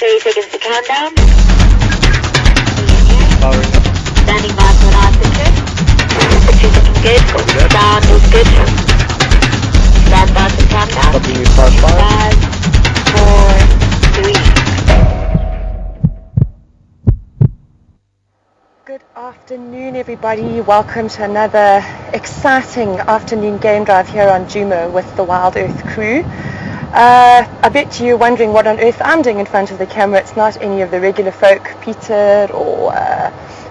30 seconds to countdown. Powering up. Standing by for an altitude. 60 seconds good. Down is good. Stand by for countdown. Copy me, part 5. 5, 4, 3. Good afternoon, everybody. Welcome to another exciting afternoon game drive here on Jumo with the Wild Earth crew. I bet you're wondering what on earth I'm doing in front of the camera. It's not any of the regular folk, Peter or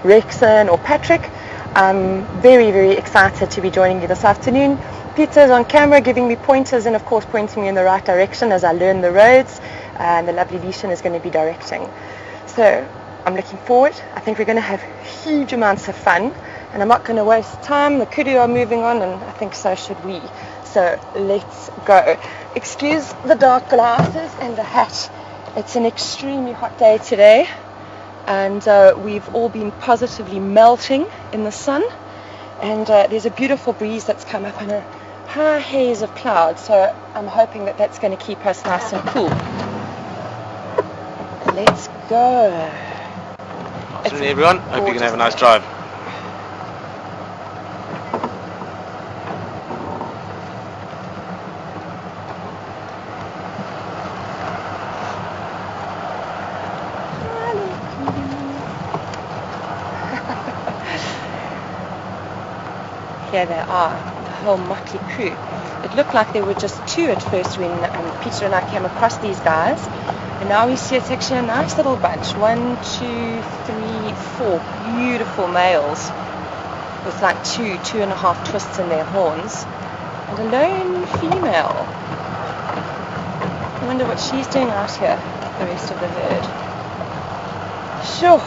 Rexon or Patrick. I'm very, very excited to be joining you this afternoon. Peter's on camera giving me pointers and of course pointing me in the right direction as I learn the roads, and the lovely Leishan is going to be directing. So I'm looking forward. I think we're going to have huge amounts of fun, and I'm not going to waste time. The kudu are moving on, and I think so should we. So let's go. Excuse the dark glasses and the hat. It's an extremely hot day today, and we've all been positively melting in the sun, and there's a beautiful breeze that's come up and a high haze of clouds, so I'm hoping that that's going to keep us nice and cool. Let's go. Afternoon everyone, hope you can have a nice drive. Here they are, the whole motley crew. It looked like there were just two at first when Peter and I came across these guys, and now we see it's actually a nice little bunch. 1, 2, 3, 4 beautiful males with like 2.5 twists in their horns, and a lone female. I wonder what she's doing out here with the rest of the herd. Sure,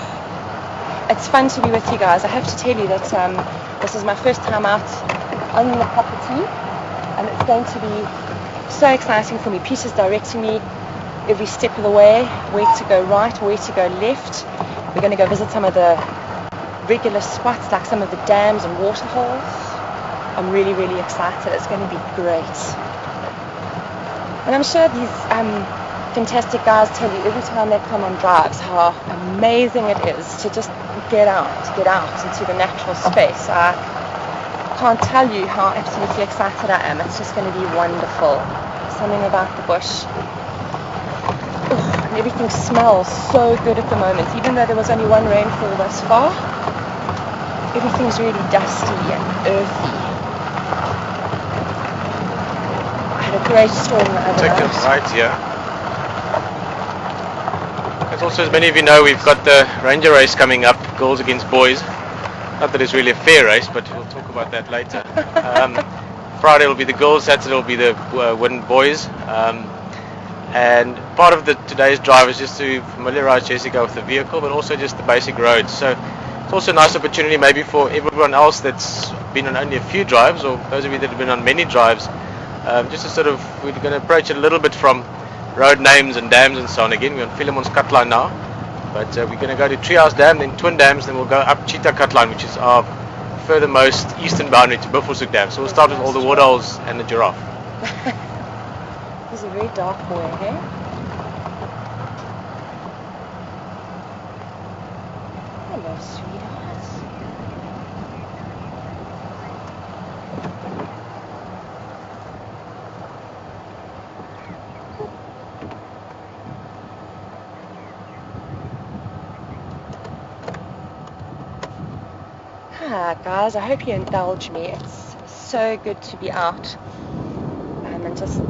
it's fun to be with you guys. I have to tell you that this is my first time out on the property, and it's going to be so exciting for me. Peter's directing me every step of the way, where to go right, where to go left. We're going to go visit some of the regular spots, like some of the dams and waterholes. I'm really, really excited. It's going to be great. And I'm sure these fantastic guys tell you every time they come on drives how amazing it is to just get out into the natural space. I can't tell you how absolutely excited I am. It's just going to be wonderful. Something about the bush. And everything smells so good at the moment. Even though there was only one rainfall thus far, everything's really dusty and earthy. I had a great storm the other night. Take it right here. As also, as many of you know, we've got the Ranger race coming up, girls against boys. Not that it's really a fair race, but we'll talk about that later. Friday will be the girls, Saturday will be the boys. And part of today's drive is just to familiarise Jessica with the vehicle, but also just the basic roads. So it's also a nice opportunity maybe for everyone else that's been on only a few drives, or those of you that have been on many drives, just to sort of, we're going to approach it a little bit from road names and dams and so on. Again, we're on Philemon's cut line now, but we're going to go to Treehouse Dam, then Twin Dams, then we'll go up Cheetah cut line, which is our furthermost eastern boundary to Buffelshoek Dam. So we'll start with all the waterholes and the giraffe. He's a very dark boy, hey? Hello, sweetheart. Hi guys, I hope you indulge me. It's so good to be out and just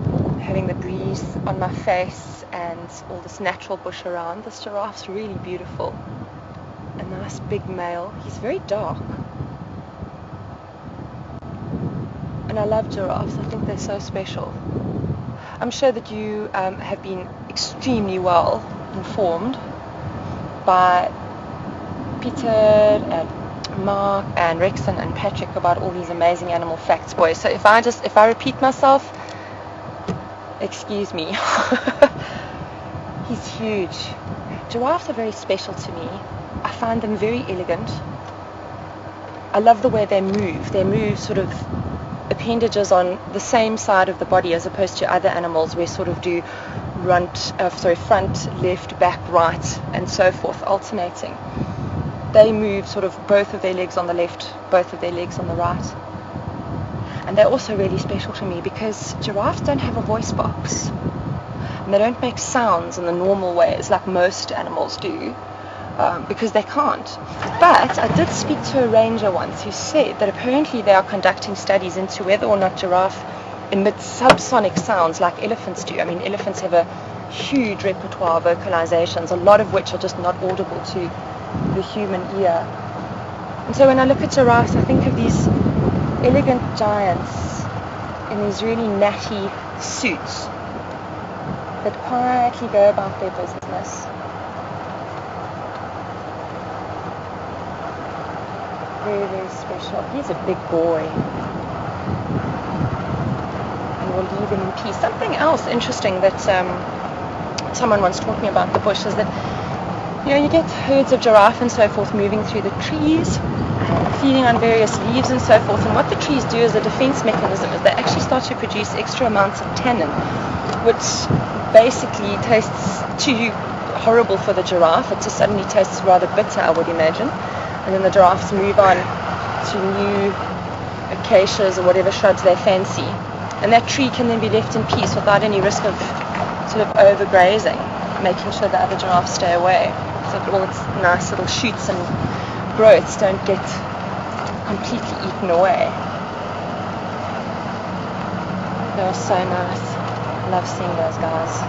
having the breeze on my face and all this natural bush around. This giraffe's really beautiful. A nice big male. He's very dark. And I love giraffes. I think they're so special. I'm sure that you have been extremely well informed by Peter and Mark and Rexon and Patrick about all these amazing animal facts, boys. So if I repeat myself, excuse me. He's huge. Giraffes are very special to me. I find them very elegant. I love the way they move. They move sort of appendages on the same side of the body as opposed to other animals where sort of do front, left, back, right, and so forth, alternating. They move sort of both of their legs on the left, both of their legs on the right. And they're also really special to me because giraffes don't have a voice box. And they don't make sounds in the normal ways like most animals do, because they can't. But I did speak to a ranger once who said that apparently they are conducting studies into whether or not giraffe emits subsonic sounds like elephants do. I mean, elephants have a huge repertoire of vocalizations, a lot of which are just not audible to the human ear. And so when I look at giraffes, I think of these elegant giants in these really natty suits that quietly go about their business. Very, very special. He's a big boy. And we'll leave him in peace. Something else interesting that someone once taught me about the bush is that, you know, you get herds of giraffe and so forth moving through the trees, feeding on various leaves and so forth. And what the trees do as a defense mechanism is they actually start to produce extra amounts of tannin, which basically tastes too horrible for the giraffe. It just suddenly tastes rather bitter, I would imagine. And then the giraffes move on to new acacias or whatever shrubs they fancy. And that tree can then be left in peace without any risk of sort of overgrazing, making sure the other giraffes stay away. So that all its nice little shoots and growths don't get completely eaten away. They are so nice. I love seeing those guys.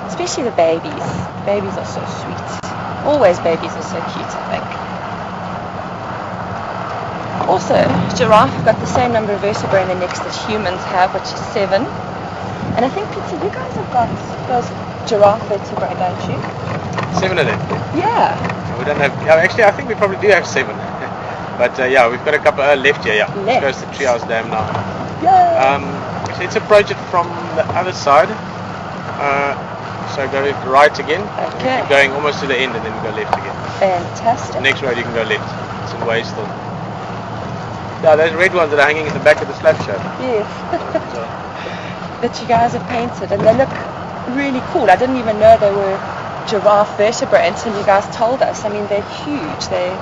Especially the babies. Babies are so sweet. Always babies are so cute, I think. Also, giraffe have got the same number of vertebrae in the necks that humans have, which is 7. And I think, Peter, you guys have got those giraffe vertebrae, don't you? 7 of them. Yeah. We don't have. Actually, I think we probably do have 7. But yeah, we've got a couple left here. Yeah. Left. Goes to Treehouse Dam now. Yeah. So let's approach it from the other side. So go right again. Okay. Keep going almost to the end, and then we go left again. Fantastic. Next road you can go left. It's in way still. Yeah, those red ones that are hanging at the back of the slab show. Yes. So, That you guys have painted, and they look really cool. I didn't even know they were giraffe vertebrae until you guys told us. I mean, they're huge. They're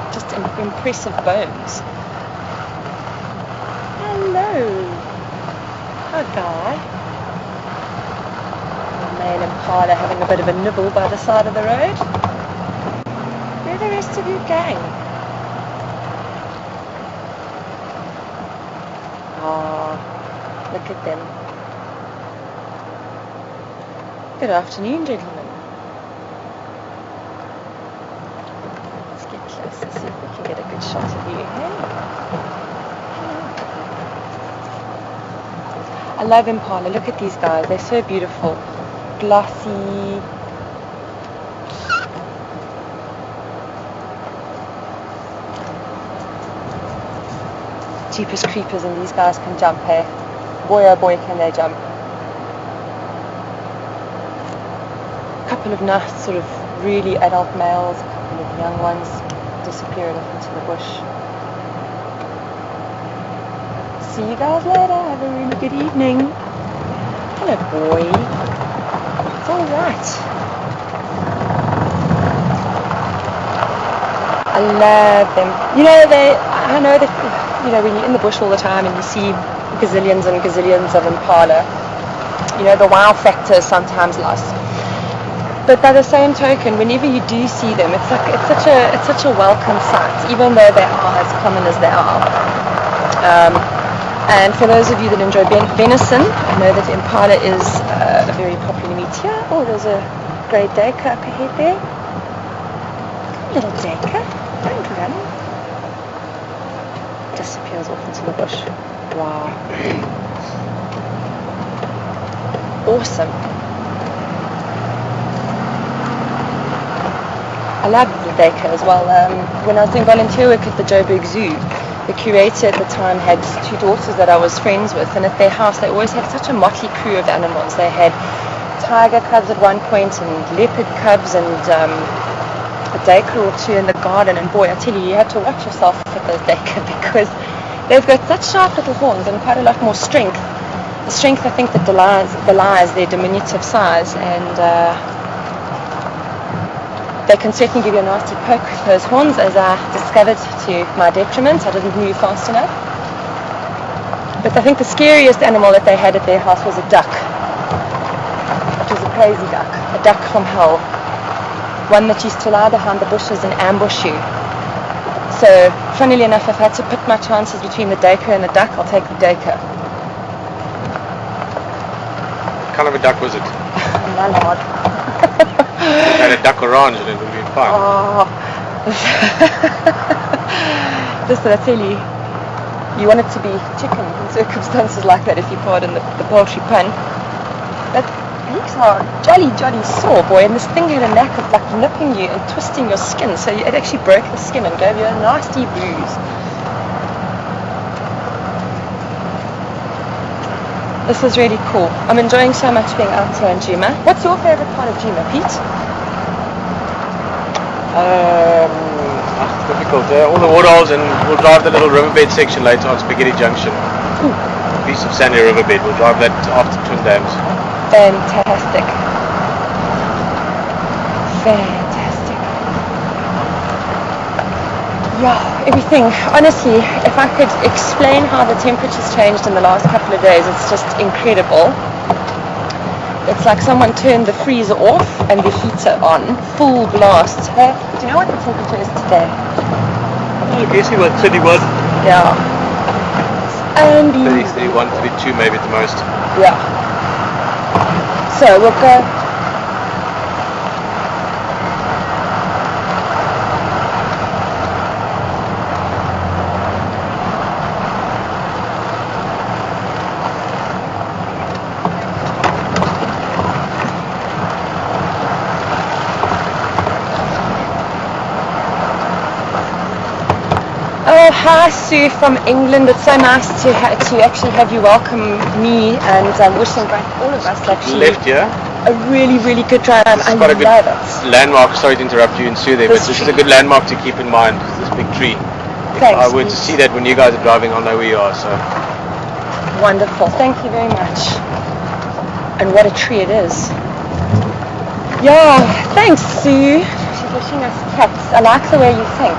just impressive bones. Hello. Hi, Guy. The male impala having a bit of a nibble by the side of the road. Where are the rest of your gang? Oh, look at them. Good afternoon, gentlemen. Let's get closer, see if we can get a good shot of you. Hey. I love impala. Look at these guys. They're so beautiful. Glossy. Jeepers creepers, and these guys can jump, hey? Boy oh boy can they jump. A couple of nice sort of really adult males, a couple of young ones disappearing off into the bush. See you guys later, have a really good evening. Hello boy. It's alright. I love them. You know, I know that, you know, when you're in the bush all the time and you see gazillions and gazillions of impala, you know, the wow factor is sometimes lost. But by the same token, whenever you do see them, it's such a welcome sight, even though they are as common as they are. And for those of you that enjoy venison, I know that impala is a very popular meat here. Oh, there's a grey duiker up ahead there. Little duiker, don't run. Disappears off into the bush. Wow. Awesome. I love the duiker as well. When I was doing volunteer work at the Joburg Zoo, the curator at the time had 2 daughters that I was friends with, and at their house they always had such a motley crew of animals. They had tiger cubs at one point and leopard cubs and a duiker or 2 in the garden, and boy, I tell you, you had to watch yourself with those duiker because they've got such sharp little horns and quite a lot more strength. The strength, I think, that belies their diminutive size, and they can certainly give you a nasty poke with those horns, as I discovered to my detriment. I didn't move fast enough. But I think the scariest animal that they had at their house was a duck. It was a crazy duck, a duck from hell. One that used to lie behind the bushes and ambush you. So, funnily enough, if I had to put my chances between the duiker and the duck, I'll take the duiker. what kind of a duck was it? Mallard. If you had a duck orange and it would have been fine. Oh. Just that I tell you, You want it to be chicken in circumstances like that, if you pardon the poultry pun. But legs are jolly sore, boy, and this thing had a knack of like nipping you and twisting your skin, so it actually broke the skin and gave you a nasty bruise. This is really cool. I'm enjoying so much being out here in Juma. What's your favourite part of Juma, Pete? Difficult. All the waterholes, and we'll drive the little riverbed section later on Spaghetti Junction. Ooh. A piece of sandy riverbed. We'll drive that after Twin Dams. Fantastic. Fantastic. Yeah, everything. Honestly, if I could explain how the temperature's changed in the last couple of days, it's just incredible. It's like someone turned the freezer off and the heater on, full blast. Hey, do you know what the temperature is today? I guess it was 31. Yeah. And 30, 31, 32 maybe at the most. yeah. So we'll go. Oh, hi Sue from England. It's so nice to actually have you welcome me, and wishing all of us actually Left here. a really good drive. I Quite a good love it. landmark. Sorry to interrupt you and Sue there, This but this is tree. a good landmark to keep in mind. This big tree. If Thanks, I were to Pete. see that when you guys are driving, I'll know where you are. So Wonderful. Thank you very much. And what a tree it is. Yeah, thanks Sue. She's wishing us cats. I like the way you think.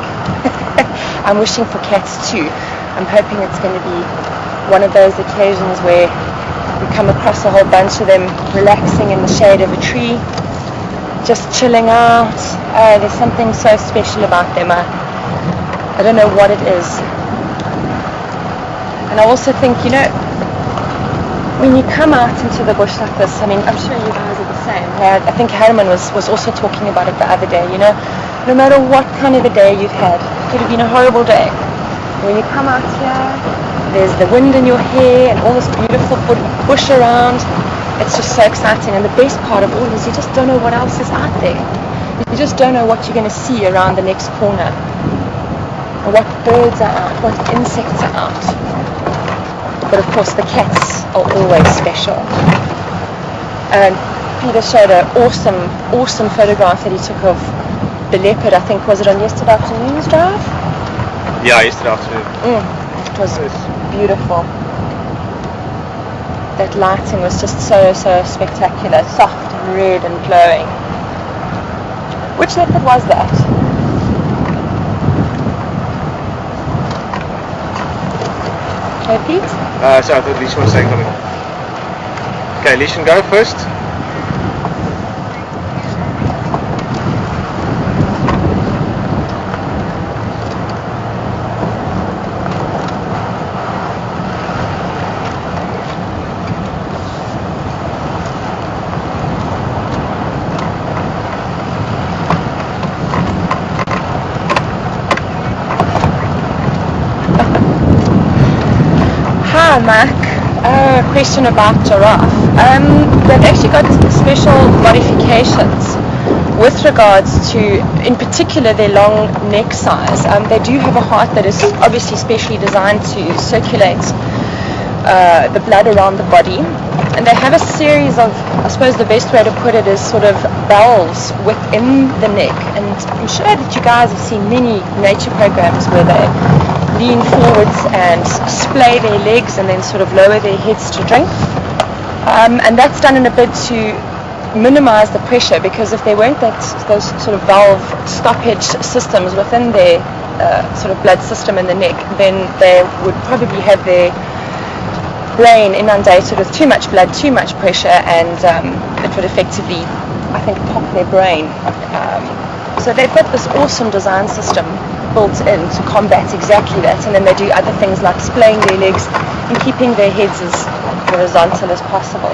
I'm wishing for cats too. I'm hoping it's going to be one of those occasions where we come across a whole bunch of them relaxing in the shade of a tree, just chilling out. There's something so special about them. I don't know what it is. And I also think, you know, when you come out into the bush like this, I mean, I'm sure you guys are the same. I think Herman was also talking about it the other day, you know, no matter what kind of a day you've had, it could have been a horrible day. When you come out here, there's the wind in your hair and all this beautiful bush around. It's just so exciting, and the best part of all is you just don't know what else is out there. You just don't know what you're going to see around the next corner, or what birds are out, what insects are out. But of course the cats are always special. And Peter showed an awesome photograph that he took of the leopard. I think, was it on yesterday afternoon's drive? yeah, yesterday afternoon. It was beautiful. That lighting was just so spectacular, soft and red and glowing. Which leopard was that? Hey Pete? So I thought Leishan was saying something. Okay, Leishan, go first. Hi Mac, question about giraffe. They've actually got special modifications with regards to, in particular, their long neck size. They do have a heart that is obviously specially designed to circulate the blood around the body, and they have a series of, I suppose the best way to put it is sort of valves within the neck. And I'm sure that you guys have seen many nature programs where they lean forwards and splay their legs and then sort of lower their heads to drink. And that's done in a bid to minimize the pressure, because if there weren't those sort of valve stoppage systems within their sort of blood system in the neck, then they would probably have their brain inundated with too much blood, too much pressure, and it would effectively, I think, pop their brain. So they've got this awesome design system built in to combat exactly that, and then they do other things like splaying their legs and keeping their heads as horizontal as possible.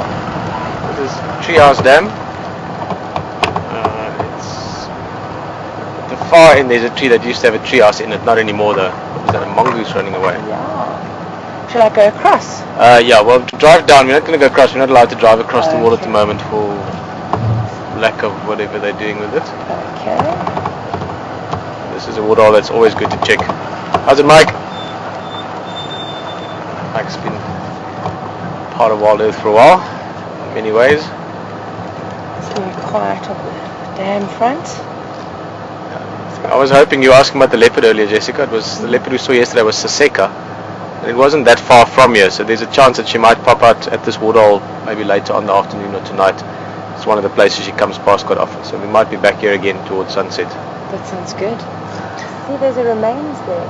This is Treehouse Dam. It's at the far end. There's a tree that used to have a treehouse in it, not anymore though. Is that a mongoose running away? Yeah. Shall I go across? Yeah, well, to drive down, we're not going to go across. We're not allowed to drive across the wall at the moment for lack of whatever they're doing with it. Okay. This is a woodall that's always good to check. How's it, Mike? Mike's been part of Wild Earth for a while, in many ways. It's very quiet on the dam front. I was hoping you were asking about the leopard earlier, Jessica. It was the leopard we saw yesterday was Saseka. And it wasn't that far from here, so there's a chance that she might pop out at this woodall maybe later on the afternoon or tonight. It's one of the places she comes past quite often, so we might be back here again towards sunset. That sounds good. See, there's a remains there.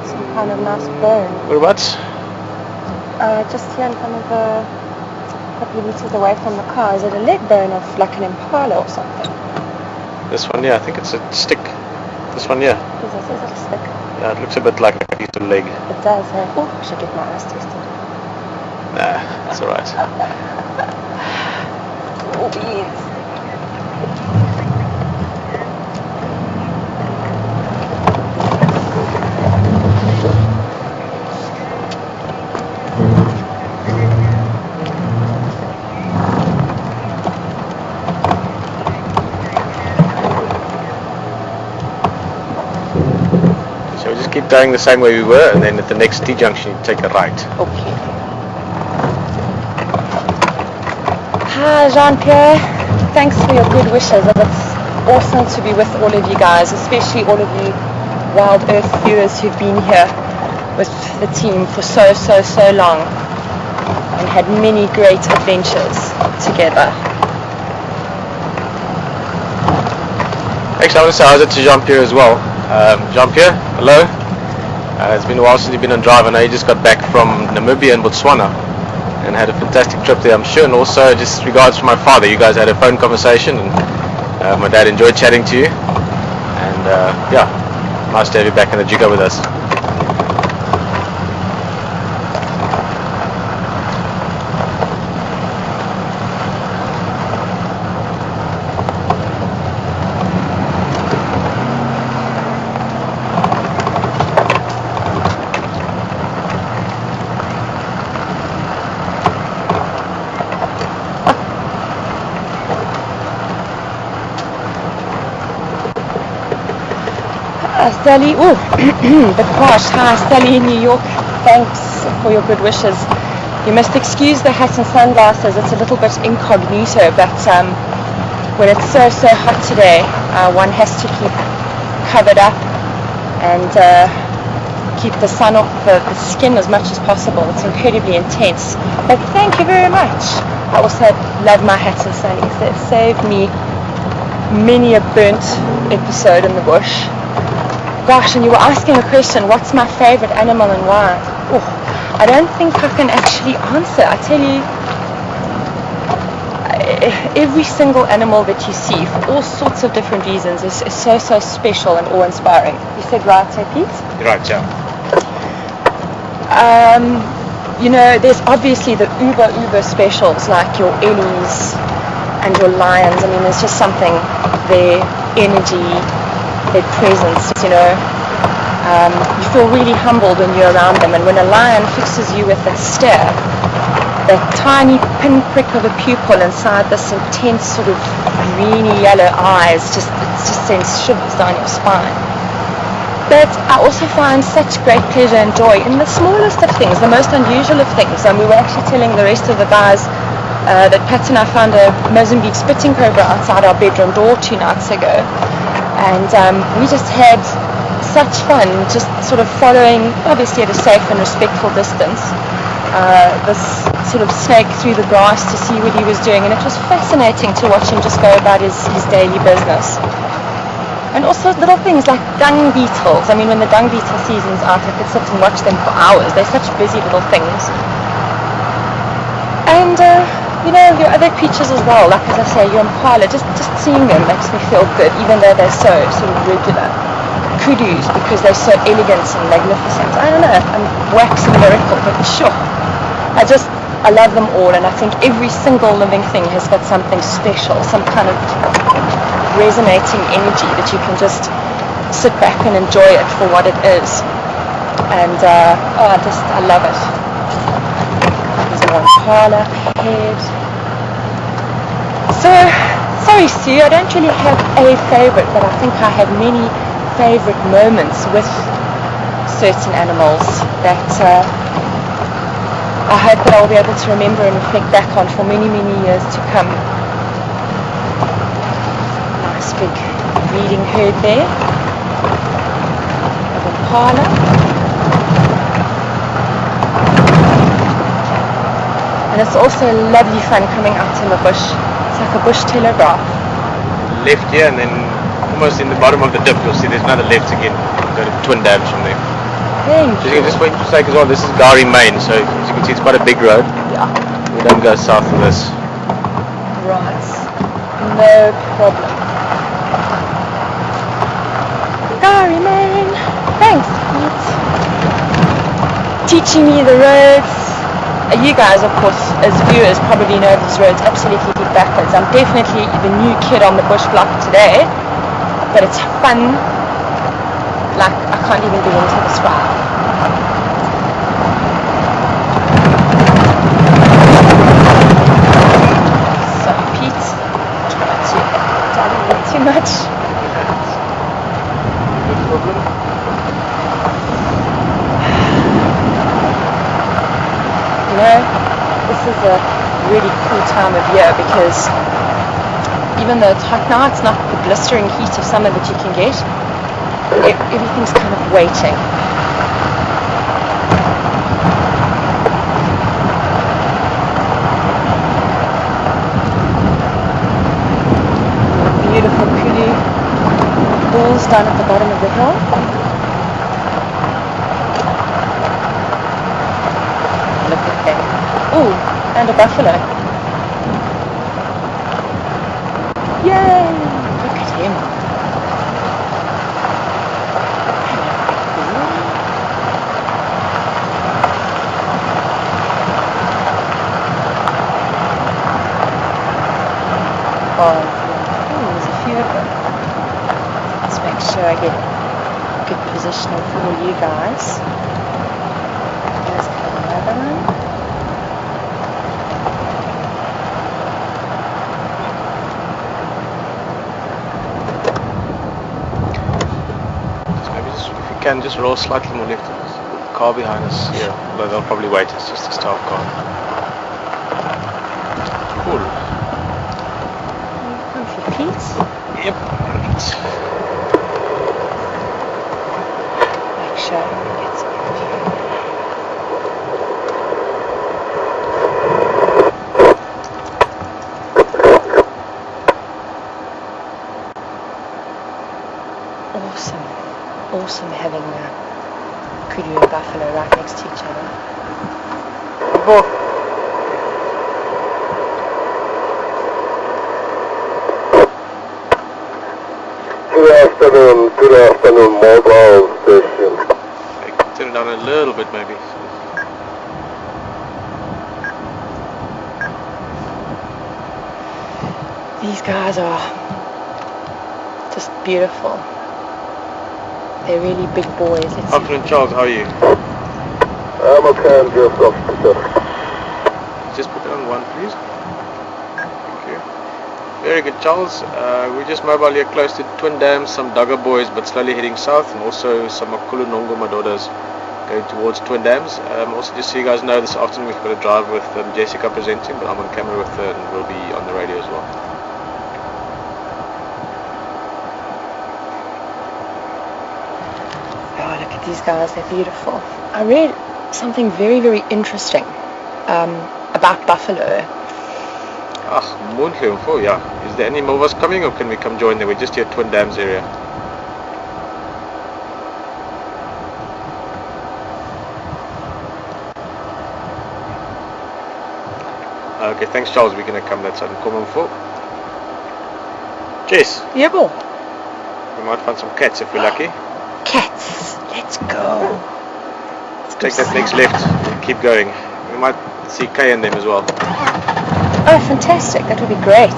Some kind of nice bone. Whereabouts? Just here in front of a couple of meters away from the car. Is it a leg bone of like an impala or something? This one, yeah, I think it's a stick. This one, yeah. Is it a stick? Yeah, it looks a bit like a piece of leg. It does, hey? Oh, I should get my eyes tested. Nah, it's alright. Oh, beans. So we just keep going the same way we were, and then at the next T-junction you take a right. Okay. Hi Jean-Pierre, thanks for your good wishes. It's awesome to be with all of you guys, especially all of you Wild Earth viewers who've been here with the team for so long and had many great adventures together. Actually, I want to say how's it to Jean-Pierre as well. Jean-Pierre, hello. It's been a while since you've been on drive. I know you just got back from Namibia and Botswana and had a fantastic trip there, I'm sure. And also, just regards from my father, you guys had a phone conversation, and my dad enjoyed chatting to you. And yeah, nice to have you back in the Juga with us. Sally, oh, the posh. Hi, Sally in New York. Thanks for your good wishes. You must excuse the hat and sunglasses. It's a little bit incognito, but when it's so hot today, one has to keep covered up and keep the sun off the skin as much as possible. It's incredibly intense. But thank you very much. I also love my hats and sunnies. They've saved me many a burnt episode in the bush. Gosh, and you were asking a question, what's my favorite animal and why? Oh, I don't think I can actually answer. I tell you, every single animal that you see, for all sorts of different reasons, is so special and awe-inspiring. You said right, so Pete? Right, yeah. You know, there's obviously the uber specials, like your Ellies and your lions. I mean, there's just something, their energy, their presence, you know. You feel really humbled when you're around them, and when a lion fixes you with its stare, that tiny pinprick of a pupil inside this intense sort of greeny yellow eyes, it just sends shivers down your spine. But I also find such great pleasure and joy in the smallest of things, the most unusual of things. And we were actually telling the rest of the guys that Pat and I found a Mozambique spitting cobra outside our bedroom door 2 nights ago. And we just had such fun just sort of following, obviously at a safe and respectful distance, this sort of snake through the grass to see what he was doing, and it was fascinating to watch him just go about his daily business. And also little things like dung beetles. I mean, when the dung beetle season's out, I could sit and watch them for hours. They're such busy little things. And you know, your other creatures as well, like as I say, your impala, just seeing them makes me feel good, even though they're so sort of regular. Kudus, because they're so elegant and magnificent. I don't know, I'm waxing lyrical, but sure. I love them all, and I think every single living thing has got something special, some kind of resonating energy that you can just sit back and enjoy it for what it is. and I love it. There's more Impala ahead. So, sorry Sue, I don't really have a favourite, but I think I have many favourite moments with certain animals that I hope that I'll be able to remember and reflect back on for many, many years to come. Nice big breeding herd there of Impala. And it's also lovely fun coming out in the bush. It's like a bush telegraph. Left here and then almost in the bottom of the dip you'll see there's another left again. Go to Twin Dams from there. Thank you. Just wait to say as well, this is Gari Main, so as you can see it's quite a big road. Yeah. We don't go south of this. Right. No problem. Gari Main. Thanks, Pete. Teaching me the roads. You guys, of course, as viewers, probably know these roads absolutely backwards. I'm definitely the new kid on the bush block today, but it's fun. Like, I can't even begin to describe. So, Pete, try not to dive too much. No problem. You know, this is a really cool time of year because even though it's hot now, it's not the blistering heat of summer that you can get. Everything's kind of waiting. Beautiful kudu bulls down at the bottom of the hill. Look at them. Ooh, and a buffalo. Yay! Look at him. There's a few of them. Let's make sure I get good positioning for all you guys. There's another one. So maybe just, if you can, just roll slightly more left. There's a car behind us here, although they'll probably wait, it's just a staff car. Cool. Pete? Yep. Make sure it gets good. Awesome having kudu and buffalo right next to each other. Good afternoon, mobile station. Turn it down a little bit maybe. These guys are just beautiful. They're really big boys. Afternoon, Charles, how are you? I'm okay, I'm just officer. Just put it on one, please. Thank you. Very good, Charles. We're just mobile here close to Twin Dams, some Duggar boys, but slowly heading south, and also some Makulu Nongo Madodas going towards Twin Dams. Also, just so you guys know, this afternoon we've got a drive with Jessica presenting, but I'm on camera with her and we'll be on the radio as well. Oh, look at these guys, they're beautiful. I read something very, very interesting about buffalo. Moontje, oh yeah. Is there any more of us coming, or can we come join them? We're just here at Twin Dams area. Okay, thanks Charles, we're going to come that side and come on for. Jess, Yeah, boy. we might find some cats if we're lucky. Cats, let's go. Take that next left and keep going. We might see Kay and them as well. Oh, fantastic, that would be great.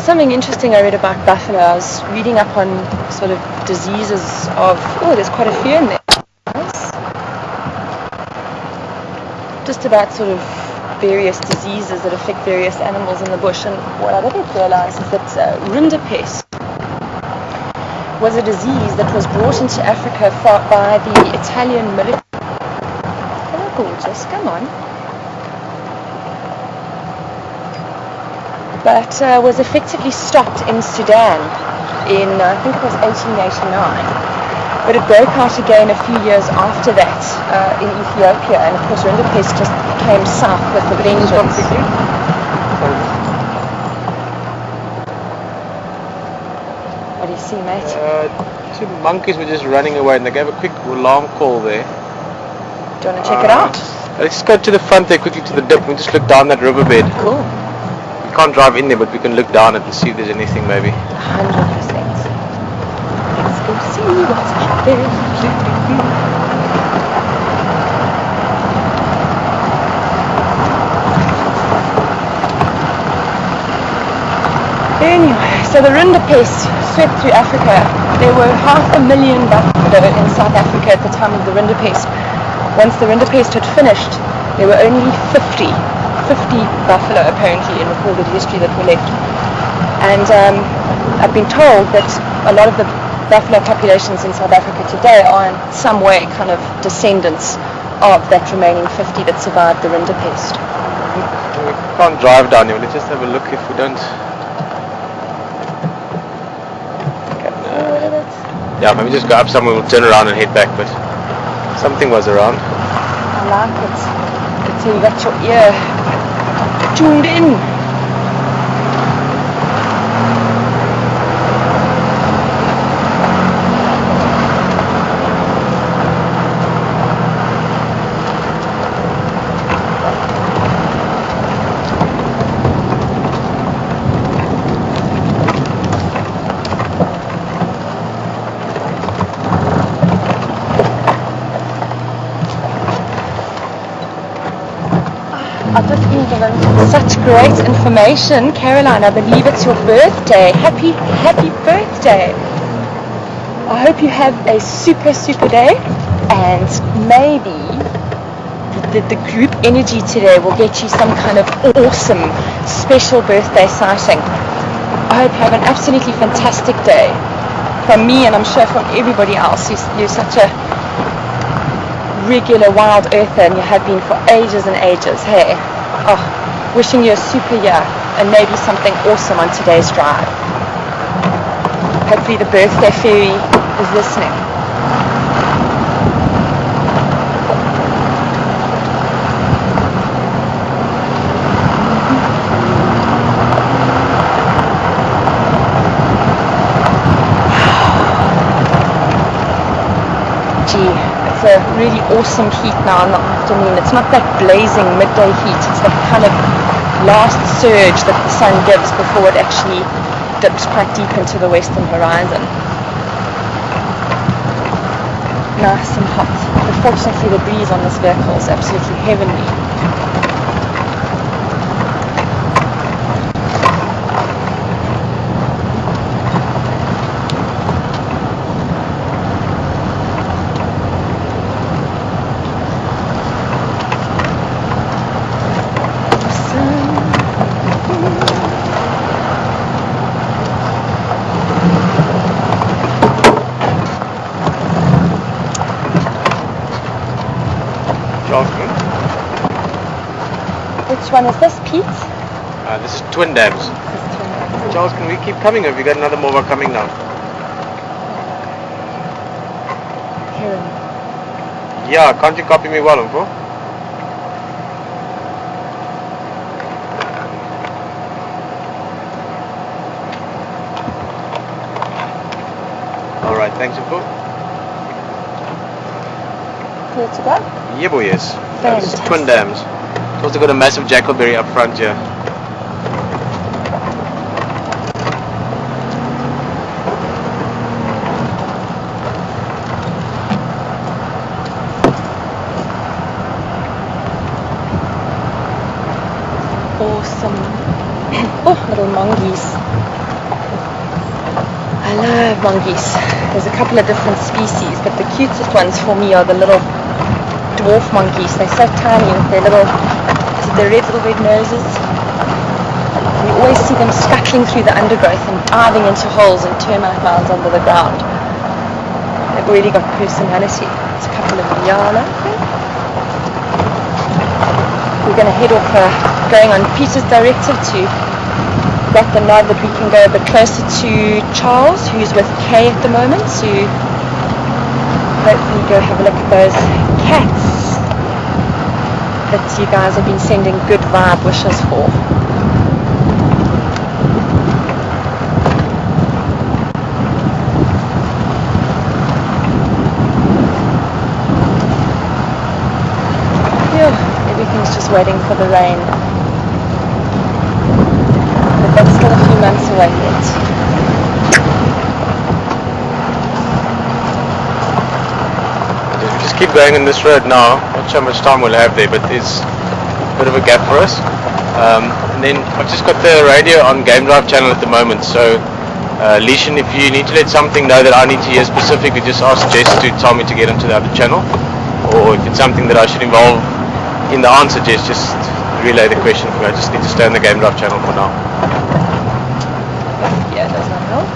something interesting I read about buffalo. I was reading up on sort of diseases of, there's quite a few in there. Just about sort of various diseases that affect various animals in the bush. And what I didn't realize is that rinderpest was a disease that was brought into Africa by the Italian military. Oh, gorgeous, come on. But was effectively stopped in Sudan in, I think it was 1889. But it broke out again a few years after that in Ethiopia, and of course rinderpest just came south with the vengeance. What do you see, mate? Two monkeys were just running away and they gave a quick alarm call there. Do you want to check it out? Let's just go to the front there quickly to the dip. We just look down that riverbed. Cool. We can't drive in there, but we can look down it and see if there's anything maybe. 100%. Let's go see what's out there. Anyway, so the rinderpest swept through Africa. There were 500,000 buffalo in South Africa at the time of the rinderpest. Once the rinderpest had finished, there were only 50 buffalo apparently in recorded history that were left. And I've been told that a lot of the buffalo populations in South Africa today are in some way kind of descendants of that remaining 50 that survived the rinderpest. We can't drive down here. Let's just have a look if we don't. Yeah, maybe just go up somewhere, we'll turn around and head back, but something was around. I like it. So you got your ear tuned in. I've just been given such great information. Caroline, I believe it's your birthday. Happy birthday. I hope you have a super day, and maybe the group energy today will get you some kind of awesome special birthday sighting. I hope you have an absolutely fantastic day. From me, and I'm sure from everybody else, you're such a regular wild earther, and you have been for ages and ages. Hey, wishing you a super year and maybe something awesome on today's drive. Hopefully the birthday fairy is listening. It's a really awesome heat now in the afternoon. It's not that blazing midday heat, it's that kind of last surge that the sun gives before it actually dips quite deep into the western horizon. Nice and hot. But fortunately the breeze on this vehicle is absolutely heavenly. Which one is this, Pete? This is Twin Dams. Charles, can we keep coming, or have you got another mover coming now? Heron. Yeah, can't you copy me well, Uncle? Alright, thanks, Uncle. Clear to go? Yeah, boy, yes. This is Twin Dams. It's also got a massive jackalberry up front here. for some little mongoose. I love mongoose. There's a couple of different species, but the cutest ones for me are the little dwarf mongoose. They're so tiny with their little, is it the little red noses? You always see them scuttling through the undergrowth and diving into holes and termite mounds under the ground. They've really got personality. There's a couple of liana. We're going to head off going on Peter's directive to let them know that we can go a bit closer to Charles, who's with Kay at the moment, to hopefully go have a look at those cats that you guys have been sending good vibe wishes for. Everything's just waiting for the rain. But that's still a few months away yet. Just keep going on this road now. Not sure how much time we'll have there, but there's a bit of a gap for us. And then I've just got the radio on Game Drive channel at the moment, so Leishan, if you need to let something know that I need to hear specifically, just ask Jess to tell me to get into the other channel, or if it's something that I should involve in the answer, Jess, just relay the question for me. I just need to stay on the Game Drive channel for now. Yeah, does that help?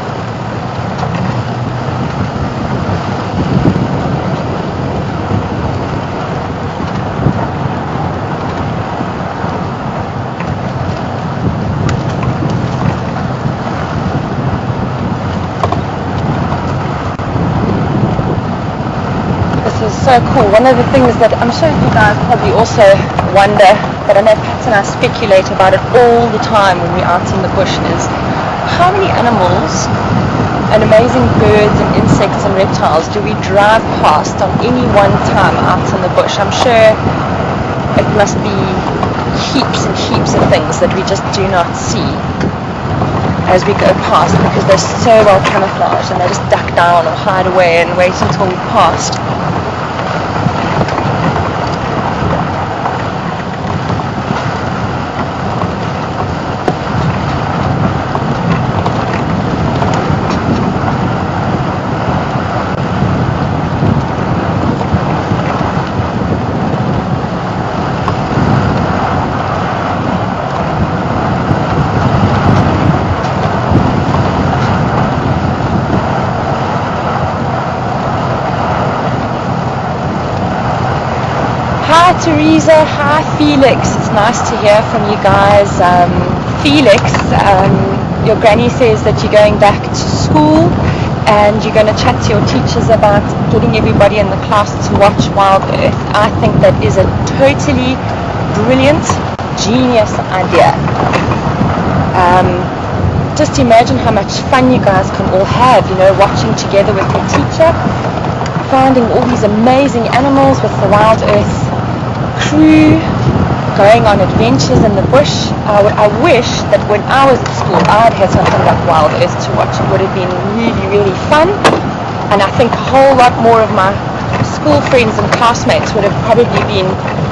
This is so cool. One of the things that I'm sure you guys probably also wonder, but I know Pat and I speculate about it all the time when we're out in the bush, is how many animals and amazing birds and insects and reptiles do we drive past on any one time out in the bush? I'm sure it must be heaps and heaps of things that we just do not see as we go past, because they're so well camouflaged and they just duck down or hide away and wait until we've passed. Hi Teresa, hi Felix, it's nice to hear from you guys. Felix, your granny says that you're going back to school and you're going to chat to your teachers about getting everybody in the class to watch Wild Earth. I think that is a totally brilliant, genius idea. Just imagine how much fun you guys can all have, you know, watching together with your teacher, finding all these amazing animals with the Wild Earth crew, going on adventures in the bush. I wish that when I was at school I had something like Wild Earth to watch. It would have been really, really fun, and I think a whole lot more of my school friends and classmates would have probably been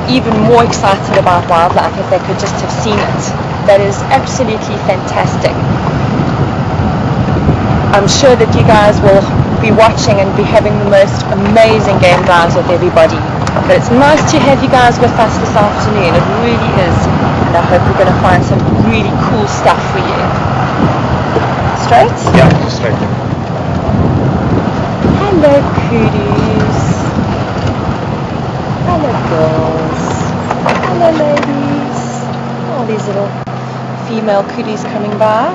even more excited about wildlife if they could just have seen it. That is absolutely fantastic. I'm sure that you guys will be watching and be having the most amazing game drives with everybody. But it's nice to have you guys with us this afternoon. It really is. And I hope we're going to find some really cool stuff for you. Straight? Yeah, just straight. Hello, cooties. Hello, girls. Hello, ladies. All these little female cooties coming by.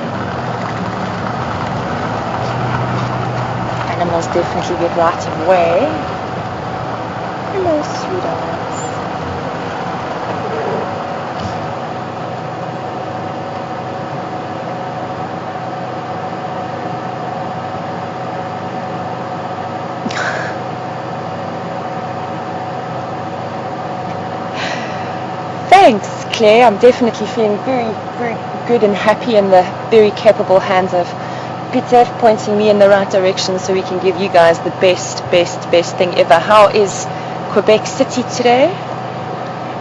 Animals definitely get right of way. Hello, sweethearts. Thanks, Claire. I'm definitely feeling very, very good and happy in the very capable hands of Peter, pointing me in the right direction so we can give you guys the best thing ever. How is Quebec City today?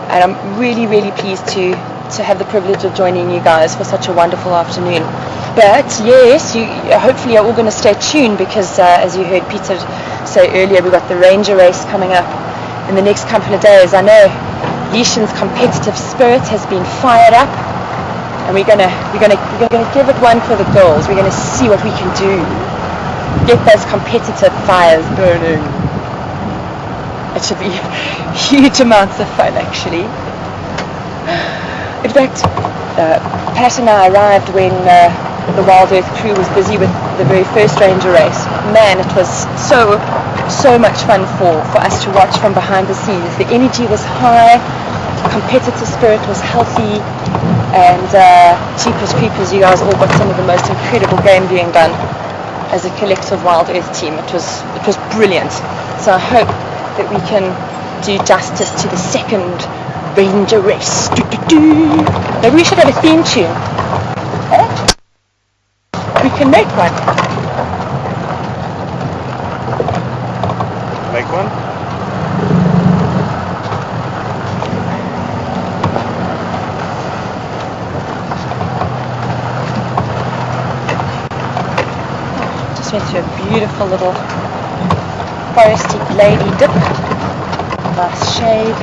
And I'm really, really pleased to to have the privilege of joining you guys for such a wonderful afternoon. But yes, you hopefully are all going to stay tuned, because as you heard Peter say earlier, we've got the Ranger race coming up in the next couple of days. I know Leishan's competitive spirit has been fired up, and we're gonna give it one for the girls. We're gonna see what we can do. Get those competitive fires burning. It should be huge amounts of fun, actually. In fact, Pat and I arrived when the Wild Earth crew was busy with the very first Ranger race. Man, it was so much fun for us to watch from behind the scenes. The energy was high, the competitive spirit was healthy, and Jeepers Creepers, you guys all got some of the most incredible game being done as a collective Wild Earth team. It was brilliant. So I hope that we can do justice to the second Ranger race. Maybe we should have a theme tune. We can make one. Make one? Just went through a beautiful little foresty glady dip. Nice shade.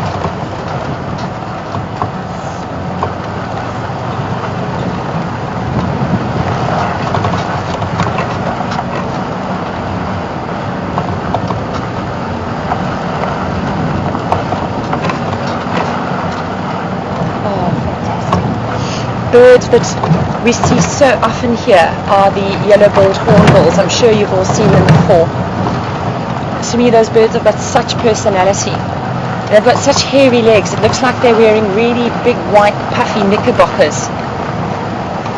Birds that we see so often here are the yellow-billed hornbills. I'm sure you've all seen them before. To me, those birds have got such personality. They've got such hairy legs. It looks like they're wearing really big, white, puffy knickerbockers.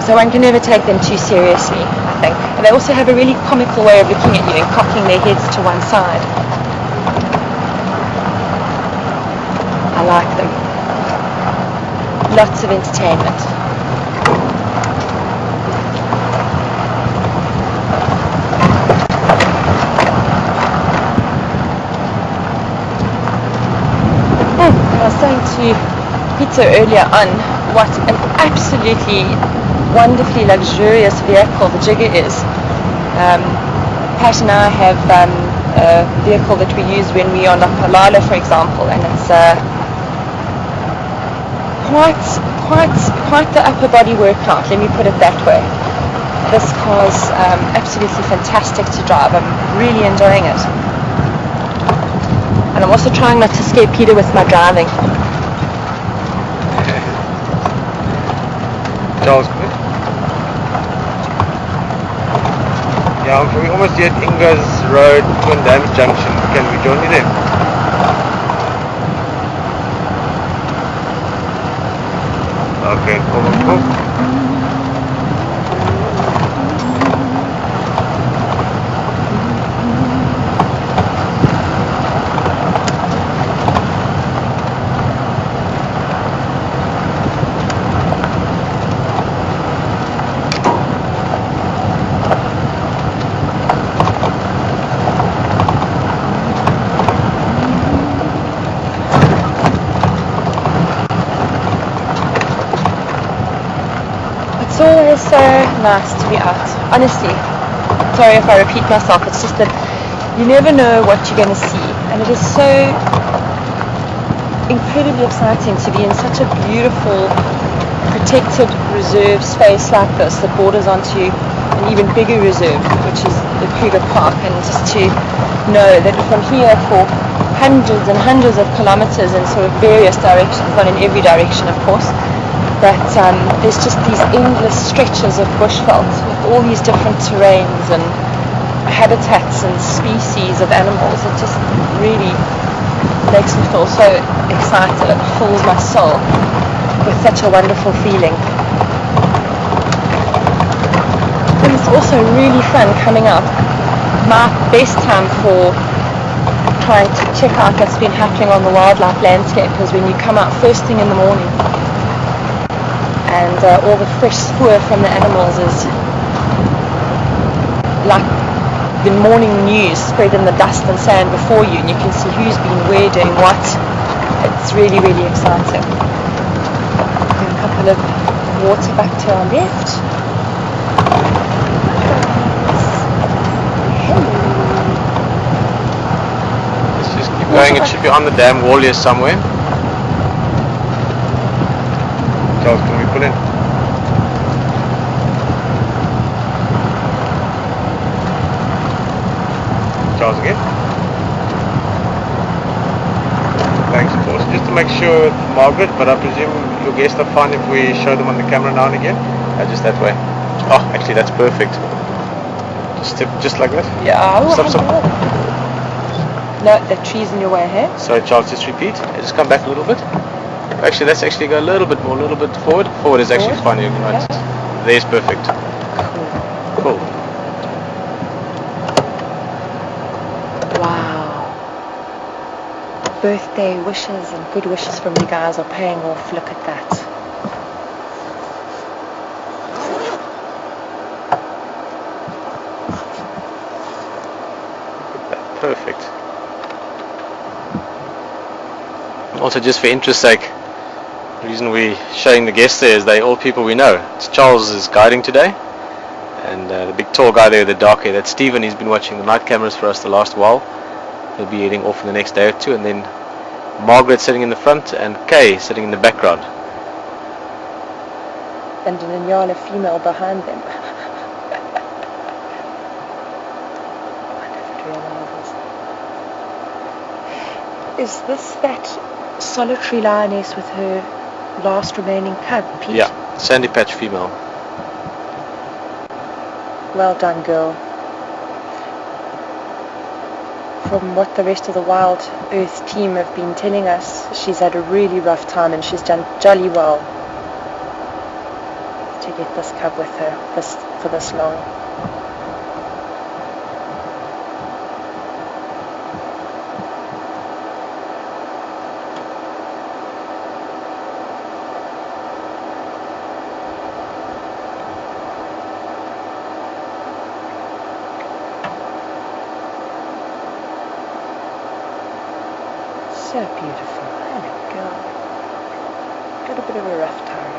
So one can never take them too seriously, I think. And they also have a really comical way of looking at you and cocking their heads to one side. I like them. Lots of entertainment. I was saying to Peter earlier on what an absolutely wonderfully luxurious vehicle the Jigger is. Pat and I have a vehicle that we use when we are on Palala, for example, and it's quite the upper body workout, let me put it that way. This car's absolutely fantastic to drive. I'm really enjoying it. And I'm also trying not to scare Peter with my driving. Charles, good? Yeah, we're almost here at Inga's Road, Twin Dams Junction. Can we join you there? Okay, cool. It's always so nice to be out. Honestly, sorry if I repeat myself, it's just that you never know what you're going to see, and it is so incredibly exciting to be in such a beautiful, protected reserve space like this that borders onto an even bigger reserve, which is the Kruger Park, and just to know that from here for hundreds and hundreds of kilometers in sort of various directions, not in every direction of course, that there's just these endless stretches of bushveld with all these different terrains and habitats and species of animals. It just really makes me feel so excited. It fills my soul with such a wonderful feeling. And it's also really fun coming up. My best time for trying to check out what's been happening on the wildlife landscape is when you come out first thing in the morning. And all the fresh spoor from the animals is like the morning news spread in the dust and sand before you, and you can see who's been where doing what. It's really, really exciting. And a couple bit of water back to our left. Let's just keep going. It should be on the dam wall here somewhere. Charles, can we pull in? Charles again. Thanks, of course. Just to make sure with Margaret, but I presume your guests are fine if we show them on the camera now and again? Just that way. Oh, actually that's perfect. Just step just like that. Yeah. Stop. No, the tree's in your way, hey? So Charles, just repeat. Just come back a little bit. Actually, let's actually go a little bit more, a little bit forward. Forward is actually fine. You can right. There's perfect. Cool. Wow. Birthday wishes and good wishes from you guys are paying off. Look at that. Perfect. Also, just for interest's sake, the reason we're showing the guests there is they're all people we know. It's Charles is guiding today, and the big tall guy there with the dark hair, that's Stephen. He's been watching the night cameras for us the last while. He'll be heading off in the next day or two, and then Margaret sitting in the front and Kay sitting in the background. And an Inyana female behind them. Is this that solitary lioness with her last remaining cub, Pete? Yeah, sandy patch female. Well done, girl. From what the rest of the Wild Earth team have been telling us, she's had a really rough time and she's done jolly well to get this cub with her for this long. So beautiful. Hello, girl. Got a bit of a rough time.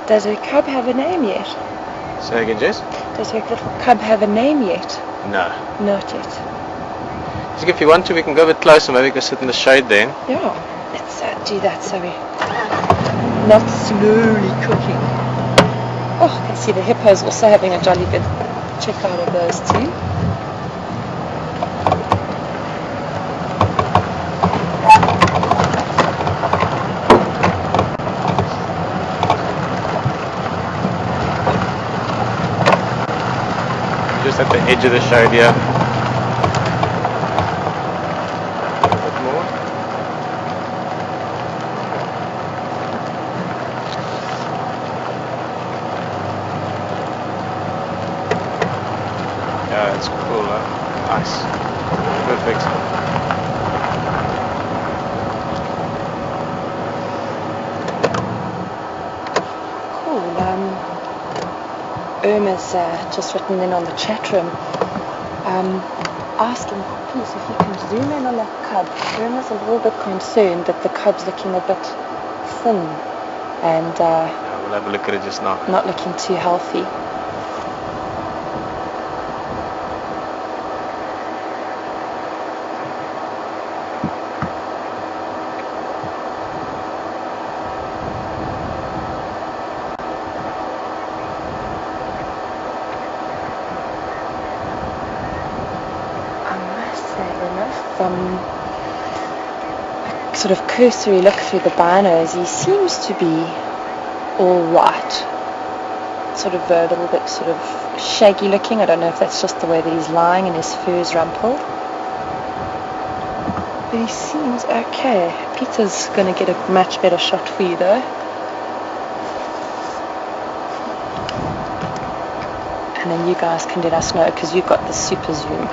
Does her cub have a name yet? Say again, Jess? Does her little cub have a name yet? No. Not yet. Just if you want to, we can go a bit closer. Maybe we can sit in the shade there. Yeah, let's do that so we not slowly cooking. Oh, I can see the hippos also having a jolly good check out of those too. Just at the edge of the shade here. A bit more. Yeah, it's cool, huh? Nice. Perfect. Cool. Irma's just written in on the chat room, asking please if you can zoom in on that cub. Irma's a little bit concerned that the cub's looking a bit thin and Yeah, we'll have a look at it just now. not looking too healthy. From a sort of cursory look through the binos, he seems to be all right. Sort of a little bit sort of shaggy looking. I don't know if that's just the way that he's lying and his fur's rumpled. But he seems okay. Peter's going to get a much better shot for you though. And then you guys can let us know because you've got the super zoom.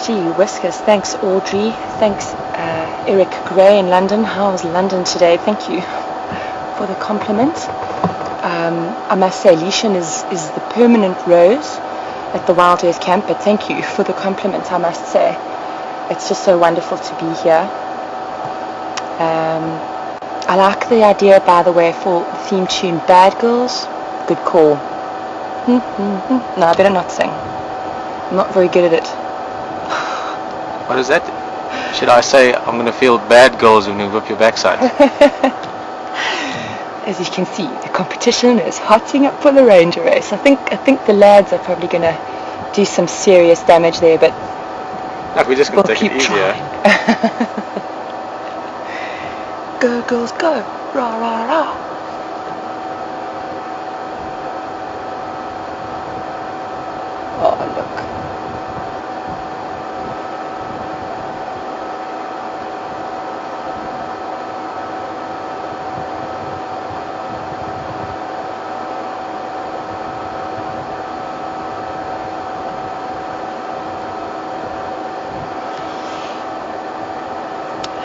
Gee whiskers. Thanks, Audrey. Thanks, Eric Gray in London. How's London today? Thank you for the compliment. I must say, Leishan is the permanent rose at the Wild Earth Camp, but thank you for the compliment, I must say. It's just so wonderful to be here. I like the idea, by the way, for the theme tune, Bad Girls. Good call. No, I better not sing. I'm not very good at it. What is that? Should I say, I'm going to feel bad girls when you whip your backside? As you can see, the competition is hotting up for the Ranger race. I think the lads are probably going to do some serious damage there, but Look, we're just going to we'll take keep it easier. trying. Go, girls, go. Rah, rah, rah. Oh, look.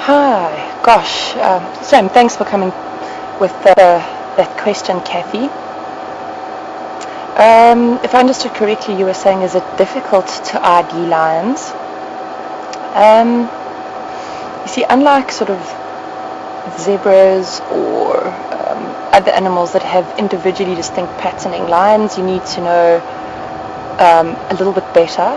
Hi, gosh, Sam, thanks for coming with that question, Kathy. If I understood correctly, you were saying, is it difficult to ID lions? You see, unlike sort of zebras or other animals that have individually distinct patterning, lions you need to know a little bit better.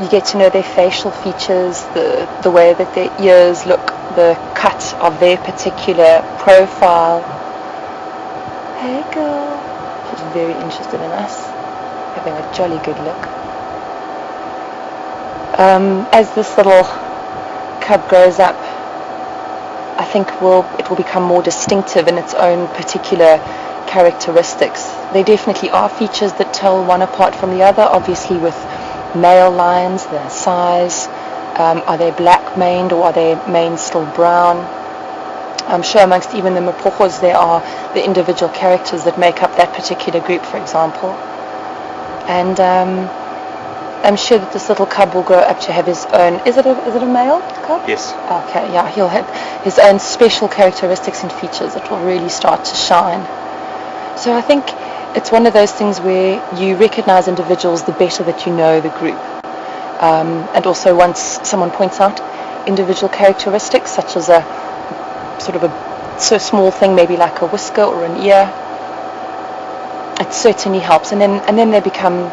You get to know their facial features, the way that their ears look, the cut of their particular profile. Hey girl. She's very interested in us, having a jolly good look. As this little cub grows up, I think it will become more distinctive in its own particular characteristics. There definitely are features that tell one apart from the other, obviously with male lions, their size, are they black maned or are their manes still brown? I'm sure amongst even the Mapojos there are the individual characters that make up that particular group, for example. And I'm sure that this little cub will grow up to have his own, is it a male cub? Yes. Okay, yeah, he'll have his own special characteristics and features that will really start to shine. So I think it's one of those things where you recognize individuals the better that you know the group. And also once someone points out individual characteristics such as a sort of a so small thing, maybe like a whisker or an ear, it certainly helps. And then they become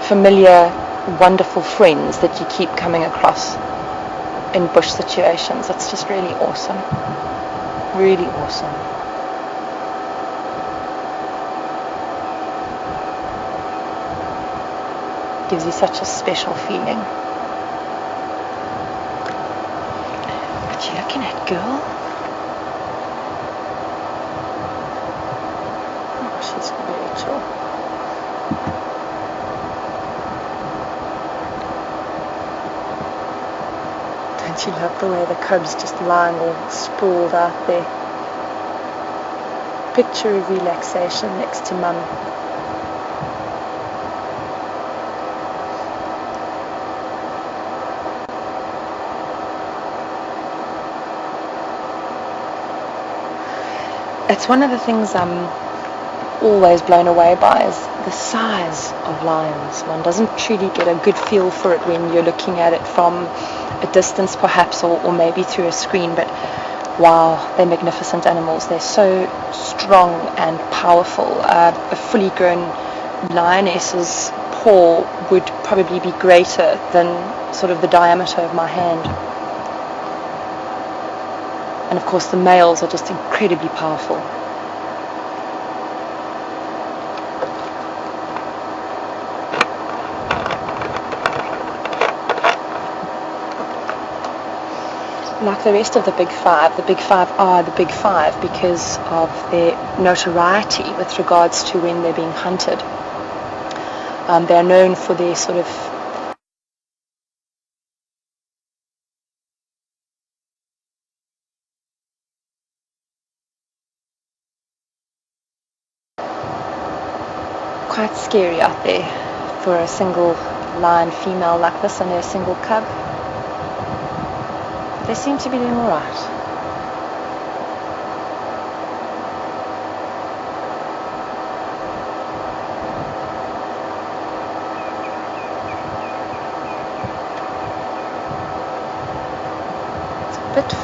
familiar, wonderful friends that you keep coming across in bush situations. It's just really awesome. Really awesome. Gives you such a special feeling. What you looking at, girl? Oh, she's very chill. Don't you love the way the cub's just lying all sprawled out there? Picture of relaxation next to mum. It's one of the things I'm always blown away by is the size of lions. One doesn't truly get a good feel for it when you're looking at it from a distance perhaps or maybe through a screen, but wow, they're magnificent animals. They're so strong and powerful. A fully grown lioness's paw would probably be greater than sort of the diameter of my hand. And of course the males are just incredibly powerful. Like the rest of the Big Five are the Big Five because of their notoriety with regards to when they're being hunted. They're known for their sort of quite scary out there for a single lion female like this and a single cub. They seem to be doing all right. It's a bit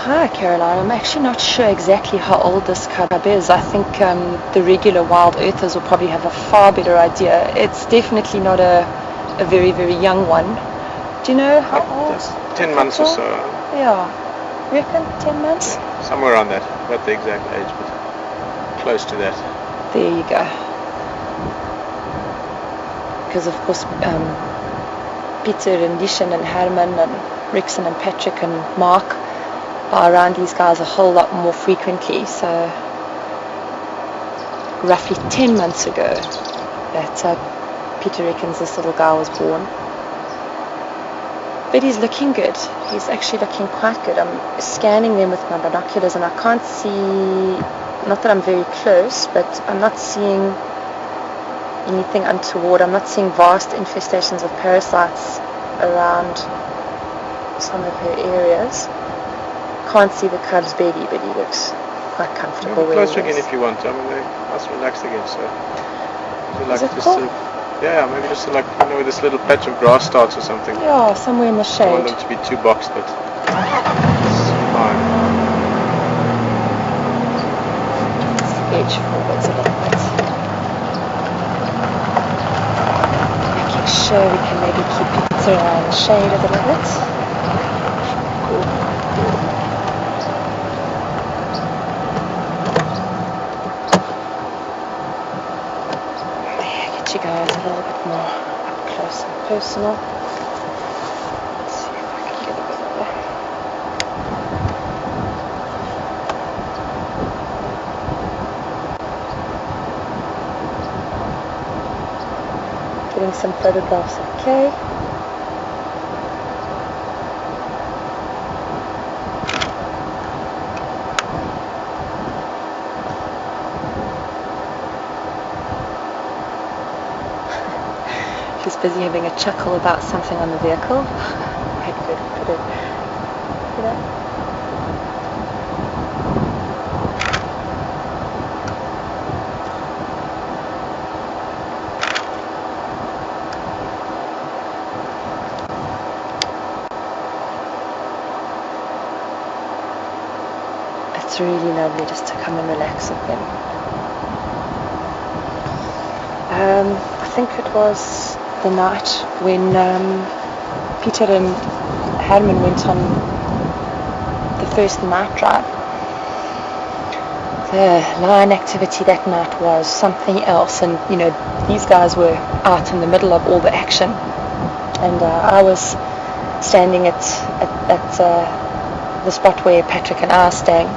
Hi Caroline, I'm actually not sure exactly how old this cub is. I think the regular wild earthers will probably have a far better idea. It's definitely not a very, very young one. Do you know how old? Just 10 months or so. Yeah. Reckon 10 months? Yeah, somewhere around that. Not the exact age, but close to that. There you go. Because of course Peter and Lishan and Herman and Rixon and Patrick and Mark are around these guys a whole lot more frequently. So roughly 10 months ago that Peter reckons this little guy was born. But he's looking good. He's actually looking quite good. I'm scanning them with my binoculars and I can't see, not that I'm very close, but I'm not seeing anything untoward. I'm not seeing vast infestations of parasites around some of her areas. Can't see the cub's belly, but he looks quite comfortable. Closer again if you want. I mean, they're nice and relaxed again. So, is it cool? Maybe just like where this little patch of grass starts or something. Yeah, somewhere in the shade. I don't want them to be too boxed, but it's fine. Edge forwards a little bit. Making sure we can maybe keep it around the shade a little bit. You guys a little bit more up close and personal. Let's see if I can get a bit of that. Getting some photographs, okay. He's busy having a chuckle about something on the vehicle. Quite good. Put it up. It's really lovely just to come and relax with them. I think it was the night when Peter and Herman went on the first night drive. The lion activity that night was something else, and you know, these guys were out in the middle of all the action, and I was standing at the spot where Patrick and I are staying,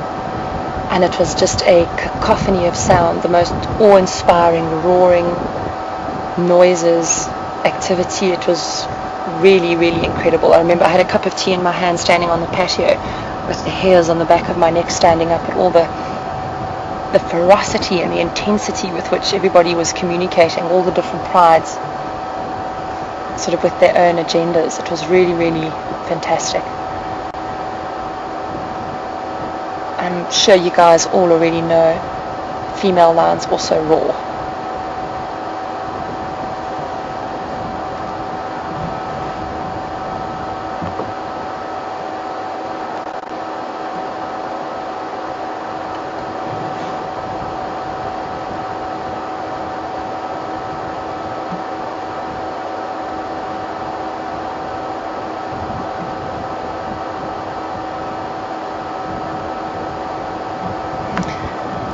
and it was just a cacophony of sound, the most awe-inspiring, roaring noises, activity. It was really, really incredible. I remember I had a cup of tea in my hand standing on the patio with the hairs on the back of my neck standing up at all the ferocity and the intensity with which everybody was communicating, all the different prides sort of with their own agendas. It was really, really fantastic. I'm sure you guys all already know female lions also roar.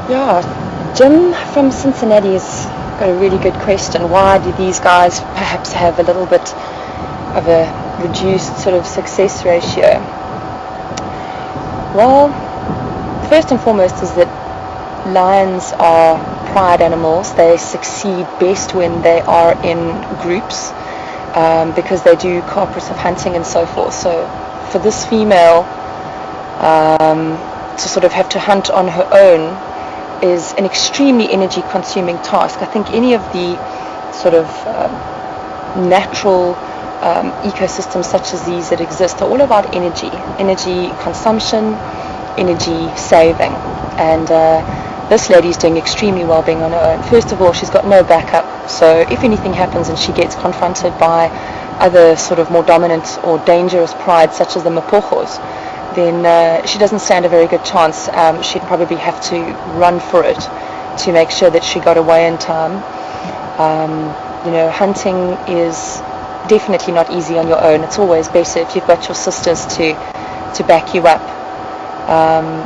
Yeah, Jim from Cincinnati's got a really good question. Why do these guys perhaps have a little bit of a reduced sort of success ratio? Well, first and foremost is that lions are pride animals. They succeed best when they are in groups. because they do cooperative hunting and so forth. So for this female to sort of have to hunt on her own is an extremely energy consuming task. I think any of the sort of natural ecosystems such as these that exist are all about energy consumption, energy saving, and this lady's doing extremely well being on her own. First of all, she's got no backup, so if anything happens and she gets confronted by other sort of more dominant or dangerous prides such as the mapojos, then she doesn't stand a very good chance. She'd probably have to run for it to make sure that she got away in time. Hunting is definitely not easy on your own. It's always better if you've got your sisters to back you up.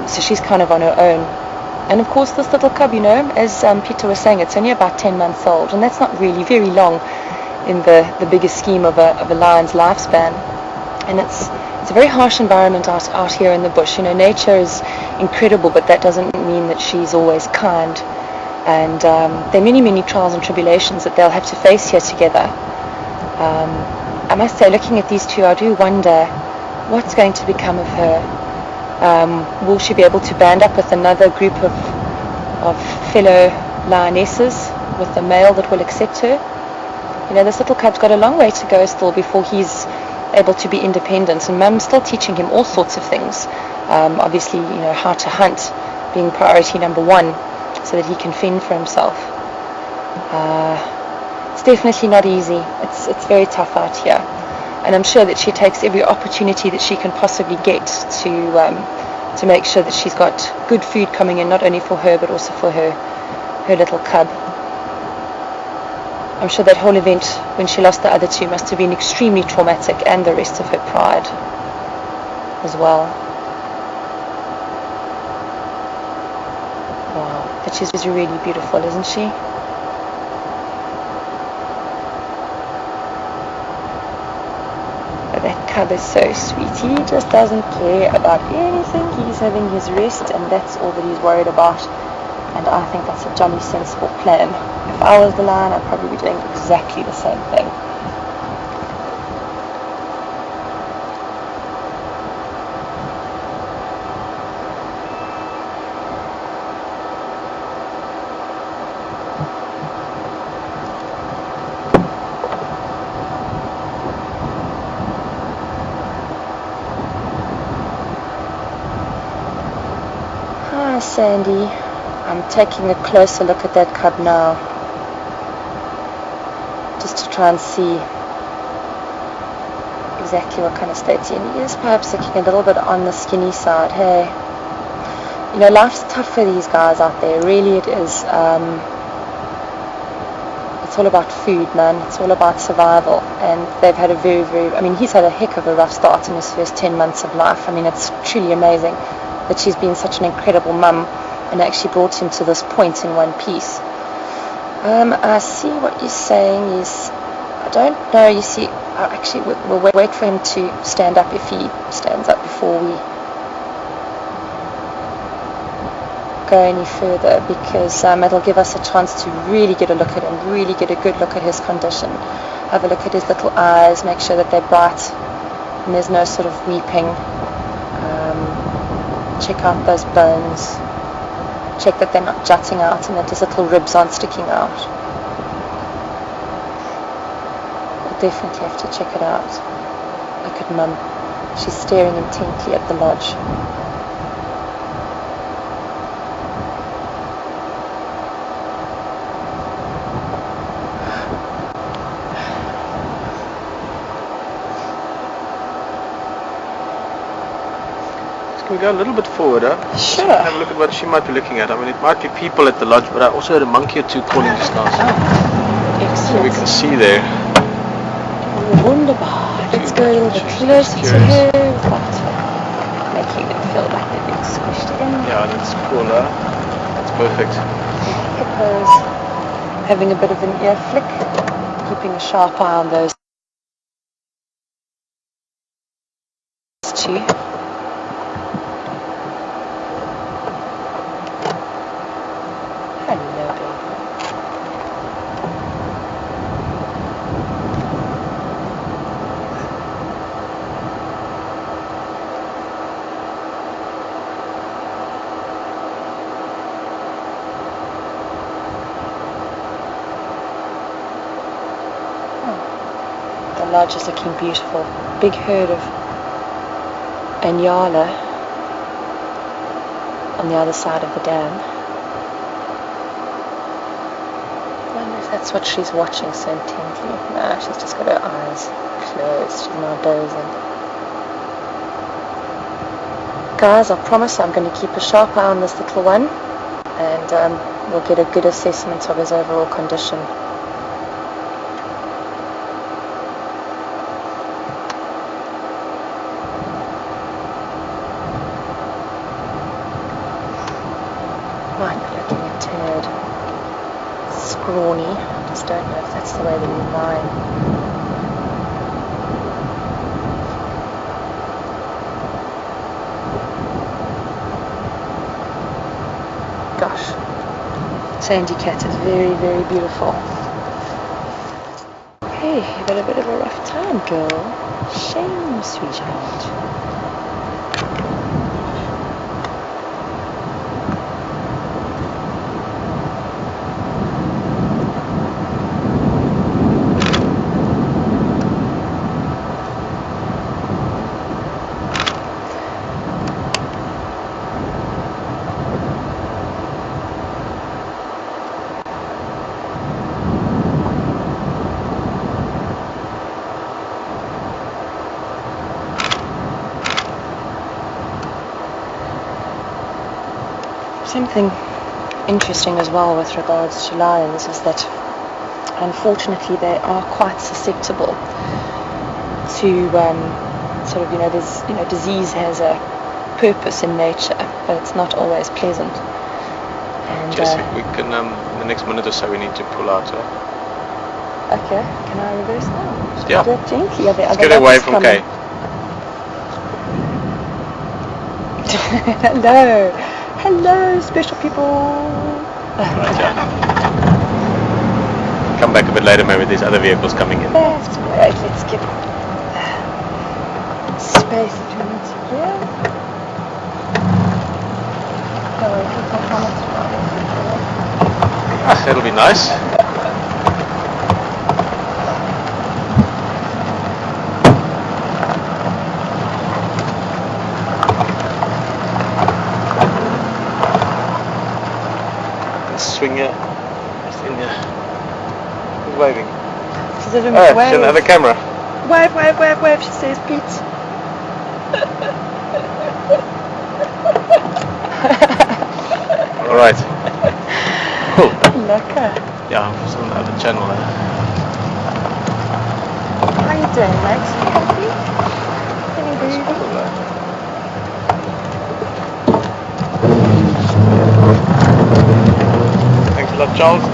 So she's kind of on her own. And of course this little cub, as Peter was saying, it's only about 10 months old, and that's not really very long in the bigger scheme of a lion's lifespan. And it's a very harsh environment out here in the bush. Nature is incredible, but that doesn't mean that she's always kind. And there are many, many trials and tribulations that they'll have to face here together. I must say, looking at these two, I do wonder what's going to become of her. Will she be able to band up with another group of fellow lionesses with a male that will accept her? This little cub's got a long way to go still before he's able to be independent, and Mum's still teaching him all sorts of things. Obviously, how to hunt being priority number one, so that he can fend for himself. It's definitely not easy. It's very tough out here, and I'm sure that she takes every opportunity that she can possibly get to make sure that she's got good food coming in, not only for her but also for her little cub. I'm sure that whole event when she lost the other two must have been extremely traumatic, and the rest of her pride as well. Wow, but she's really beautiful, isn't she? But that cub is so sweet. He just doesn't care about anything. He's having his rest, and that's all that he's worried about. And I think that's a jolly sensible plan. If I was the lion, I'd probably be doing exactly the same thing. Hi, Sandy. I'm taking a closer look at that cub now, just to try and see exactly what kind of state he's in. He is perhaps looking a little bit on the skinny side. Hey, life's tough for these guys out there. Really, it is. It's all about food, man. It's all about survival, and they've had a very, very. He's had a heck of a rough start in his first 10 months of life. It's truly amazing that she's been such an incredible mum and actually brought him to this point in one piece. I see what you're saying is, I don't know, you see, actually we'll wait for him to stand up if he stands up before we go any further, because it'll give us a chance to really get a look at him, really get a good look at his condition, have a look at his little eyes, make sure that they're bright and there's no sort of weeping, check out those bones, check that they're not jutting out and that his little ribs aren't sticking out. We'll definitely have to check it out. Look at Mum. She's staring intently at the lodge. Can we go a little bit forward, huh? Sure. Have a look at what she might be looking at. It might be people at the lodge, but I also heard a monkey or two calling just now. So we can see there. Wunderbar. Let's go a little bit closer to her without making them feel like they're being squished in. Yeah, that's cool, huh? That's perfect. Hippos having a bit of an ear flick, keeping a sharp eye on those two. lodge is looking beautiful. Big herd of Anyala on the other side of the dam. I wonder if that's what she's watching so intently. Nah, she's just got her eyes closed. She's now dozing. Guys, I promise I'm going to keep a sharp eye on this little one, and we'll get a good assessment of his overall condition. Might be looking a tad scrawny. I just don't know if that's the way that he's lying. Gosh, sandy cat is very, very beautiful. Hey, you've had a bit of a rough time, girl. Shame, sweetheart. Something interesting as well with regards to lions is that unfortunately they are quite susceptible to sort of, there's, disease has a purpose in nature, but it's not always pleasant. And Jess, we can, in the next minute or so we need to pull out. Okay, can I reverse now? Yeah. Do it gently. Let's get away from Kay. Hello. Hello, special people. Right, yeah. Come back a bit later, maybe there's other vehicles coming in. That's great. Let's get space between us here. It'll be nice. Swing here. Just in here. Who's waving? She's a Oh, wave. she's another camera. Wave, wave, wave, wave, she says, Pete. Alright. Cool. Lekker. Yeah, I'm still on the other channel there. How you doing, mate? Coffee? Any breathing? Thanks a lot, Charles.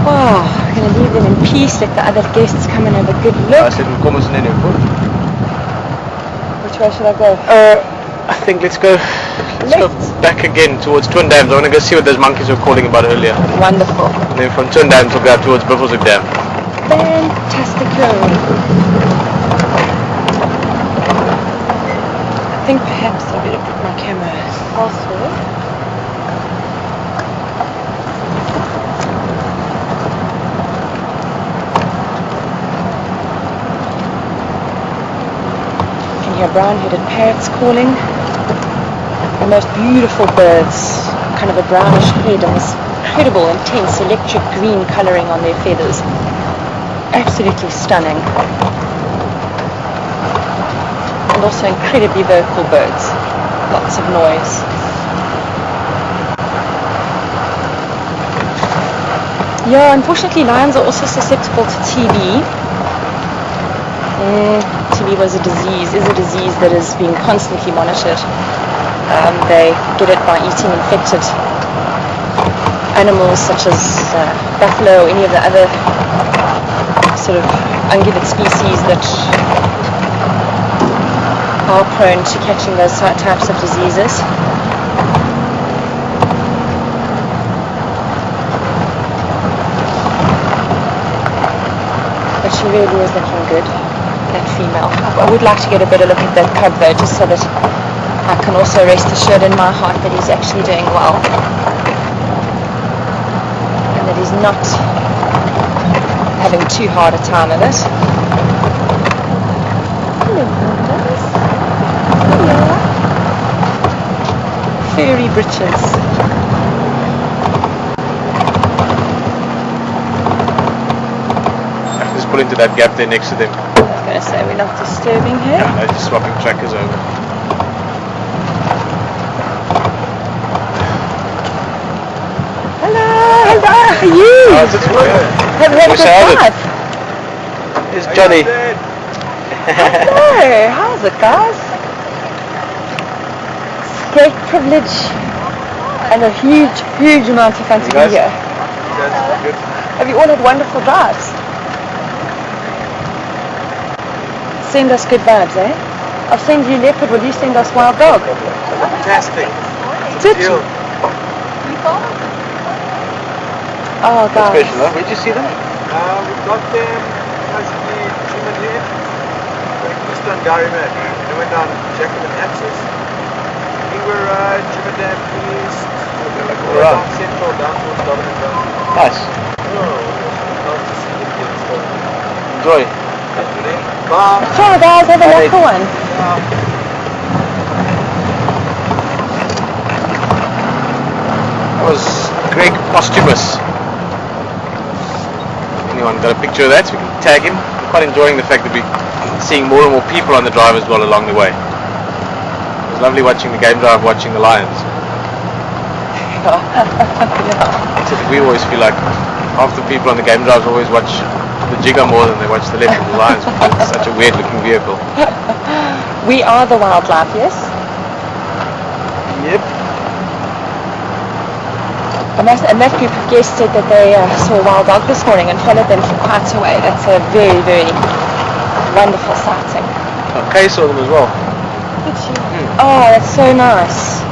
Oh, I'm going to leave them in peace, let the other guests come and have a good look. I said, kom ons in here. Which way should I go? I think let's go back again towards Twin Dams. I want to go see what those monkeys were calling about earlier. Wonderful. And then from Twin Dams we'll go out towards Buffelshoek Dam. Fantastic. I think perhaps I better put my camera elsewhere. You can hear brown-headed parrots calling. The most beautiful birds, kind of a brownish head and this incredible, intense electric green colouring on their feathers. Absolutely stunning. And also incredibly vocal birds. Lots of noise. Yeah, unfortunately lions are also susceptible to TB. TB is a disease that is being constantly monitored. They get it by eating infected animals such as buffalo or any of the other sort of ungulate species that are prone to catching those types of diseases. But she really is looking good, that female. I would like to get a better look at that cub though, just so that I can also rest assured in my heart that he's actually doing well. he's not having too hard a time of it. Hello, Pandas. Hello. Fairy britches. Just pull into that gap there next to them. I was going to say we're not disturbing her. Yeah, they're just swapping trackers over. Hello, how are you? How's it going? Have a Wish good I had it. drive. Here's Johnny. Hello, how's it, guys? It's great privilege and a huge, huge amount of fun to be guys? here. Good. Have you all had wonderful drives? Send us good vibes, eh? I'll send you leopard, will you send us wild dog? Fantastic. Did you? Oh, guys. Special, huh? Where'd you see them? We got them basically Jim and Head, breakfast on Gary Mac. They went down Jacob and Axis. We were Jim and Dam East, down Central, down towards Dublin and down. Nice. Nice to see the kids. Enjoy. Bye. Ciao, guys. Have a Bye. lekker one. That was Greg Posthumus. Anyone got a picture of that? So we can tag him. I'm quite enjoying the fact that we're seeing more and more people on the drive as well along the way. It was lovely watching the game drive, watching the Lions. So we always feel like half the people on the game drives always watch the Jigger more than they watch the left of the Lions because it's such a weird looking vehicle. We are the wildlife, yes? Yep. And that group of guests said that they saw a wild dog this morning and followed them for quite a way. That's a very, very wonderful sighting. Kay saw them as well. Did she? Oh, that's so nice.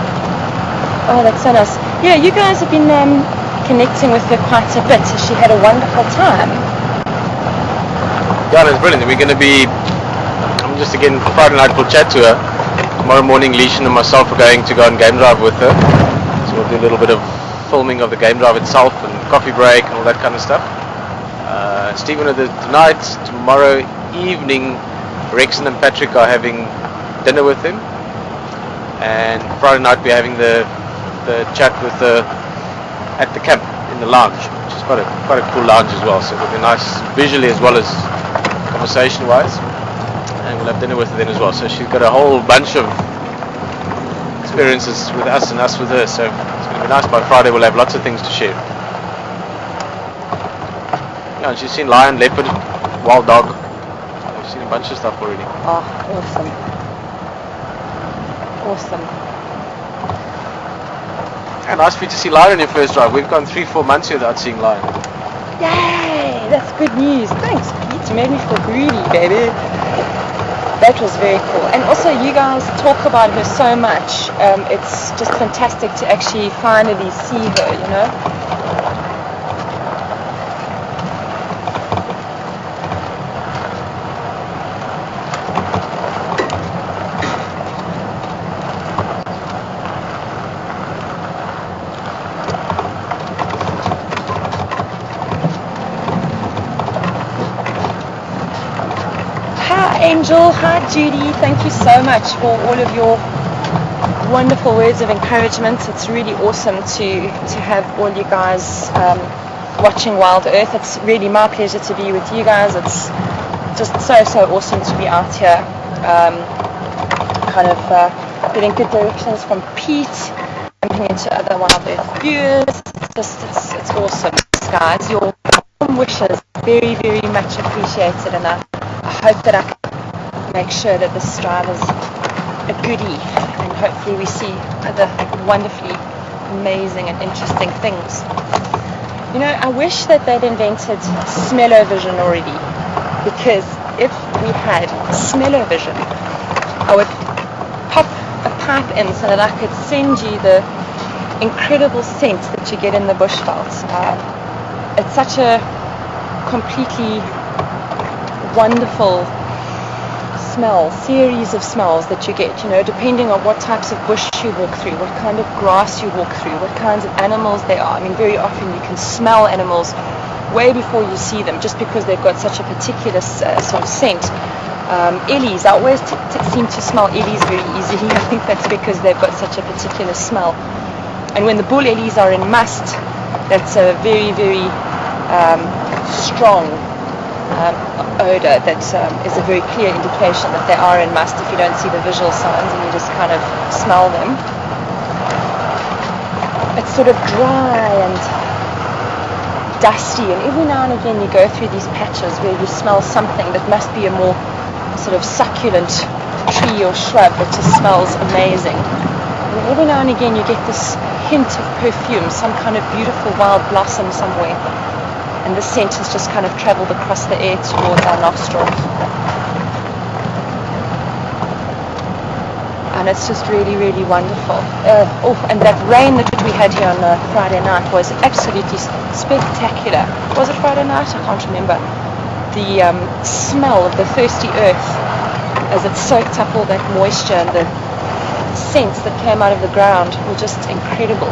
Oh, that's so nice. Yeah, you guys have been connecting with her quite a bit. She had a wonderful time. Yeah, it's brilliant. We're going to be, I'm just again, Friday night we'll chat to her. Tomorrow morning, Leishan and myself are going to go on game drive with her. So we'll do a little bit of filming of the game drive itself and coffee break and all that kind of stuff. Stephen will do tonight. Tomorrow evening, Rexon and Patrick are having dinner with him. And Friday night we're having the chat with at the camp in the lounge, which is quite a cool lounge as well. So it'll be nice visually as well as conversation wise. And we'll have dinner with her then as well. So she's got a whole bunch of experiences with us and us with her. So it's going to be nice. By Friday we'll have lots of things to share. Yeah, and she's seen lion, leopard, wild dog. We've seen a bunch of stuff already. Oh, awesome. Awesome. And nice for you to see lion on your first drive. We've gone 3-4 months here without seeing lion. Yay! That's good news. Thanks, Pete. You made me feel greedy, baby. That was very cool. And also, you guys talk about her so much. It's just fantastic to actually finally see her, you know? Angel, hi Judy, thank you so much for all of your wonderful words of encouragement. It's really awesome to have all you guys watching Wild Earth. It's really my pleasure to be with you guys. It's just so awesome to be out here getting good directions from Pete, jumping into other Wild Earth viewers. It's awesome, guys. Your wishes very, very much appreciated, and I hope that I can make sure that this drive is a goodie, and hopefully we see other wonderfully amazing and interesting things. You know, I wish that they'd invented smell-o-vision already, because if we had smell-o-vision, I would pop a pipe in so that I could send you the incredible scent that you get in the bushveld. It's such a completely wonderful series of smells that you get, depending on what types of bush you walk through, what kind of grass you walk through, what kinds of animals they are. I mean, very often you can smell animals way before you see them, just because they've got such a particular sort of scent. Ellies, I always seem to smell ellies very easily. I think that's because they've got such a particular smell. And when the bull ellies are in must, that's a very, very strong odor that is a very clear indication that they are in must if you don't see the visual signs and you just kind of smell them. It's sort of dry and dusty, and every now and again you go through these patches where you smell something that must be a more sort of succulent tree or shrub that just smells amazing. And every now and again you get this hint of perfume, some kind of beautiful wild blossom somewhere, and the scent has just kind of travelled across the air towards our nostrils. And it's just really, really wonderful. And that rain that we had here on Friday night was absolutely spectacular. Was it Friday night? I can't remember. The smell of the thirsty earth as it soaked up all that moisture, and the scents that came out of the ground were just incredible.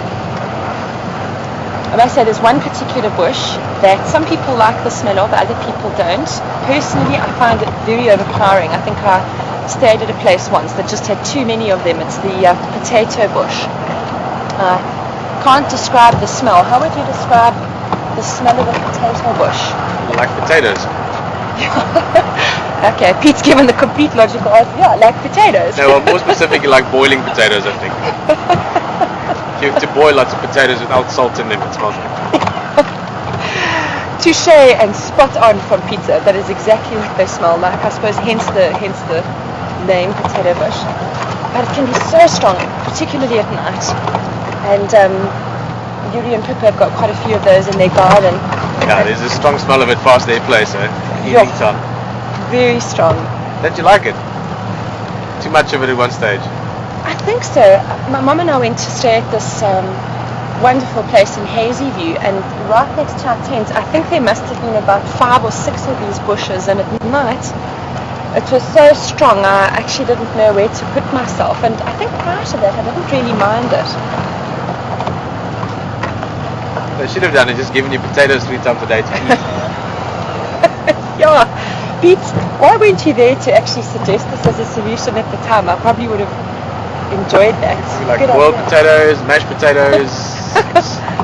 I must say there's one particular bush that some people like the smell of, other people don't. Personally, I find it very overpowering. I think I stayed at a place once that just had too many of them. It's the potato bush. Can't describe the smell. How would you describe the smell of a potato bush? Like potatoes. Okay, Pete's given the complete logical answer. Yeah, like potatoes. No, well, more specifically like boiling potatoes, I think. You have to boil lots of potatoes without salt in them, it smells like. Touche and spot on from Peter. That is exactly what they smell like. I suppose hence the name potato bush. But it can be so strong, particularly at night. And Yuri and Pippa have got quite a few of those in their garden. Yeah, there's a strong smell of it past their place, evening time. Very strong. Don't you like it? Too much of it at one stage. I think so. My mum and I went to stay at this wonderful place in Hazyview, and right next to our tent, I think there must have been about 5 or 6 of these bushes, and at night it was so strong I actually didn't know where to put myself, and I think prior to that I didn't really mind it. They should have done it, just given you potatoes 3 times a day to eat. Yeah, Pete, why weren't you there to actually suggest this as a solution at the time? I probably would have enjoyed that. Like Good boiled idea. potatoes, mashed potatoes,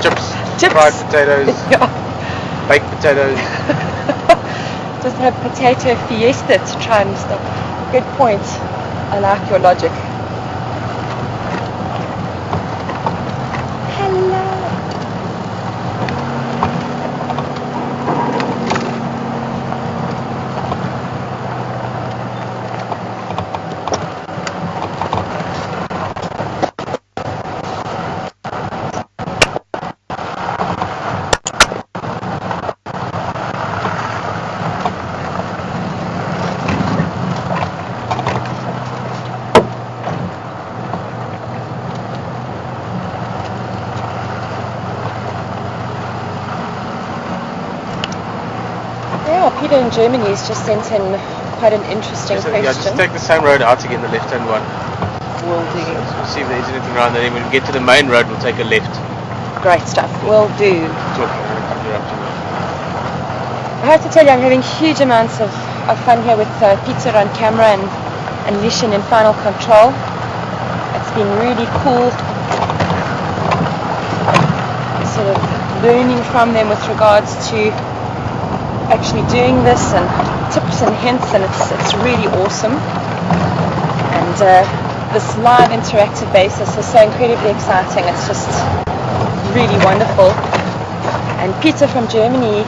chips, fried potatoes, Yeah. baked potatoes. Just have potato fiesta to try and stop. Good point. I like your logic. Hello. Peter in Germany has just sent in quite an interesting question. Yeah, just take the same road out again, the left-hand one. Will do. So we'll see if there's anything around there. When we get to the main road, we'll take a left. Great stuff. Will do. Talking, I'm going to interrupt you now. I have to tell you, I'm having huge amounts of fun here with Peter on camera and Lishan in final control. It's been really cool sort of learning from them with regards to actually doing this, and tips and hints, and it's really awesome. And this live interactive basis is so incredibly exciting. It's just really wonderful. And Peter from Germany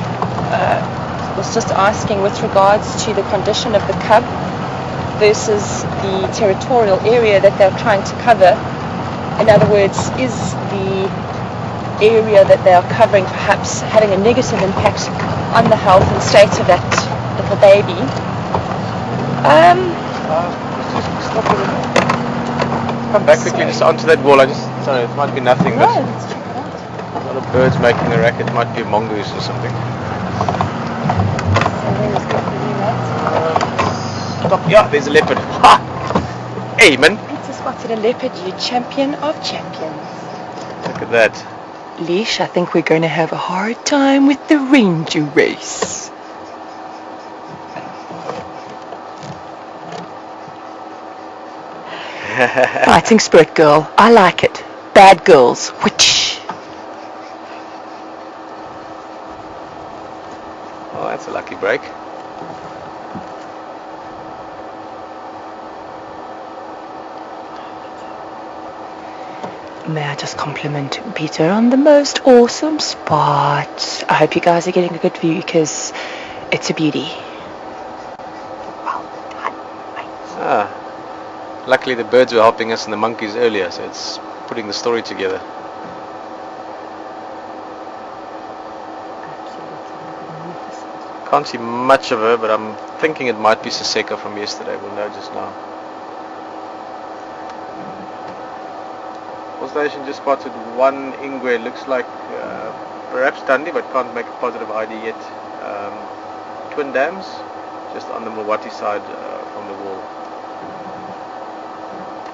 was just asking with regards to the condition of the cub versus the territorial area that they're trying to cover. In other words, is the area that they are covering perhaps having a negative impact on the health and state of that little baby? Come back quickly just onto that wall. Sorry, it might be nothing, but a lot of birds making a racket. It might be a mongoose or something. stop. Yeah, there's a leopard. Ha! Hey, man. Peter spotted a leopard, you champion of champions. Look at that. Leash, I think we're going to have a hard time with the ranger race. Fighting spirit, girl. I like it. Bad girls. Which? Oh, that's a lucky break. May I just compliment Peter on the most awesome spot. I hope you guys are getting a good view because it's a beauty. Well done, mate. Luckily the birds were helping us and the monkeys earlier, so it's putting the story together. Can't see much of her, but I'm thinking it might be Saseka from yesterday. We'll know just now. All station just spotted one ingwe. Looks like perhaps Dundee, but can't make a positive ID yet. Twin dams, just on the Mwati side from the wall.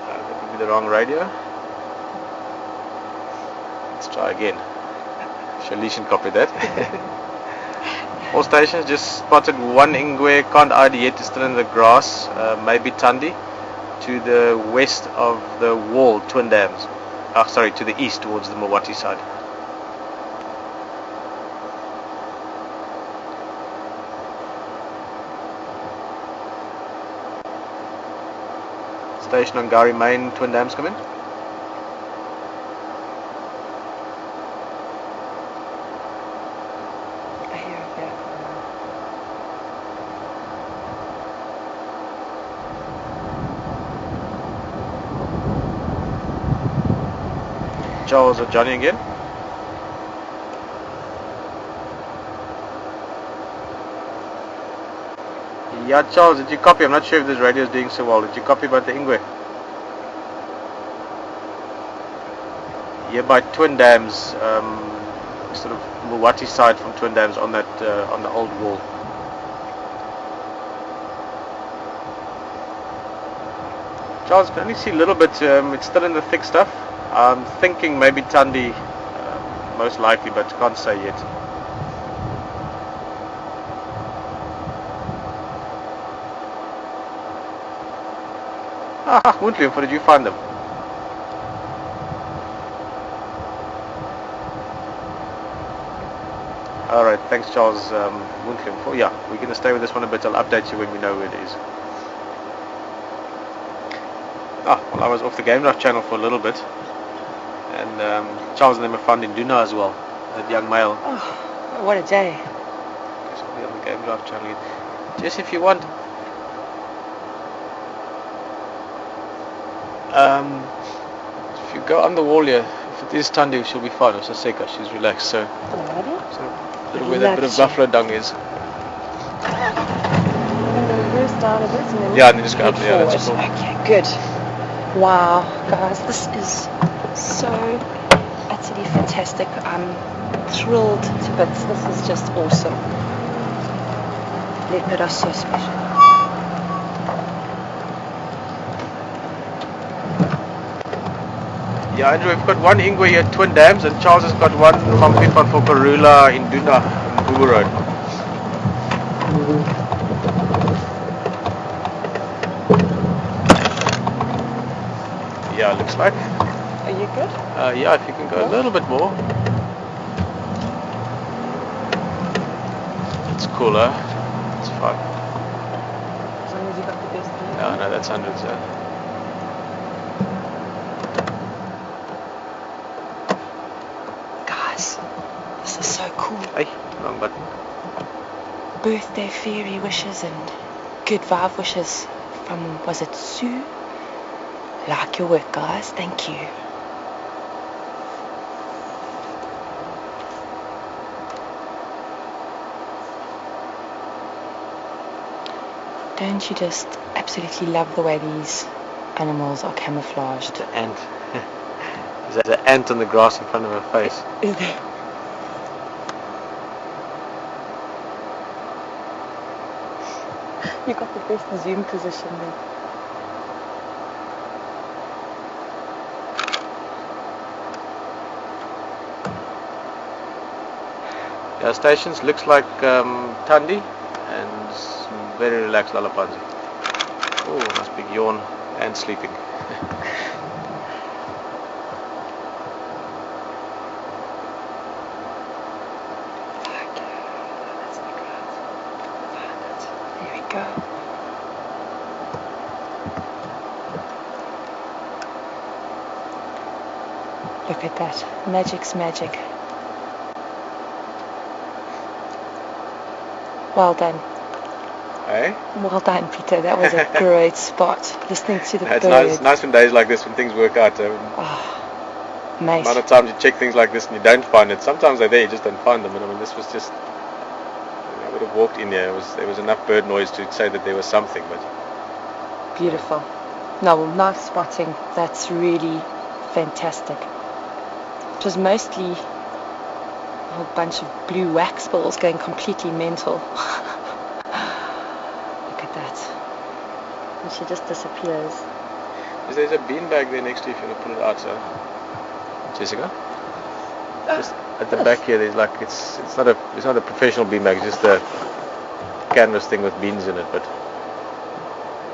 That would be the wrong radio. Let's try again. Shalishan copied that. All stations just spotted one ingwe, can't ID yet, is still in the grass, maybe Tundi, to the west of the wall, Twin Dams. Sorry, to the east towards the Mwati side. Station on Gari Main, Twin Dams come in. Charles or Johnny again? Yeah, Charles, did you copy? I'm not sure if this radio is doing so well. Did you copy about the ingwe? Yeah, by Twin Dams, sort of Mwati side from Twin Dams on that on the old wall. Charles, can only see a little bit. It's still in the thick stuff. I'm thinking maybe Tundi, most likely, but can't say yet. Woodland, where did you find them? Alright, thanks Charles. Woodland. Yeah, we're going to stay with this one a bit. I'll update you when we know where it is. Well, I was off the Game Drive channel for a little bit. And Charles and them are found in Duna as well, that young male. Oh, what a day. Guess I'll be on the Game Drive channel. Jess, if you want. If you go on the wall here, if it is Tundi, she'll be fine. Or Saseka, she's relaxed. So, where that bit of buffalo dung is. Down a bit and then yeah, and then just go up there. That's cool. Okay, good. Wow, guys, this is so utterly fantastic. I'm thrilled to bits. This is just awesome. Leopard are so special. Yeah, Andrew, we've got one ingwe here at Twin Dams, and Charles has got one from Pipon for Karula in Duna, on Boo Road. Yeah, looks like. Are you good? Yeah, if you can go a little bit more. It's cooler. It's fine. As long as you got the best view. No, that's hundreds. Guys, this is so cool. Hey, wrong button. Birthday fairy wishes and good vibe wishes from, was it Sue? Like your work, guys. Thank you. Don't you just absolutely love the way these animals are camouflaged? It's an ant. There's an ant on the grass in front of her face. Is there? You got the best zoom position there. Yeah, stations looks like Tandi and some very relaxed Lalapanzi. Oh, nice big yawn and sleeping. There we go. Look at that. Magic's magic. Well done. Hey? Well done, Peter. That was a great spot. Listening to the It's birds. nice on days like this when things work out. Oh, mate. Amount of times you check things like this and you don't find it. Sometimes they're there, you just don't find them. And I mean, this was just. I would have walked in here. There was enough bird noise to say that there was something, but. Beautiful. No, well, nice spotting. That's really fantastic. It was mostly a whole bunch of blue wax balls going completely mental. Look at that. And she just disappears. There's a beanbag there next to you if you want to pull it out, so. Jessica? Just at the back here, there's like it's not a professional beanbag, it's just a canvas thing with beans in it, but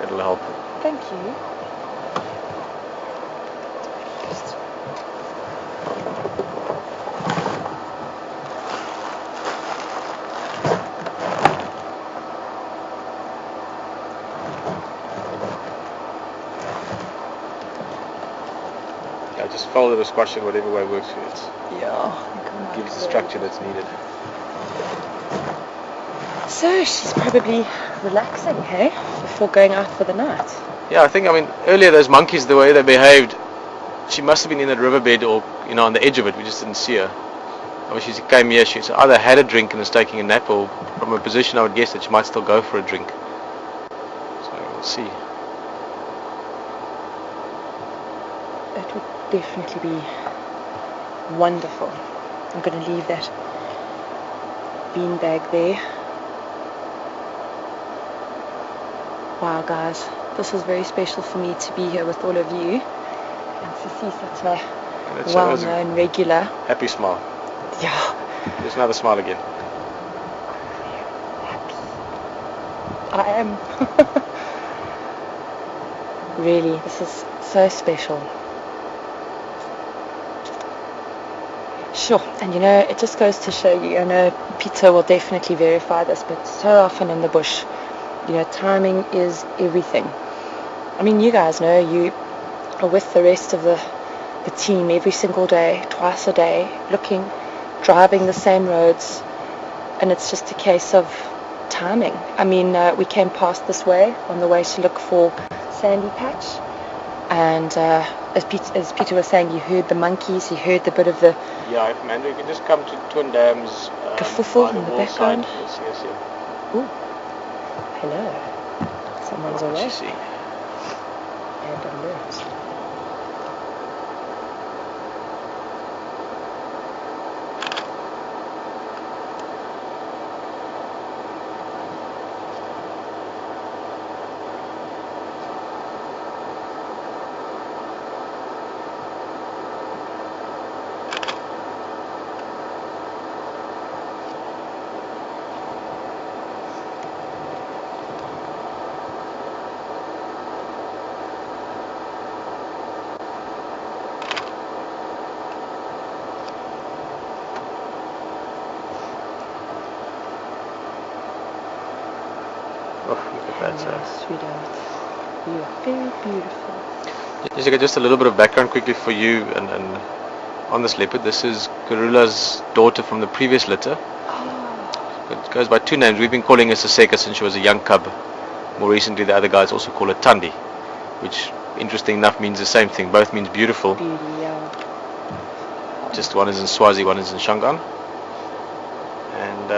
it'll help. Thank you. Yeah, just fold it or squash it, whatever way works for you. Yeah. It gives the structure that's needed. So she's probably relaxing, hey, before going out for the night. Yeah, I mean, earlier those monkeys, the way they behaved, she must have been in that riverbed or, on the edge of it. We just didn't see her. Obviously, she came here, she either had a drink and was taking a nap, or from her position, I would guess that she might still go for a drink. So we'll see. It would definitely be wonderful. I'm going to leave that beanbag there. Wow, guys, this is very special for me to be here with all of you and to see such a well-known regular. Happy smile. Yeah. There's another smile again. I am. Really, this is so special. Sure, and it just goes to show you, I know Peter will definitely verify this, but so often in the bush, timing is everything. I mean, you guys know you are with the rest of the team every single day, twice a day, driving the same roads, and it's just a case of timing. I mean, we came past this way on the way to look for Sandy Patch, and as Peter was saying, you heard the monkeys, you heard the bit of the... Yeah, if Amanda, you can just come to Twin Dam's kerfuffle in the background. You'll see us here. Ooh. Hello. Someone's awake. What you see? And alert. Sweetheart, you are very beautiful. Jessica, just a little bit of background quickly for you and on this leopard. This is Karula's daughter from the previous litter. Oh. It goes by two names. We've been calling her Saseka since she was a young cub. More recently, the other guys also call her Tandi, which, interesting enough, means the same thing. Both means beautiful. Beauty, yeah. Just one is in Swazi, one is in Shangaan. And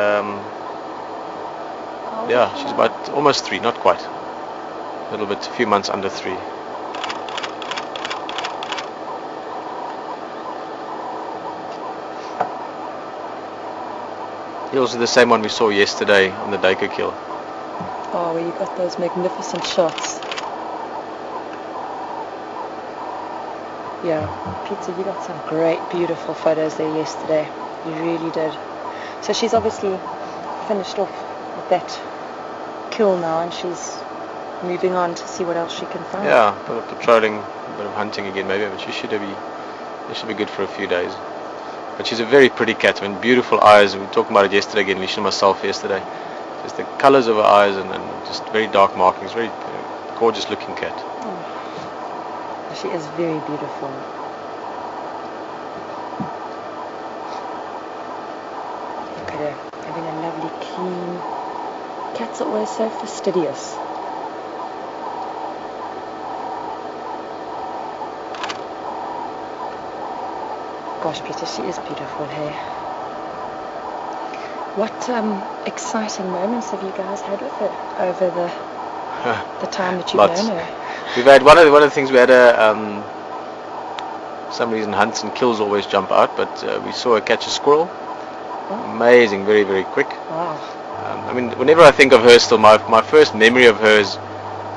yeah, she's about almost 3, not quite. A little bit, a few months under 3. He's also the same one we saw yesterday on the Duiker kill. Oh, where you got those magnificent shots. Yeah, Peter, you got some great, beautiful photos there yesterday. You really did. So she's obviously finished off with that kill now, and she's moving on to see what else she can find. Yeah, a bit of patrolling, a bit of hunting again maybe, but she should be good for a few days. But she's a very pretty cat. I mean, beautiful eyes. We were talking about it yesterday again, Lisha and myself yesterday. Just the colours of her eyes and just very dark markings. Very gorgeous looking cat. Oh. She is very beautiful. Look at her, having a lovely clean. Cats are always so fastidious. Gosh, Peter, she is beautiful, hey? What exciting moments have you guys had with her over the time that you've known her? We've had one of the things we had some reason hunts and kills always jump out, but we saw her catch a squirrel. Oh. Amazing, very, very quick. Wow. I mean, whenever I think of her still, my first memory of her is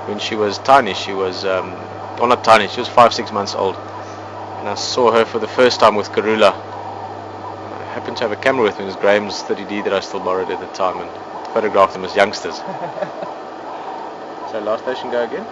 when she was tiny. She was, well, not tiny, she was 5-6 months old. And I saw her for the first time with Karula. I happened to have a camera with me, it was Graham's 30D that I still borrowed at the time, and photographed them as youngsters. So last station, go again.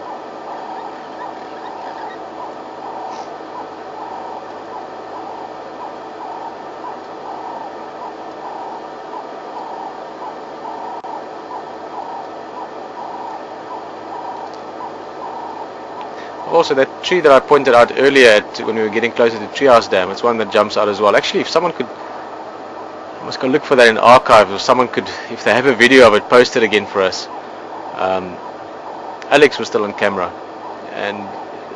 Also, that tree that I pointed out earlier when we were getting closer to Treehouse Dam, it's one that jumps out as well. Actually, if someone could, I must go look for that in archive, or someone could, if they have a video of it, post it again for us. Alex was still on camera, and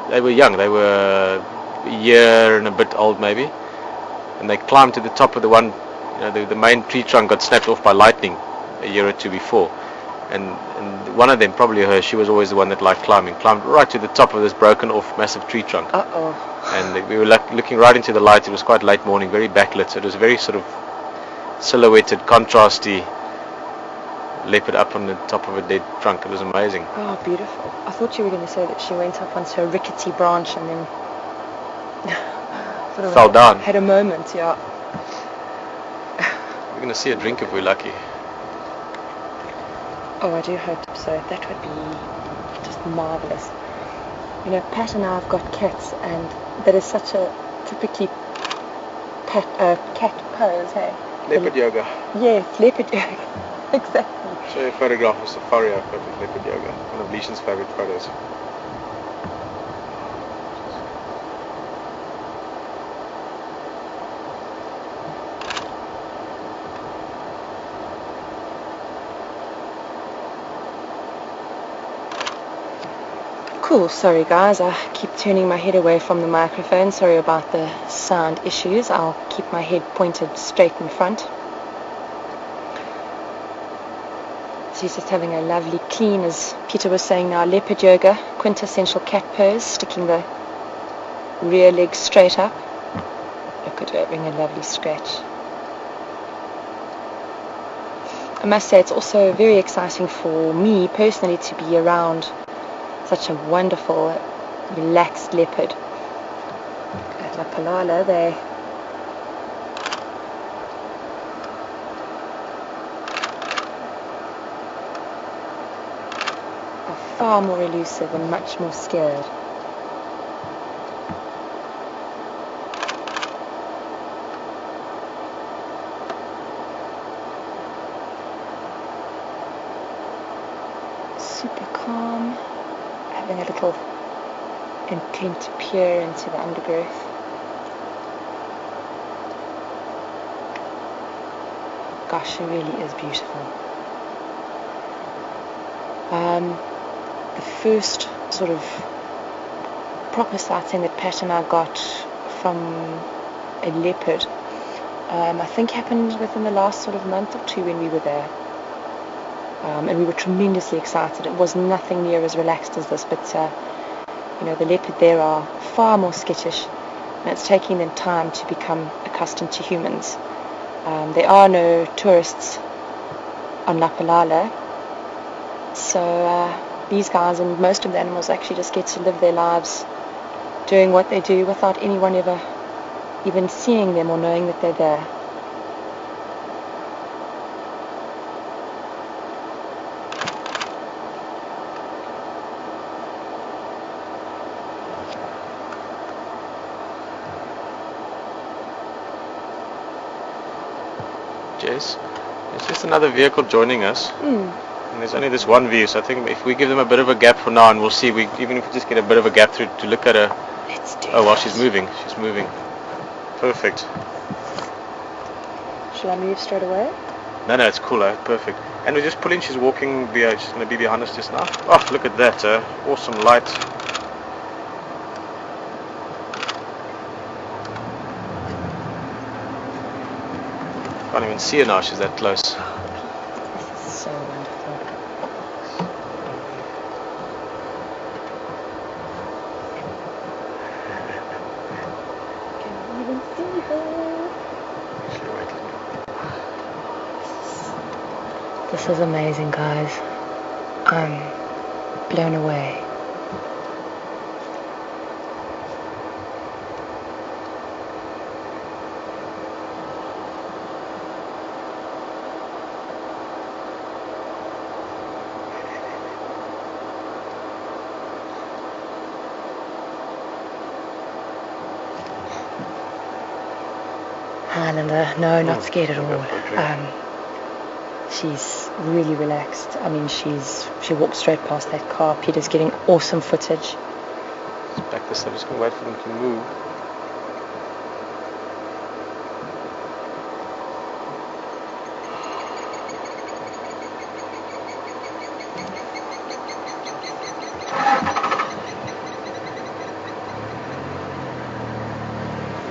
they were young. They were a year and a bit old maybe, and they climbed to the top of the one, the main tree trunk got snapped off by lightning a year or two before. And one of them, probably her, she was always the one that liked climbing, climbed right to the top of this broken off massive tree trunk. Uh-oh. And we were looking right into the light. It was quite late morning, very backlit, so it was very sort of silhouetted, contrasty leopard up on the top of a dead trunk. It was amazing. Oh, beautiful. I thought you were going to say that she went up onto a rickety branch and then sort of fell down. Had a moment, yeah. We're going to see a drink if we're lucky. Oh, I do hope so. That would be just marvellous. You know, Pat and I have got cats, and that is such a typically cat pose, hey? Leopard yoga. Yes, leopard yoga. Exactly. Show you a photograph of safari I've got with leopard yoga. One of Lishan's favourite photos. Cool, sorry guys, I keep turning my head away from the microphone. Sorry about the sound issues. I'll keep my head pointed straight in front. She's just having a lovely clean, as Peter was saying now, leopard yoga, quintessential cat pose, sticking the rear leg straight up. Look at her having a lovely scratch. I must say it's also very exciting for me personally to be around such a wonderful, relaxed leopard. At La Palala, they are far more elusive and much more scared. Super calm. Having a little intent to peer into the undergrowth. Gosh, she really is beautiful. The first sort of proper sighting that Pat and I got from a leopard, I think happened within the last sort of month or two when we were there. And we were tremendously excited. It was nothing near as relaxed as this, but the leopard there are far more skittish, and it's taking them time to become accustomed to humans. There are no tourists on La Palala, So these guys and most of the animals actually just get to live their lives doing what they do without anyone ever even seeing them or knowing that they're there. Jess, it's just another vehicle joining us. And there's only this one view, so I think if we give them a bit of a gap for now, and we'll see, even if we just get a bit of a gap through to look at her. Let's do Oh, well, that. she's moving. Perfect. Should I move straight away? No, it's cooler. Perfect. And we're just pulling. She's walking. She's going to be behind us just now. Oh, look at that. Awesome light. Can't even see her now. She's that close. This is so wonderful. Can you even see her? This is amazing, guys. I'm blown away. Hi, Linda. No, not scared at all. She's really relaxed. I mean, she walked straight past that car. Peter's getting awesome footage. Let's back this up. Just going to wait for them to move.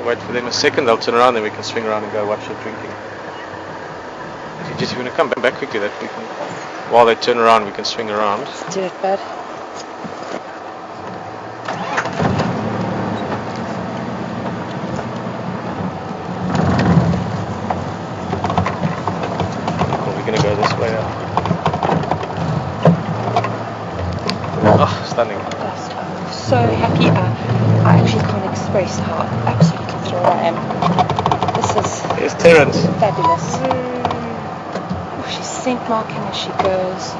Wait for them a second, they'll turn around, then we can swing around and go watch her drinking. If you want to come back quickly, that we can, while they turn around, we can swing around. Let's do it, bud. Or we're going to go this way now. Oh, stunning. I'm so happy. I actually can't express how absolutely thrilled I am. This is Here's Terrence. fabulous. Oh, she's scent marking as she goes.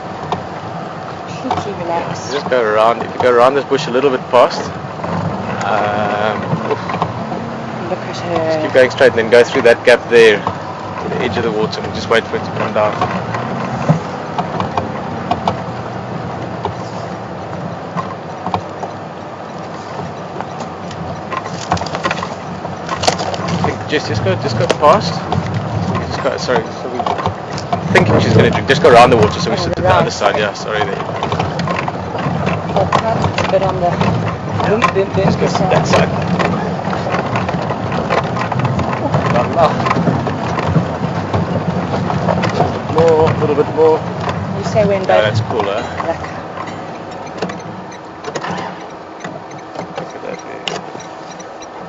Completely relaxed. Just go around. If you go around this bush a little bit past, Look at just her. keep going straight and then go through that gap there to the edge of the water and just wait for it to come down. Jess, just go past. Sorry. So we're thinking she's going to drink. Just go around the water so we sit at the other side. Yeah, sorry. There. A bit on the Just go to that side. A little bit more. You say when, No, babe? that's cooler. Look. Look at that view.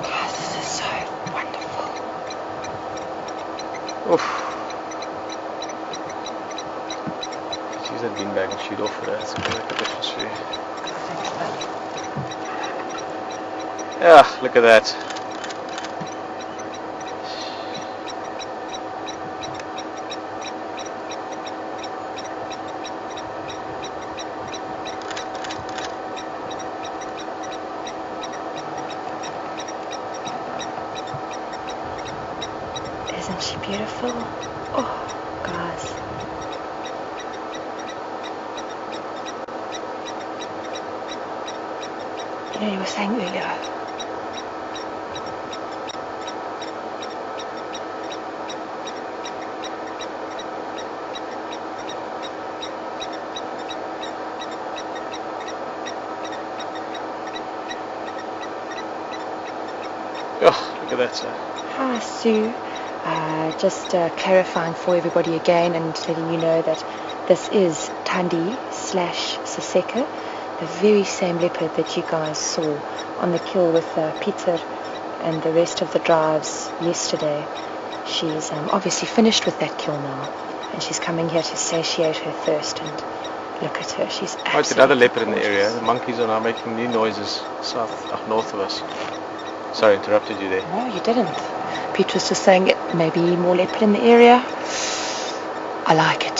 Guys, this is so wonderful. Oof. Use that beanbag and shoot off for that. It's going to make a difference for you. Yeah, look at that. Isn't she beautiful? Oh, guys. You know, you were saying earlier, Oh, look at that, sir. hi Sue. Just clarifying for everybody again and letting you know that this is Thandi/Saseka, the very same leopard that you guys saw on the kill with Peter and the rest of the drives yesterday. She's obviously finished with that kill now, and she's coming here to satiate her thirst and Look at her, she's Oh, it's absolutely another leopard in the gorgeous. area. The monkeys are now making new noises north of us. Sorry, interrupted you there. No, you didn't. Pete was just saying it may be more leopard in the area. I like it.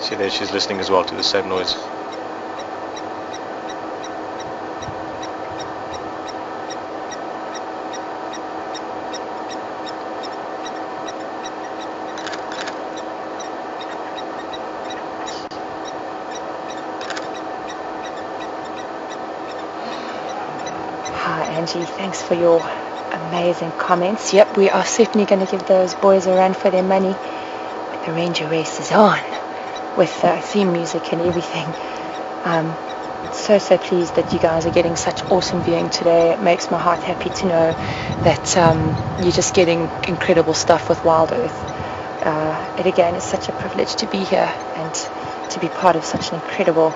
See there, she's listening as well to the same noise. Hi Angie, thanks for your amazing comments. Yep, we are certainly going to give those boys a run for their money. The Ranger race is on with theme music and everything. So pleased that you guys are getting such awesome viewing today. It makes my heart happy to know that you're just getting incredible stuff with Wild Earth. It again is such a privilege to be here and to be part of such an incredible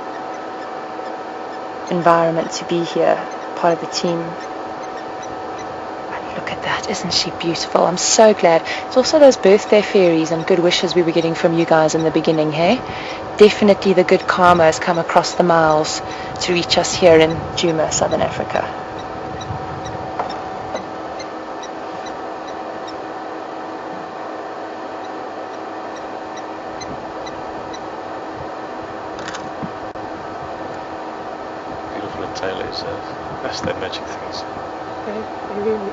environment, to be here, part of the team. Look at that, isn't she beautiful? I'm so glad. It's also those birthday fairies and good wishes we were getting from you guys in the beginning, hey? Definitely the good karma has come across the miles to reach us here in Djuma, Southern Africa. Beautiful tail is that's that magic things. Really.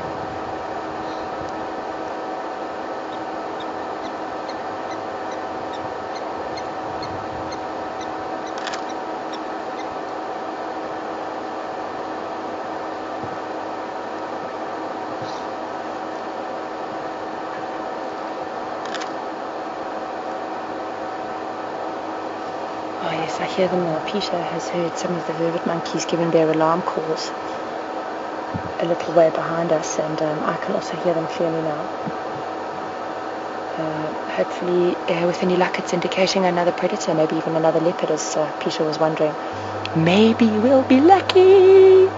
Oh yes, I hear them now. Peter has heard some of the vervet monkeys giving their alarm calls a little way behind us, and I can also hear them clearly now. Hopefully, with any luck, it's indicating another predator, maybe even another leopard, as Peter was wondering. Maybe we'll be lucky!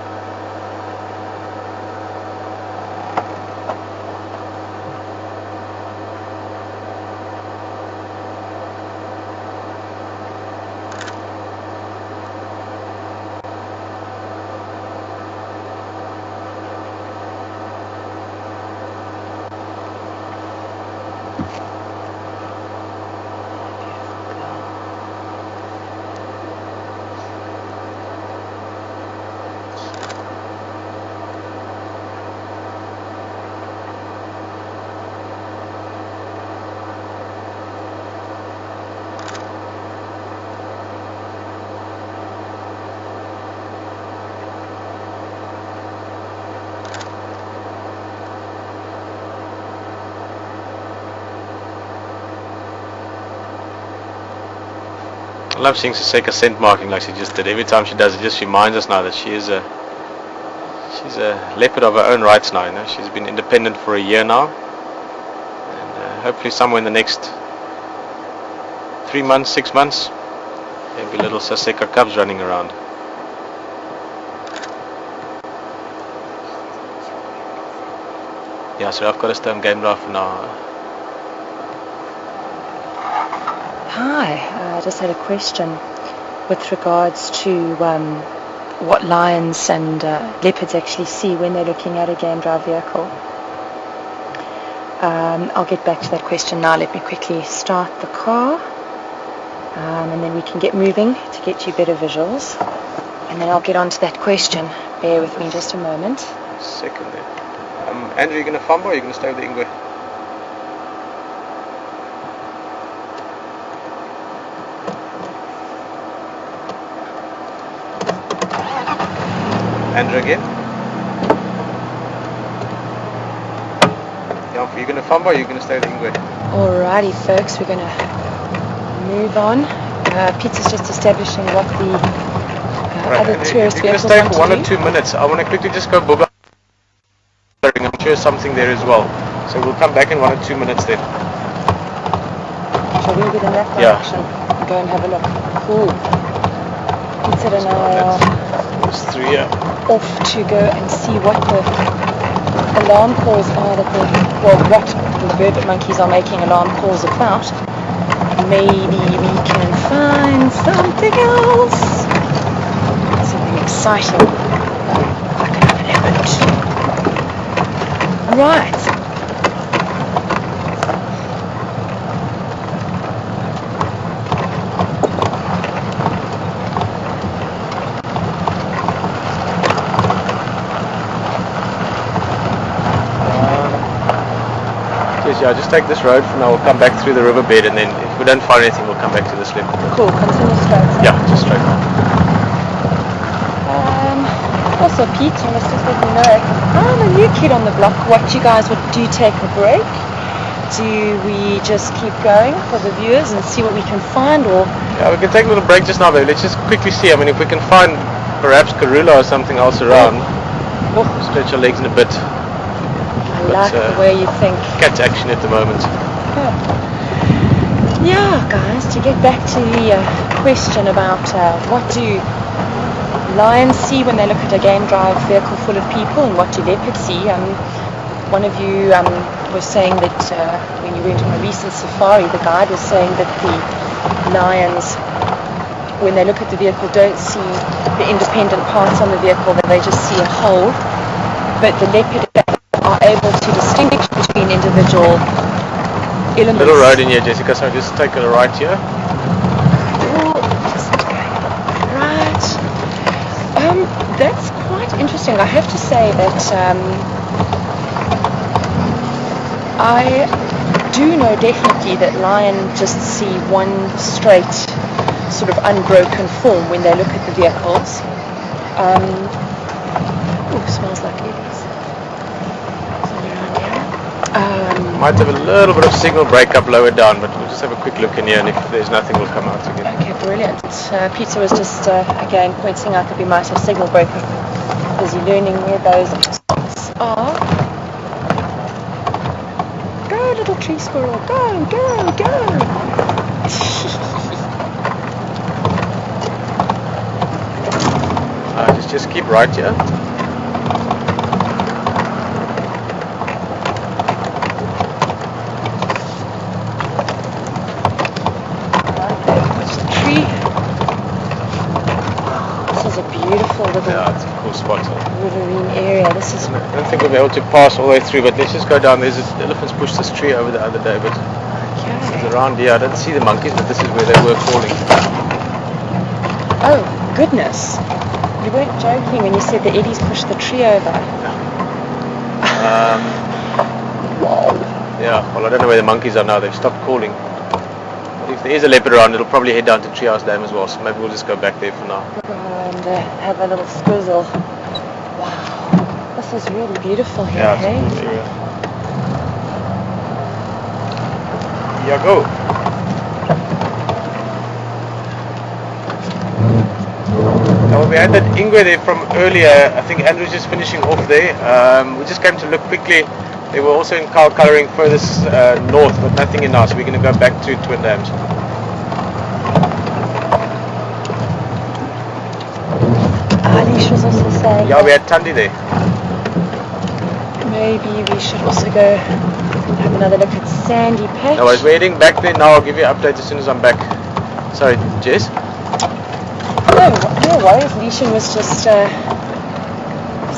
I love seeing Saseka scent marking like she just did. Every time she does it, just reminds us now that she's a leopard of her own rights now. You know, she's been independent for a year now, and hopefully somewhere in the next 3 months, 6 months, there'll be little Saseka cubs running around. Yeah, so I've got to stay on game drive for now. Hi, I just had a question with regards to what lions and leopards actually see when they're looking at a game drive vehicle. I'll get back to that question now. Let me quickly start the car, and then we can get moving to get you better visuals, and then I'll get on to that question. Bear with me just a moment. Second there. Andrew, you going to fumble or are you going to stay with the Ingwe? Andrew again. Yeah, are you going to fumble or are you going to stay with the Ingwe? Alrighty folks, we're going to move on. Peter's just establishing what the other Andrew, tourist you're going to vehicles stay want for to 1 or do. 2 minutes. I want to quickly just go booga. I'm sure something there as well. So we'll come back in 1 or 2 minutes then. Shall we get in that Yeah. direction? Go and have a look. Cool. Peter and I are There's 3 here. off to go and see what the alarm calls are that what the vervet monkeys are making alarm calls about. Maybe we can find something else. Something exciting. Like an leopard. Right. Yeah, just take this road for now. We'll come back through the riverbed, and then if we don't find anything, we'll come back to this leopard. Cool, continue straight. Yeah, just straight on. Also, Pete, you must just let me know. I'm a new kid on the block. What you guys would do? Take a break? Do we just keep going for the viewers and see what we can find, or? Yeah, we can take a little break just now, baby. Let's just quickly see. I mean, if we can find perhaps Karula or something else around, stretch our legs in a bit. I like the way you think. Catch action at the moment. Yeah, guys, to get back to the question about what do lions see when they look at a game drive vehicle full of people, and what do leopards see? One of you was saying that when you went on a recent safari, the guide was saying that the lions, when they look at the vehicle, don't see the independent parts on the vehicle, that they just see a whole. But the leopard are able to distinguish between individual elements. Little road in here, Jessica, so just take a right here. Just right. That's quite interesting. I have to say that I do know definitely that lion just see one straight sort of unbroken form when they look at the vehicles. Smells like lilies. Might have a little bit of signal breakup lower down, but we'll just have a quick look in here, and if there's nothing, we'll come out again. Okay, brilliant. Peter was just again pointing out that we might have signal breakup. Busy learning where those spots are. Go, little tree squirrel, go, go, go! Just keep right here. Yeah, it's a cool spot. Riverine area. This is. I don't think we'll be able to pass all the way through, but let's just go down. There's elephants pushed this tree over the other day, but it's around here. I don't see the monkeys, but this is where they were crawling. Oh goodness! You weren't joking when you said the eddies pushed the tree over. Wow. Yeah. Well, I don't know where the monkeys are now. They've stopped calling. But if there is a leopard around, it'll probably head down to Treehouse Dam as well. So maybe we'll just go back there for now. And have a little squizzle. Wow, this is really beautiful here. Yeah, it's a cool area. Yeah, go. Now we had that Ingwe there from earlier. I think Andrew's just finishing off there. We just came to look quickly. They were also in cow colouring furthest north, but nothing in now, so we're going to go back to Twin Dams. Alish was also saying. Yeah, we had Tundi there. Maybe we should also go have another look at Sandy Patch. No, I was waiting back there. Now I'll give you an update as soon as I'm back. Sorry, Jess? No worries. Lishan was just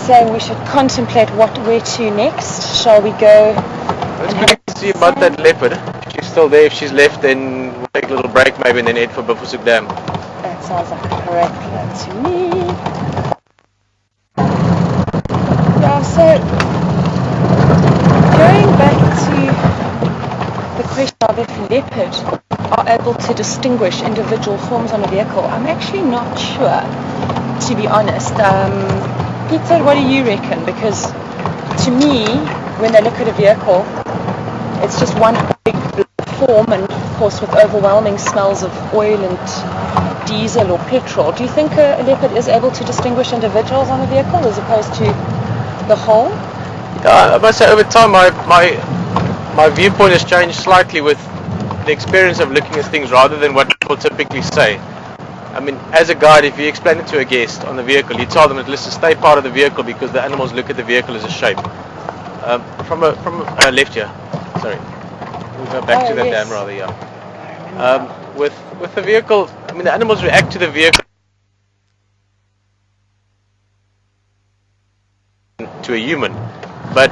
saying we should contemplate where to next. Shall we go? Let's quickly see about that leopard. If she's still there. If she's left, then we'll take a little break maybe and then head for Bafusuk Dam. That sounds like a correct plan to me. Yeah, so going back to the question of if leopards are able to distinguish individual forms on a vehicle, I'm actually not sure, to be honest. Peter, what do you reckon? Because to me, when they look at a vehicle, it's just one big form, and of course with overwhelming smells of oil and diesel or petrol. Do you think a leopard is able to distinguish individuals on a vehicle as opposed to the whole? Yeah, I must say over time my viewpoint has changed slightly with the experience of looking at things rather than what people typically say. I mean, as a guide, if you explain it to a guest on the vehicle, you tell them that, listen, stay part of the vehicle because the animals look at the vehicle as a shape. From left here. Sorry. We'll go back to the yes. dam rather, yeah. With the vehicle, I mean the animals react to the vehicle to a human, but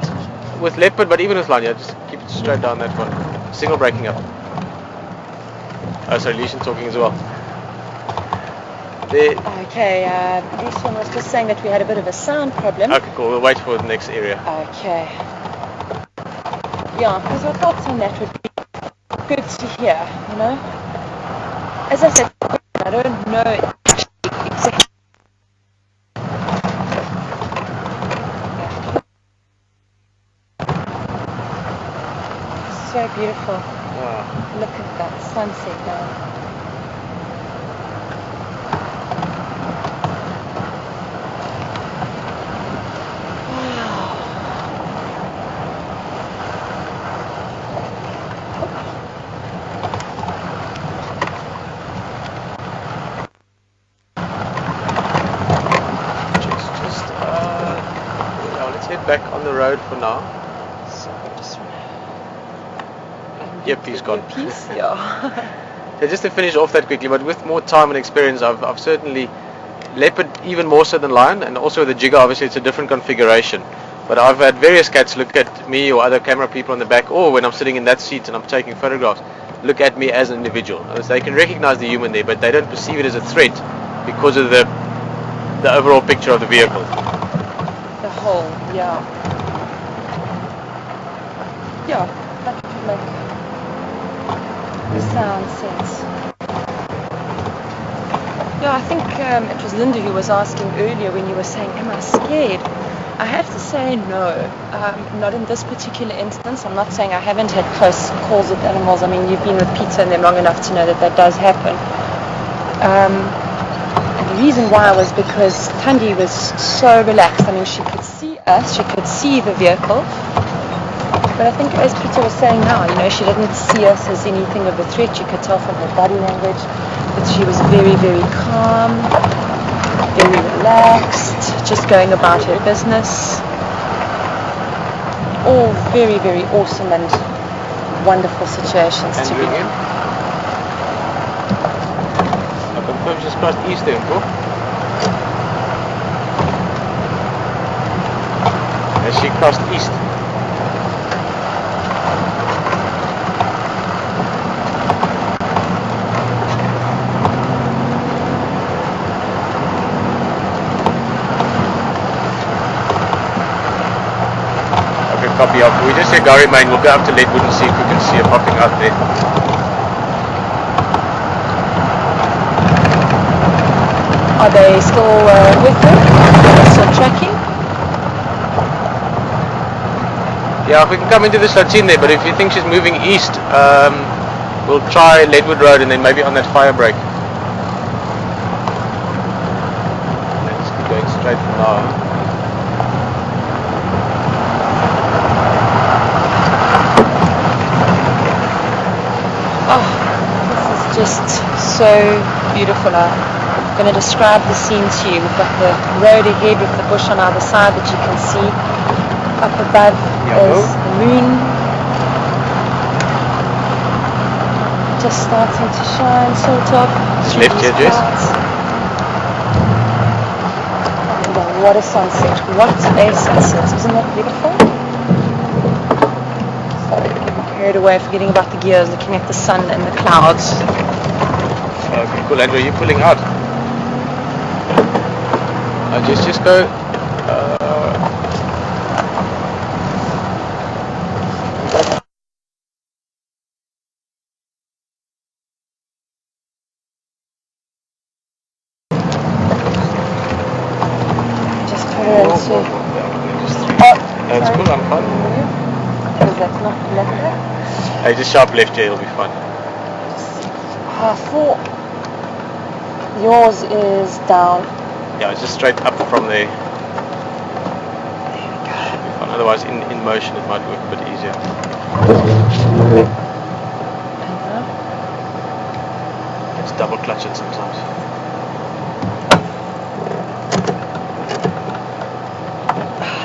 with leopard, but even with lion, yeah, just keep it straight down that one. Signal breaking up. Oh, sorry, Leishan talking as well. There. Okay, Leishan was just saying that we had a bit of a sound problem. Okay, cool. We'll wait for the next area. Okay. Yeah, because our thoughts on that would be good to hear, you know? As I said, I don't know exactly. So beautiful. Ah. Look at that sunset now. Let's head back on the road for now. So just Yep, he's gone. Peace, yeah. So just to finish off that quickly, but with more time and experience, I've certainly leopard even more so than lion, and also the jigger. Obviously, it's a different configuration. But I've had various cats look at me or other camera people on the back, or when I'm sitting in that seat and I'm taking photographs, look at me as an individual. They can recognize the human there, but they don't perceive it as a threat because of the overall picture of the vehicle. The whole, yeah. Yeah, that would make the sound sense. Yeah, I think it was Linda who was asking earlier when you were saying, am I scared? I have to say no, not in this particular instance. I'm not saying I haven't had close calls with animals. I mean, you've been with Peter and them long enough to know that that does happen. And the reason why was because Thandi was so relaxed. I mean, she could see us, she could see the vehicle. But I think, as Peter was saying now, you know, she didn't see us as anything of a threat. You could tell from her body language that she was very, very calm, very relaxed, just going about her business. All very, very awesome and wonderful situations to be in. I confirm she's crossed east there, bro. Has she crossed east? Copy up. We just say Gary Main. We'll go up to Leadwood and see if we can see her popping out there. Are they still with her? Are they still tracking? Yeah, if we can come into this lateen there, but if you think she's moving east, we'll try Leadwood Road and then maybe on that fire break. Let's keep going straight for now. Oh, this is just so beautiful. I'm going to describe the scene to you. We've got the road ahead with the bush on either side that you can see. Up above is the moon, just starting to shine, sort of. Just left here, Jess. And what a sunset! What a sunset! Isn't that beautiful? Sorry, getting carried away, forgetting about the gears, looking at the sun and the clouds. Okay, cool. Andrew, you're pulling out. Just go. Just turn around to. That's cool. I'm fine. Because that's not left there. Hey, just sharp left here. It'll be fun. I thought yours is down. Yeah, it's just straight up from there. Should be fun. Otherwise, in motion, it might work a bit easier. Let's double clutch it sometimes.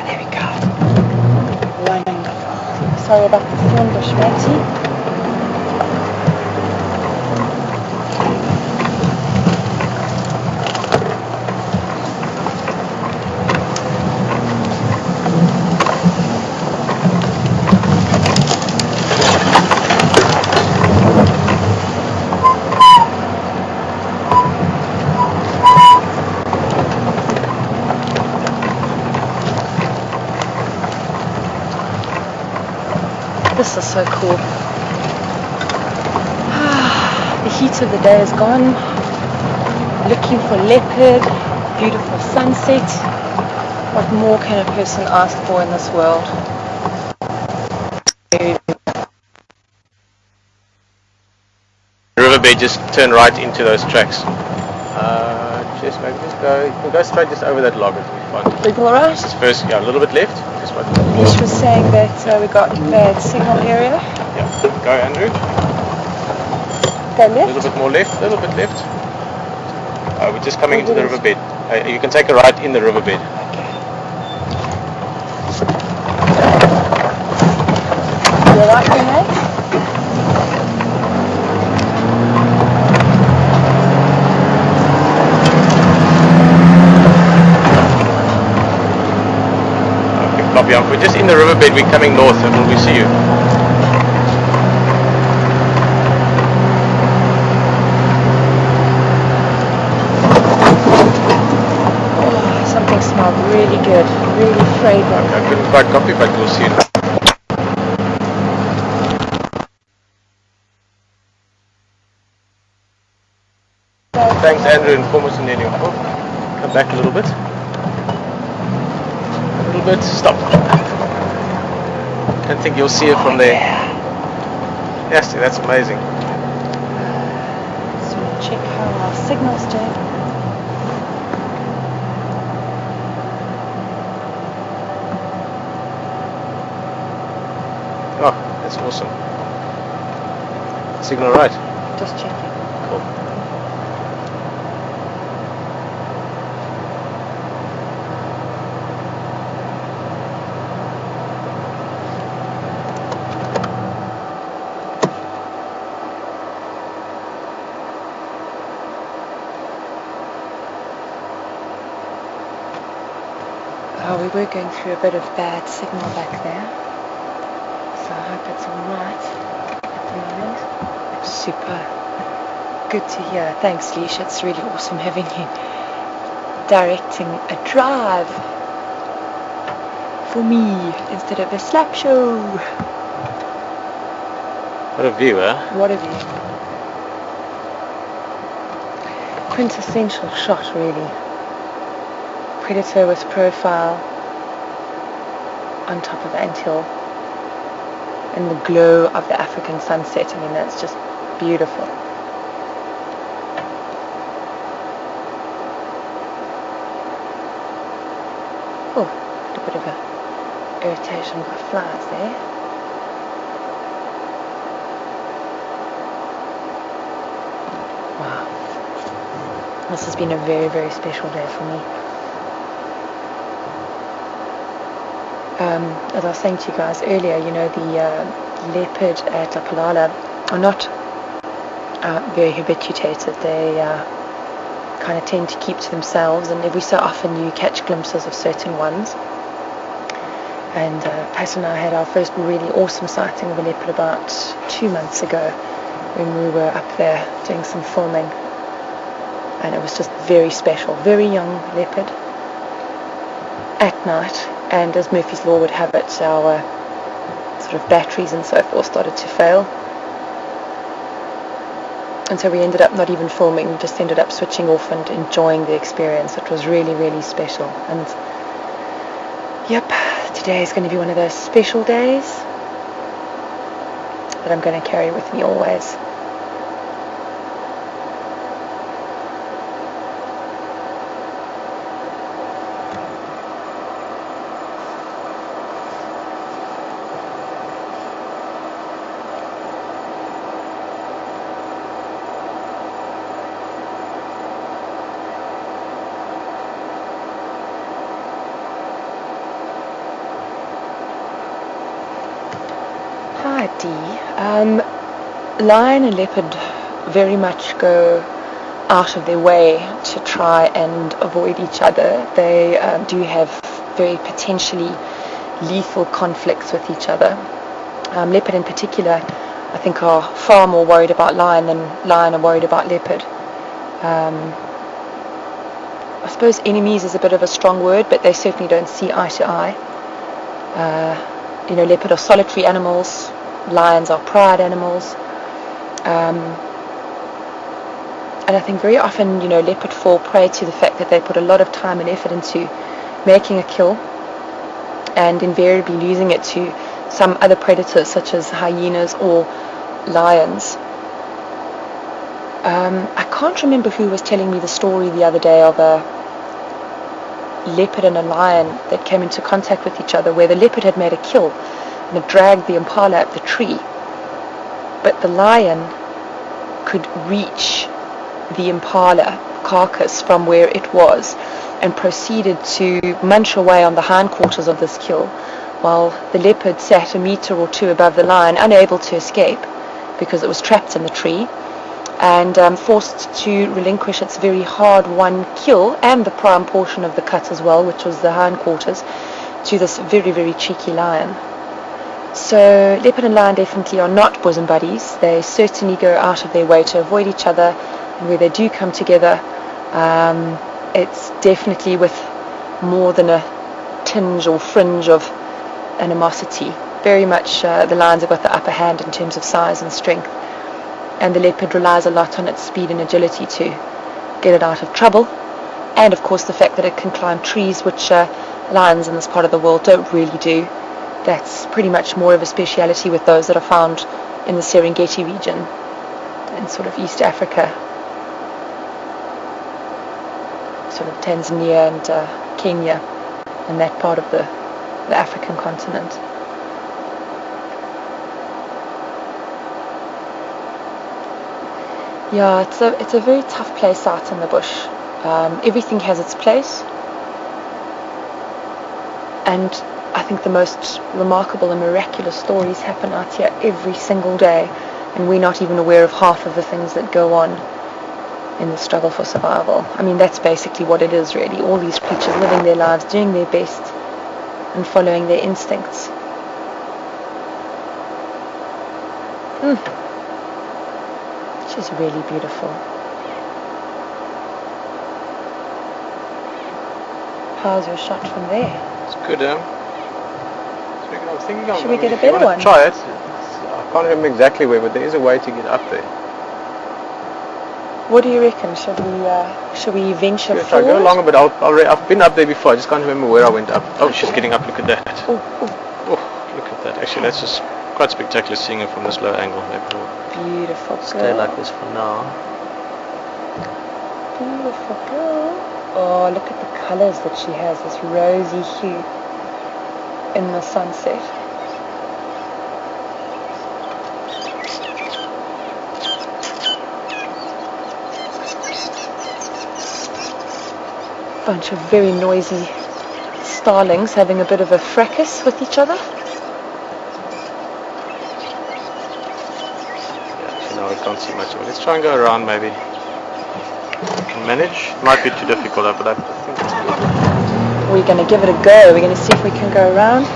There we go. Sorry about the thornbush, matey. This is so cool. The heat of the day is gone. Looking for leopard, beautiful sunset. What more can a person ask for in this world? Riverbed, just turn right into those tracks. Jess, maybe just go. You can go straight just over that log. It'll be fun. People alright? Just first, yeah, a little bit left. Just right. Nish was saying that we got bad signal area. Yeah. Go, Andrew. Go A left. little bit more left. A little bit left. We're just coming into the riverbed. You can take a right in the riverbed. You're right, Renee? Copy on. We're just in the riverbed. We're coming north, and will we see you? Oh, something smelled really good, really fragrant. I couldn't quite copy, but we'll see you. Thanks, Andrew, and inform us in any. Oh, come back a little bit. A little bit. Stop. I don't think you'll see it from there. Yes, that's amazing. So we'll check how our signal's doing. Oh, that's awesome. Signal right. Just checking. Cool. Oh, we were going through a bit of bad signal back there. So I hope it's alright at the moment. Super. Good to hear. Thanks, Leash. It's really awesome having you directing a drive for me instead of a slap show. What a view, huh? What a view. Quintessential shot, really. Predator with profile on top of anthill and the glow of the African sunset. I mean, that's just beautiful. Oh, a bit of a irritation by flies there. Wow. This has been a very, very special day for me. As I was saying to you guys earlier, you know, the leopard at La Palala are not very habituated. They kind of tend to keep to themselves, and every so often you catch glimpses of certain ones. And Pat and I had our first really awesome sighting of a leopard about 2 months ago when we were up there doing some filming. And it was just very special. Very young leopard at night. And as Murphy's Law would have it, our sort of batteries and so forth started to fail. And so we ended up not even filming, we just ended up switching off and enjoying the experience. It was really, really special. And yep, today is going to be one of those special days that I'm going to carry with me always. D. Lion and leopard very much go out of their way to try and avoid each other. They do have very potentially lethal conflicts with each other. Leopard in particular, I think, are far more worried about lion than lion are worried about leopard. I suppose enemies is a bit of a strong word, but they certainly don't see eye to eye. Leopard are solitary animals, lions are pride animals. And I think very often, leopard fall prey to the fact that they put a lot of time and effort into making a kill and invariably losing it to some other predators such as hyenas or lions. I can't remember who was telling me the story the other day of a leopard and a lion that came into contact with each other, where the leopard had made a kill and had dragged the impala up the tree, but the lion could reach the impala carcass from where it was and proceeded to munch away on the hindquarters of this kill, while the leopard sat a meter or two above the lion, unable to escape because it was trapped in the tree, and forced to relinquish its very hard-won kill and the prime portion of the cut as well, which was the hindquarters, to this very, very cheeky lion. So leopard and lion definitely are not bosom buddies. They certainly go out of their way to avoid each other, and where they do come together, it's definitely with more than a tinge or fringe of animosity. Very much the lions have got the upper hand in terms of size and strength, and the leopard relies a lot on its speed and agility to get it out of trouble, and of course the fact that it can climb trees, which lions in this part of the world don't really do. That's pretty much more of a speciality with those that are found in the Serengeti region in sort of East Africa, sort of Tanzania and Kenya, and that part of the African continent. Yeah, it's a very tough place out in the bush. Everything has its place, and I think the most remarkable and miraculous stories happen out here every single day, and we're not even aware of half of the things that go on in the struggle for survival. I mean, that's basically what it is, really. All these creatures living their lives, doing their best, and following their instincts. She's really beautiful. How's your shot from there? It's good, Should we get a better one? Try it. I can't remember exactly where, but there is a way to get up there. What do you reckon? Should we venture Try forward? go along a bit. I've been up there before. I just can't remember where I went up. Oh, she's getting up. Look at that. Oh, look at that. Actually, that's just quite spectacular seeing her from this low angle. Beautiful girl. Stay like this for now. Beautiful girl. Oh, look at the colours that she has. This rosy hue in the sunset. Bunch of very noisy starlings having a bit of a fracas with each other. Yeah, no, I can't see much of it. Let's try and go around maybe. Can manage. Might be too difficult, but I think it's good. We're going to give it a go. We're going to see if we can go around.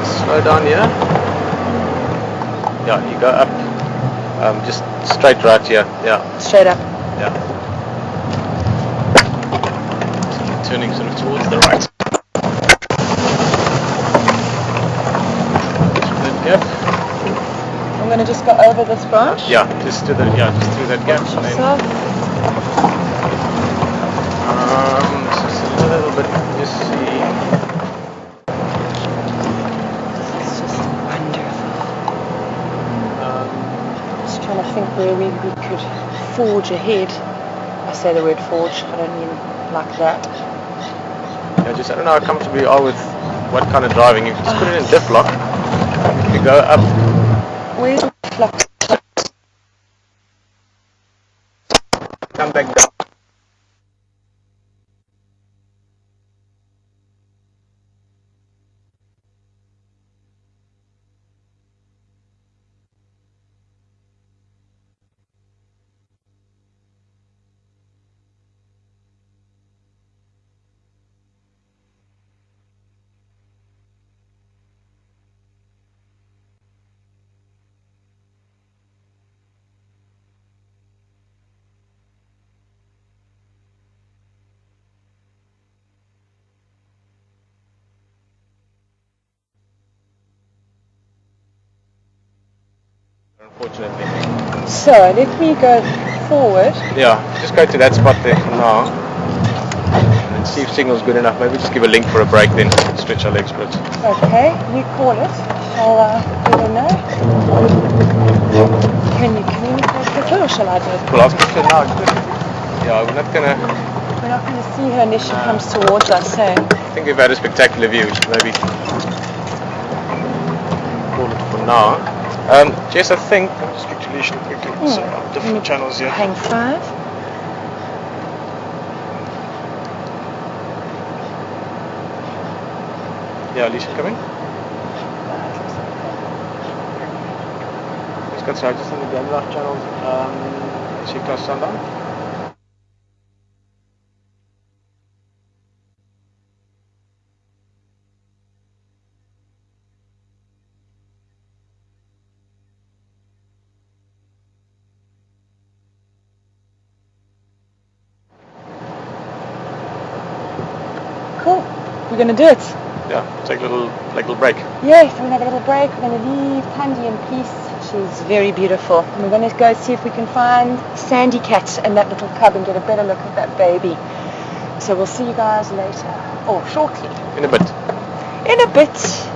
Slow down here. Yeah, you go up. Just straight right here. Yeah. Straight up. Yeah. Turning sort of towards the right. Gap. I'm going to just go over this branch. Yeah, just through that gap. Watch yourself. Just a little bit. Just see. It's just wonderful. Just trying to think where we could forge ahead. I say the word forge. I don't mean like that. Yeah, I don't know how comfortable you are with what kind of driving. You can just put it in diff lock. You go up. Where's the clock? Come come back down. Unfortunately. So let me go forward. Yeah, just go to that spot there for now. And then see if signal's good enough. Maybe just give a link for a break then. Stretch our legs a bit. Okay, you call it. Shall I let her know? Can you communicate with her or shall I do it? Well, I'll speak to her now. Yeah, we're not gonna... We're not going to see her unless she comes towards us, eh? I think we've had a spectacular view. Maybe call it for now. Jess, I think... I'll just speak to Alicia quickly. So, different channels here. Hang 5. Yeah, Alicia coming? Just got charges on the Gandalf channels. She crossed sundown. Cool. We're going to do it. Yeah, take a little break. Yes, we're going to have a little break. We're going to leave Tandy in peace. She's very beautiful. And we're going to go see if we can find Sandy Cat and that little cub and get a better look at that baby. So we'll see you guys later. Or shortly. In a bit. In a bit.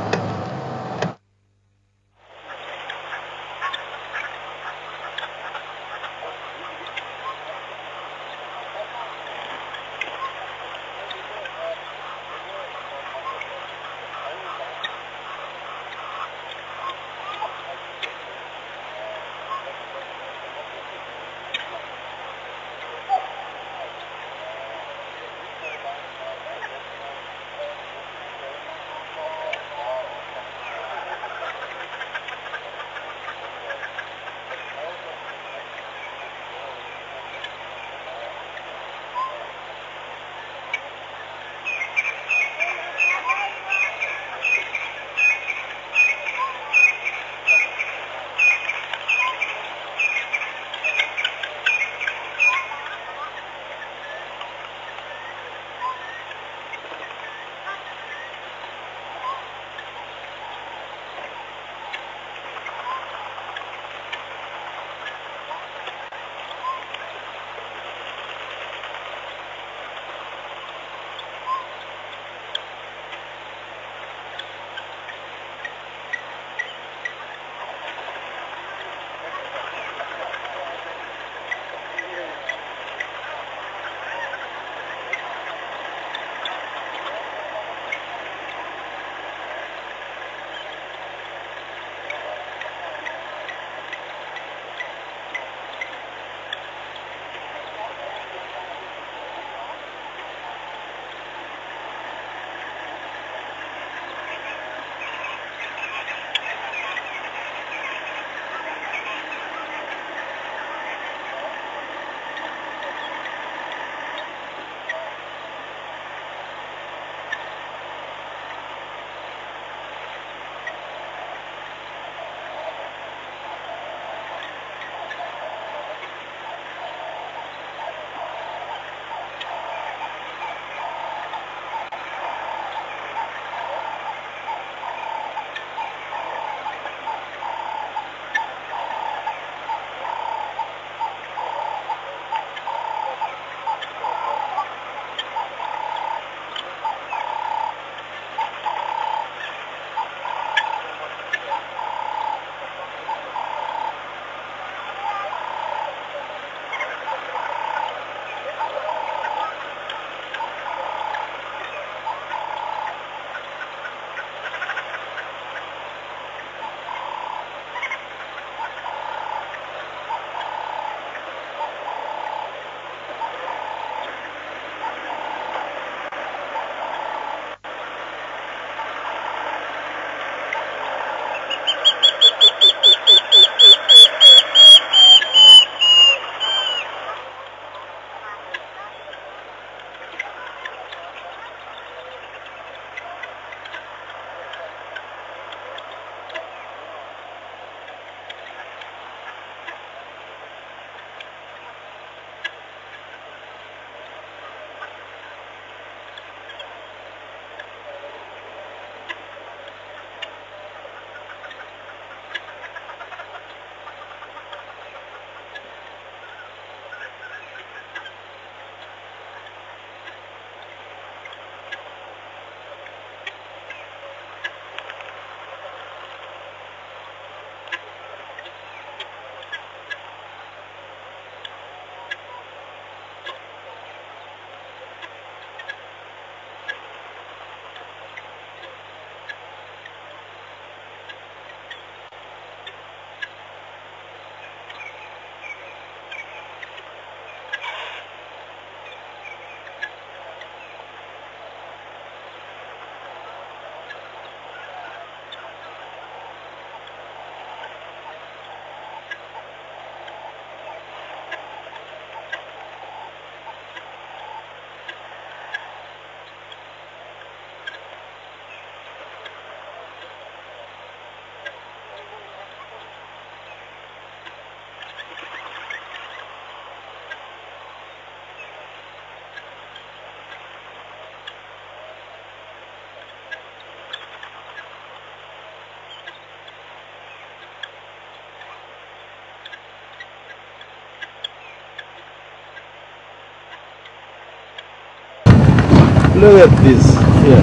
Look at this here.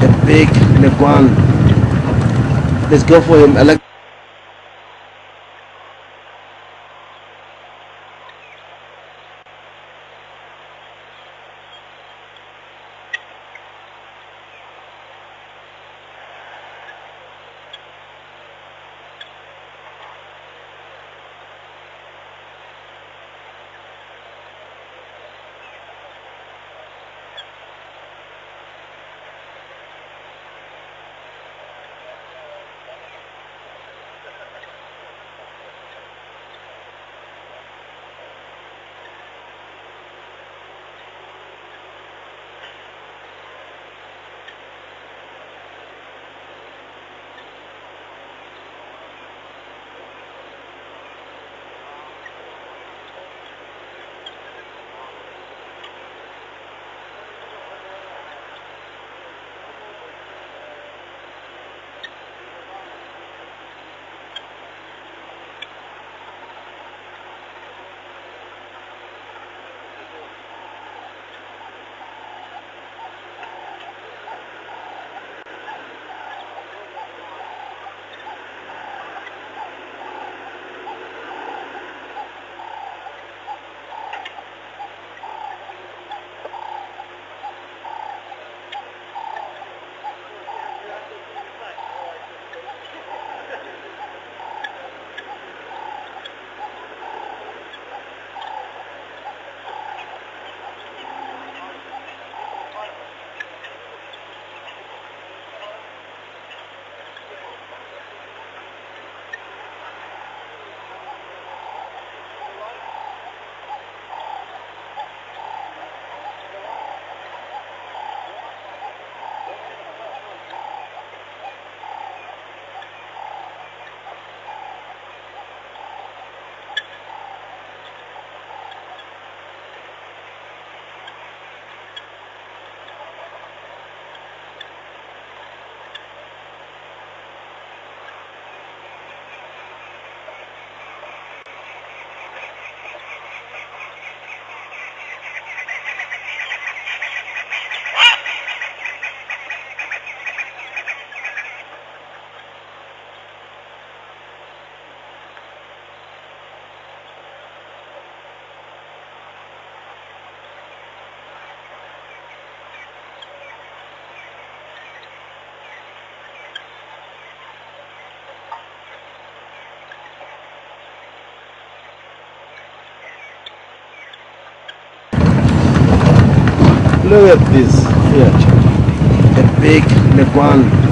A big leguan. Let's go for him. I like. Look at this here. A big leguan.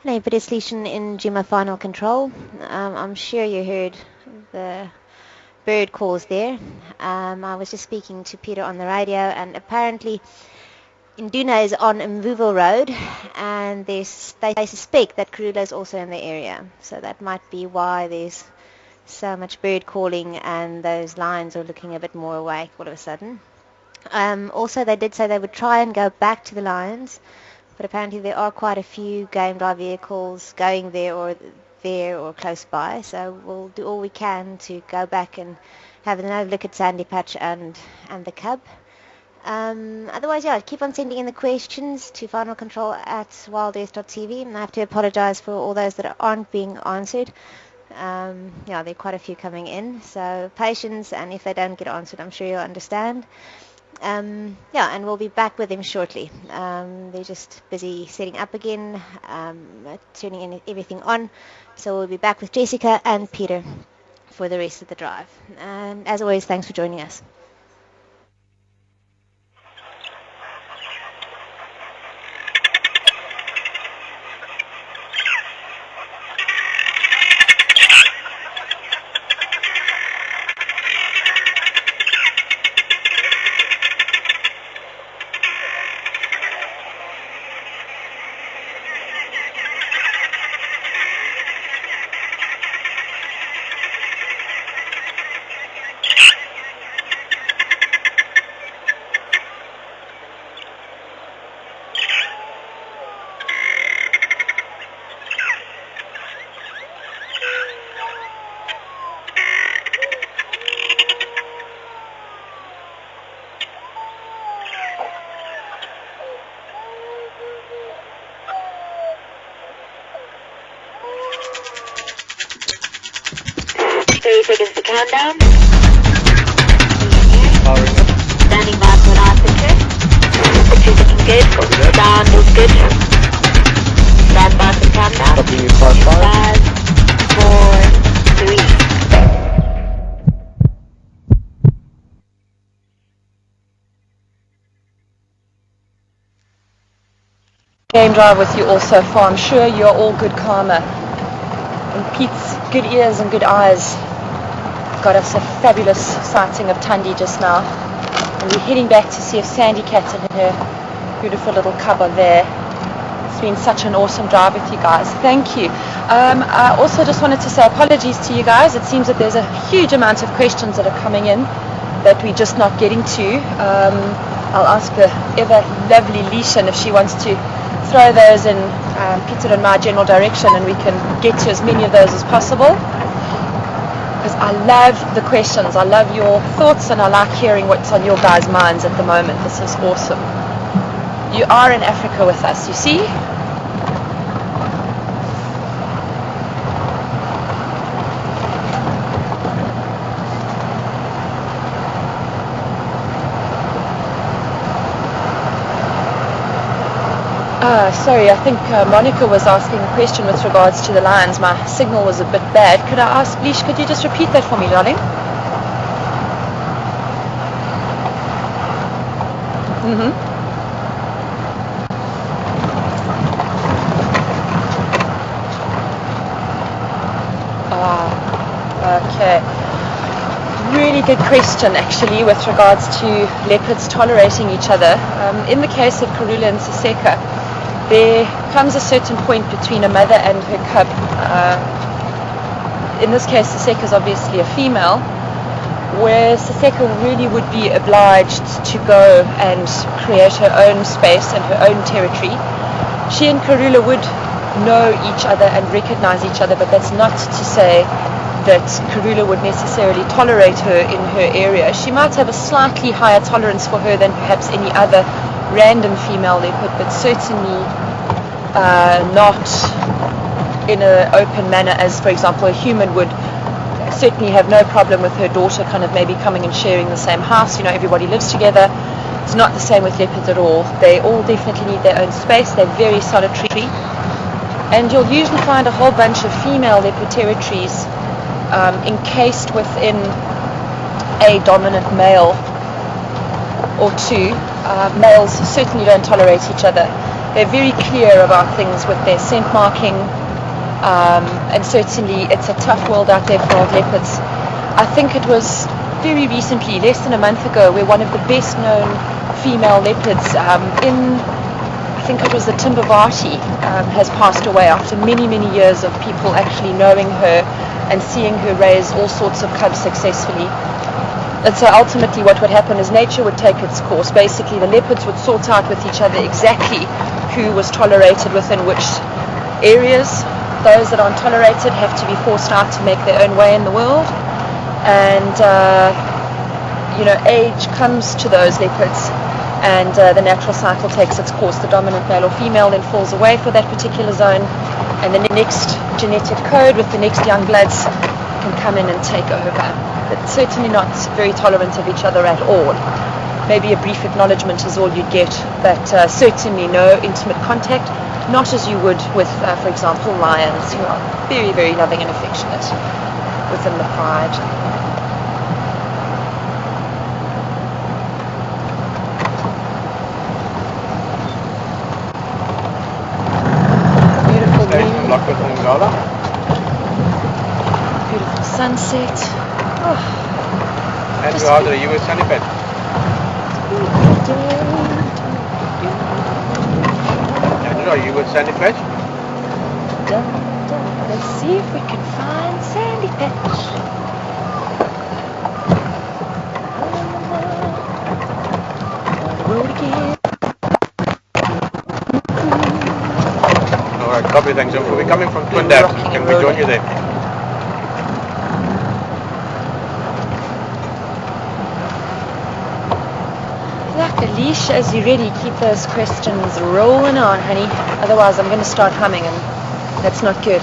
afternoon, Peter Sleeshan in Juma Final Control. I'm sure you heard the bird calls there. I was just speaking to Peter on the radio, and apparently Induna is on Mvuvo Road, and they suspect that Karula is also in the area. So that might be why there's so much bird calling and those lions are looking a bit more awake all of a sudden. Also, they did say they would try and go back to the lions, but apparently there are quite a few game drive vehicles going there or close by, so we'll do all we can to go back and have another look at Sandy Patch and the cub. Otherwise, yeah, keep on sending in the questions to finalcontrol@wildearth.tv, and I have to apologize for all those that aren't being answered. Yeah, there are quite a few coming in, so patience, and if they don't get answered, I'm sure you'll understand. Yeah, and we'll be back with them shortly. They're just busy setting up again, turning in everything on. So we'll be back with Jessica and Peter for the rest of the drive. And as always, thanks for joining us. Seconds to countdown. Powering up. Standing by for an aftercare. 2 seconds good. Sound is good. Stand by for the countdown. Copying you 5-5. 5, 4, 3. Game drive with you all so far. I'm sure you're all good karma. And Pete's good ears and good eyes got us a fabulous sighting of Thandi just now. And we're heading back to see if Sandy Cat and her beautiful little cub are there. It's been such an awesome drive with you guys. Thank you. I also just wanted to say apologies to you guys. It seems that there's a huge amount of questions that are coming in that we're just not getting to. I'll ask the ever lovely Leishan if she wants to throw those in Peter and my general direction, and we can get to as many of those as possible. Because I love the questions, I love your thoughts, and I like hearing what's on your guys' minds at the moment. This is awesome. You are in Africa with us, you see? Sorry, I think Monica was asking a question with regards to the lions. My signal was a bit bad. Could I ask, Leash, could you just repeat that for me, darling? Okay. Really good question, actually, with regards to leopards tolerating each other. In the case of Karula and Saseka, there comes a certain point between a mother and her cub. In this case, Saseka is obviously a female, where Saseka really would be obliged to go and create her own space and her own territory. She and Karula would know each other and recognize each other, but that's not to say that Karula would necessarily tolerate her in her area. She might have a slightly higher tolerance for her than perhaps any other random female leopard, but certainly not in an open manner as, for example, a human would. Certainly have no problem with her daughter kind of maybe coming and sharing the same house. You know, everybody lives together. It's not the same with leopards at all. They all definitely need their own space. They're very solitary. And you'll usually find a whole bunch of female leopard territories encased within a dominant male or two. Males certainly don't tolerate each other. they're very clear about things with their scent marking, and certainly it's a tough world out there for old leopards. I think it was very recently, less than a month ago, where one of the best known female leopards I think it was the Timbavati, has passed away after many years of people actually knowing her and seeing her raise all sorts of cubs successfully. And so ultimately what would happen is nature would take its course. Basically the leopards would sort out with each other exactly who was tolerated within which areas. Those that aren't tolerated have to be forced out to make their own way in the world. And age comes to those leopards, and the natural cycle takes its course. The dominant male or female then falls away for that particular zone, and then the next genetic code with the next young bloods can come in and take over. But certainly not very tolerant of each other at all. Maybe a brief acknowledgement is all you'd get, but certainly no intimate contact, not as you would with, for example, lions, who are very loving and affectionate within the pride. Beautiful sunset. And you are the US Sunnypet. And are you with Sandy Patch? Let's see if we can find Sandy Patch. Road again. Alright, copy, thanks. So we're coming from Twin Dab. Can we join you there? Like Alicia, as you ready, keep those questions rolling on, honey. Otherwise, I'm going to start humming, and that's not good.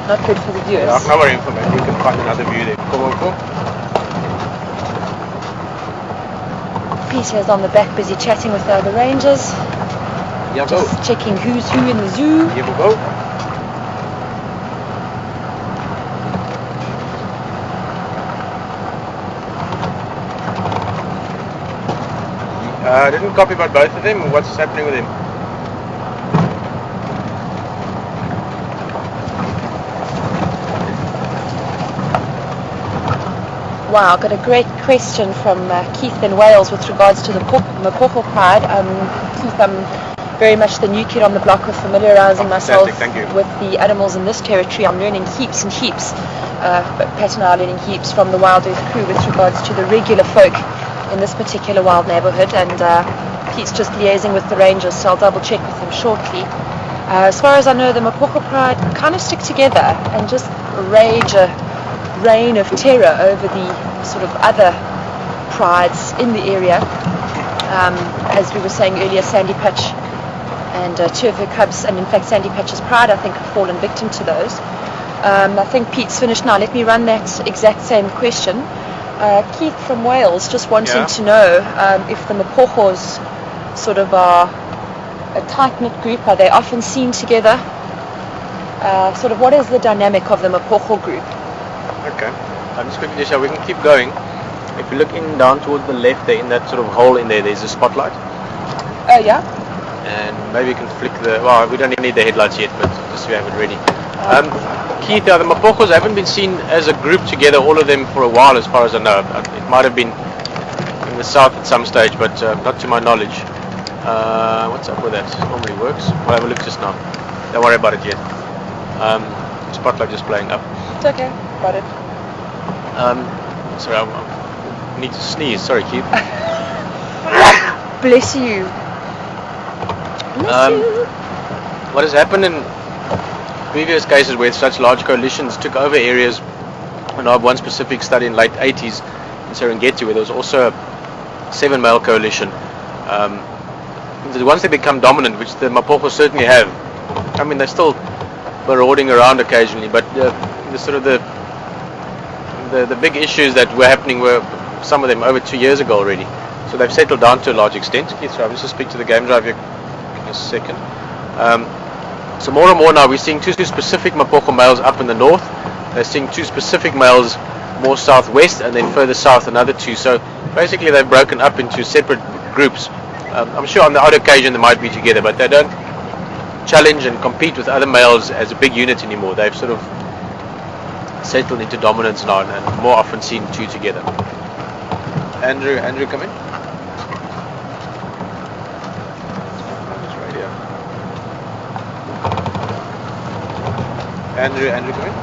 Not good for the viewers. Yeah, no worry, information. We can find another view there. Cool. Peter's on the back, busy chatting with the other rangers. Yeah, just go. Checking who's who in the zoo. Here we go. I didn't copy about both of them. What's happening with them? Wow, got a great question from Keith in Wales with regards to the Mapocho pride. Keith, I'm very much the new kid on the block with familiarising myself with the animals in this territory. I'm learning heaps and heaps, but Pat and I are learning heaps from the Wild Earth crew with regards to the regular folk in this particular wild neighbourhood, and Pete's just liaising with the rangers, so I'll double check with him shortly. As far as I know, the Mapocho pride kind of stick together and just rage a reign of terror over the sort of other prides in the area. As we were saying earlier, Sandy Patch and two of her cubs, and in fact Sandy Patch's pride, I think, have fallen victim to those. I think Pete's finished now. Let me run that exact same question. Keith from Wales just wanting to know if the Mapochos sort of are a tight-knit group. Are they often seen together? Sort of what is the dynamic of the Mapocho group? Okay, just quickly, so we can keep going. If you're looking down towards the left there, in that sort of hole in there, there's a spotlight. Oh yeah? And maybe you can flick the, well, we don't even need the headlights yet, but just so we have it ready. Keith, the Mapochos haven't been seen as a group together, all of them, for a while, as far as I know. It might have been in the south at some stage, but not to my knowledge. What's up with that? It normally works. We'll have a look just now. Don't worry about it yet. Spotlight just playing up. It's okay. Got it. Sorry, I need to sneeze. Sorry, Keith. Bless you. Bless you. What has happened in previous cases where such large coalitions took over areas, and I have one specific study in late 80s in Serengeti where there was also a 7-male coalition. Once they become dominant, which the Mapochos certainly have, I mean, they're still marauding around occasionally, but the sort of the big issues that were happening were, some of them, over 2 years ago already. So they've settled down to a large extent. Keith, so I'll just speak to the game driver in a second. So more and more now we're seeing two specific Mapocho males up in the north. They're seeing two specific males more southwest, and then further south another two. So basically they've broken up into separate groups. I'm sure on the odd occasion they might be together, but they don't challenge and compete with other males as a big unit anymore. They've sort of settled into dominance now and more often seen two together. Andrew, come in. Radio. Andrew, come in.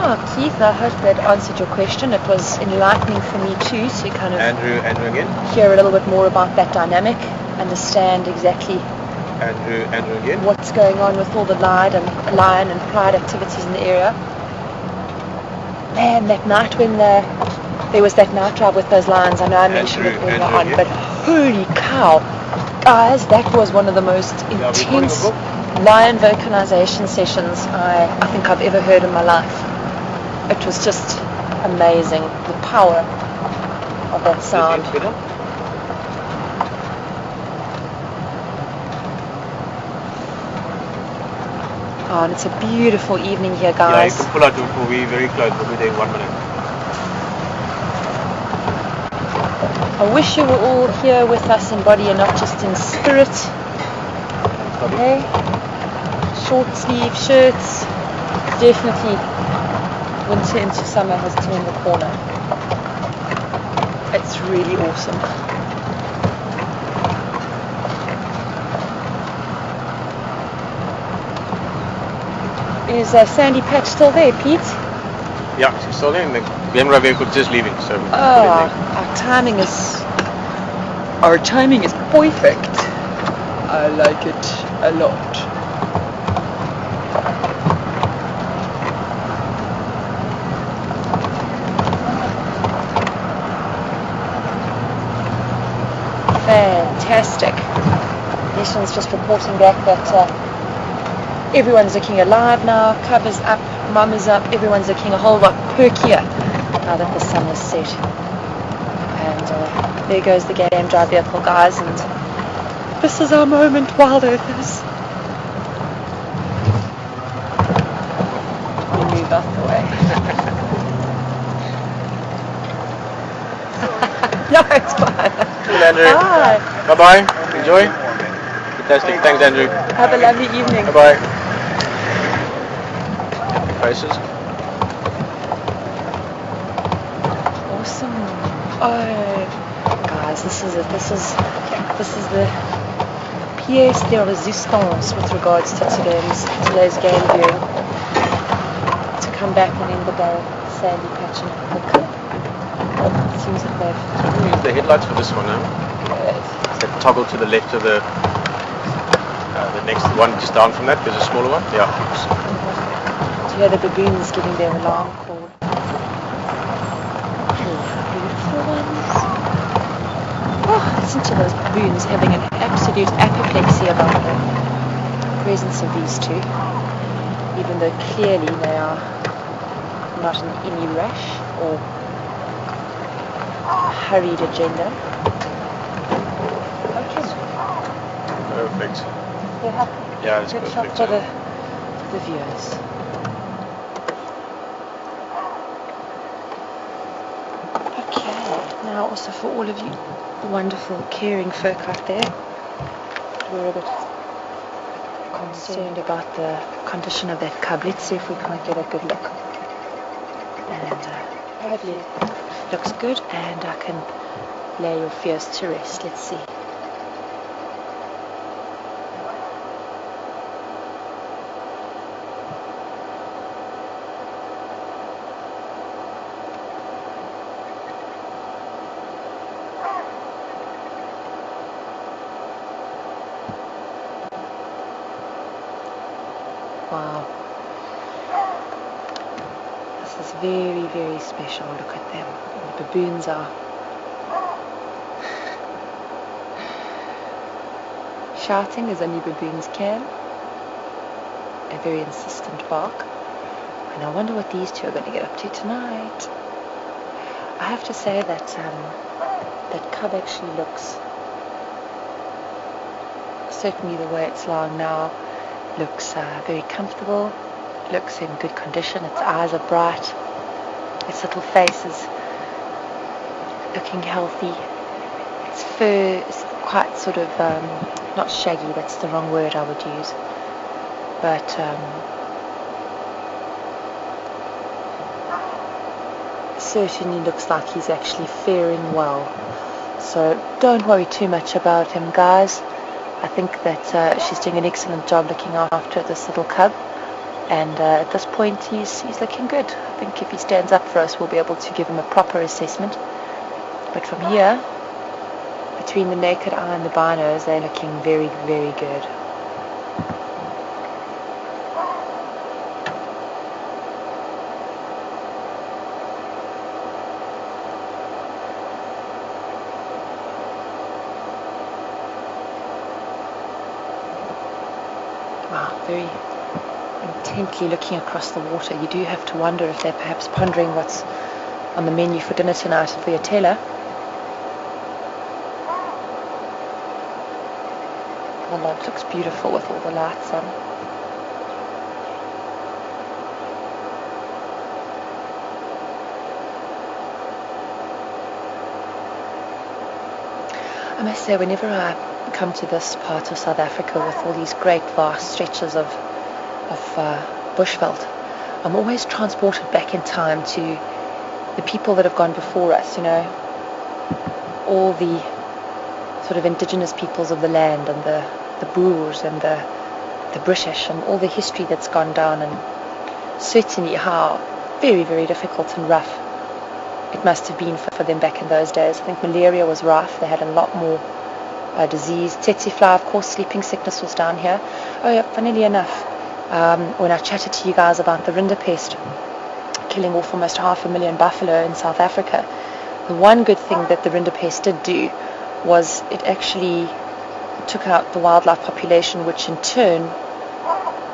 Oh, Keith, I hope that answered your question. It was enlightening for me too to kind of Andrew again. hear a little bit more about that dynamic, understand exactly Andrew again. what's going on with all the lion and pride activities in the area. Man, that night when there was that night drive with those lions, I know I mentioned it earlier on, again. but holy cow, guys, that was one of the most intense lion vocalization sessions I think I've ever heard in my life. It was just amazing, the power of that sound. Oh, and it's a beautiful evening here, Yeah, guys. you can pull out. We'll be very close. We'll be there in 1 minute. I wish you were all here with us in body and not just in spirit. Okay? Short sleeve shirts. Definitely winter into summer has turned the corner. It's really awesome. Is Sandy Patch still there, Pete? Yeah, she's still there. And the game drive vehicle just leaving. So. Our timing is perfect. I like it a lot. Fantastic. Nation's just reporting back that everyone's looking alive now, cover's up, mum is up, everyone's looking a whole lot perkier now that the sun has set. And there goes the game drive vehicle, guys, and this is our moment, Wild Earthers. We move out the way. No, it's fine. Cheers, Andrew. Hi. Bye-bye. Enjoy. Fantastic. Thanks, Andrew. Have a lovely evening. Bye-bye. Happy faces. Awesome. Oh, guys, this is it. This is the pièce de résistance with regards to today's game viewing. To come back and end the day with Sandy Patch and the cup. It seems that they've Use the headlights for this one now. That toggle to the left of the next one, just down from that. There's a smaller one. Yeah. to hear the baboons giving their alarm call. Beautiful ones. Oh, listen to those baboons having an absolute apoplexy about the presence of these two, even though clearly they are not in any rush or hurried agenda. Okay. Perfect. They're happy. Yeah, it's Good perfect. shot for the viewers. Okay, now also for all of you wonderful, caring folk out there, we're a bit concerned about the condition of that cub. Let's see if we can't get a good look. And hopefully it looks good and I can lay your fears to rest. Let's see. Wow. This is very, very special. Look at them. The baboons are shouting as only baboons can. A very insistent bark. And I wonder what these two are going to get up to tonight. I have to say that that cub actually looks, certainly the way it's lying now, looks very comfortable, looks in good condition. Its eyes are bright, its little face is looking healthy, its fur is quite sort of, not shaggy, that's the wrong word I would use, but certainly looks like he's actually faring well. So don't worry too much about him, guys. I think that she's doing an excellent job looking after this little cub, and at this point he's looking good. I think if he stands up for us, we'll be able to give him a proper assessment. But from here, between the naked eye and the binos, they're looking very, very good. Wow, very intently looking across the water. You do have to wonder if they're perhaps pondering what's on the menu for dinner tonight and for your tailor. The lodge looks beautiful with all the lights on. I must say, whenever I come to this part of South Africa with all these great vast stretches of bushveld, I'm always transported back in time to the people that have gone before us, you know, all the sort of indigenous peoples of the land, and the Boers and the British, and all the history that's gone down, and certainly how very, very difficult and rough it must have been for them back in those days. I think malaria was rife. They had a lot more disease. Tsetse fly, of course, sleeping sickness was down here. Oh yeah, funnily enough, when I chatted to you guys about the rinderpest killing off almost 500,000 buffalo in South Africa, the one good thing that the rinderpest did do was it actually took out the wildlife population, which in turn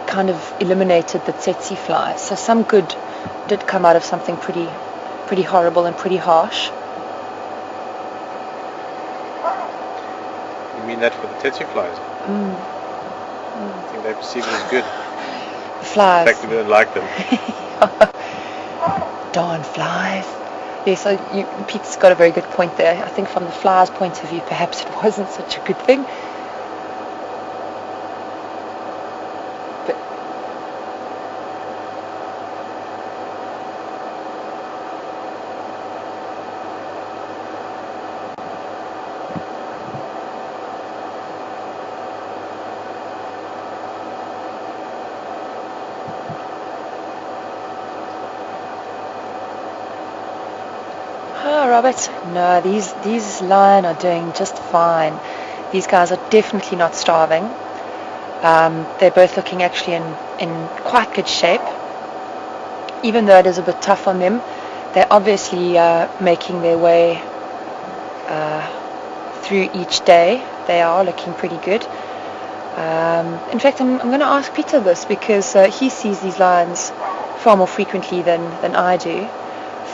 kind of eliminated the tsetse fly. So some good did come out of something pretty horrible and pretty harsh. You mean that for the tsetse flies? I think they perceive it as good. The flies. In fact, we don't like them. Darn flies. Yeah, so Pete's got a very good point there. I think from the flies' point of view, perhaps it wasn't such a good thing. But Robert, no, these lion are doing just fine. These guys are definitely not starving. They're both looking actually in quite good shape. Even though it is a bit tough on them, they're obviously making their way through each day. They are looking pretty good. In fact, I'm going to ask Peter this, because he sees these lions far more frequently than I do.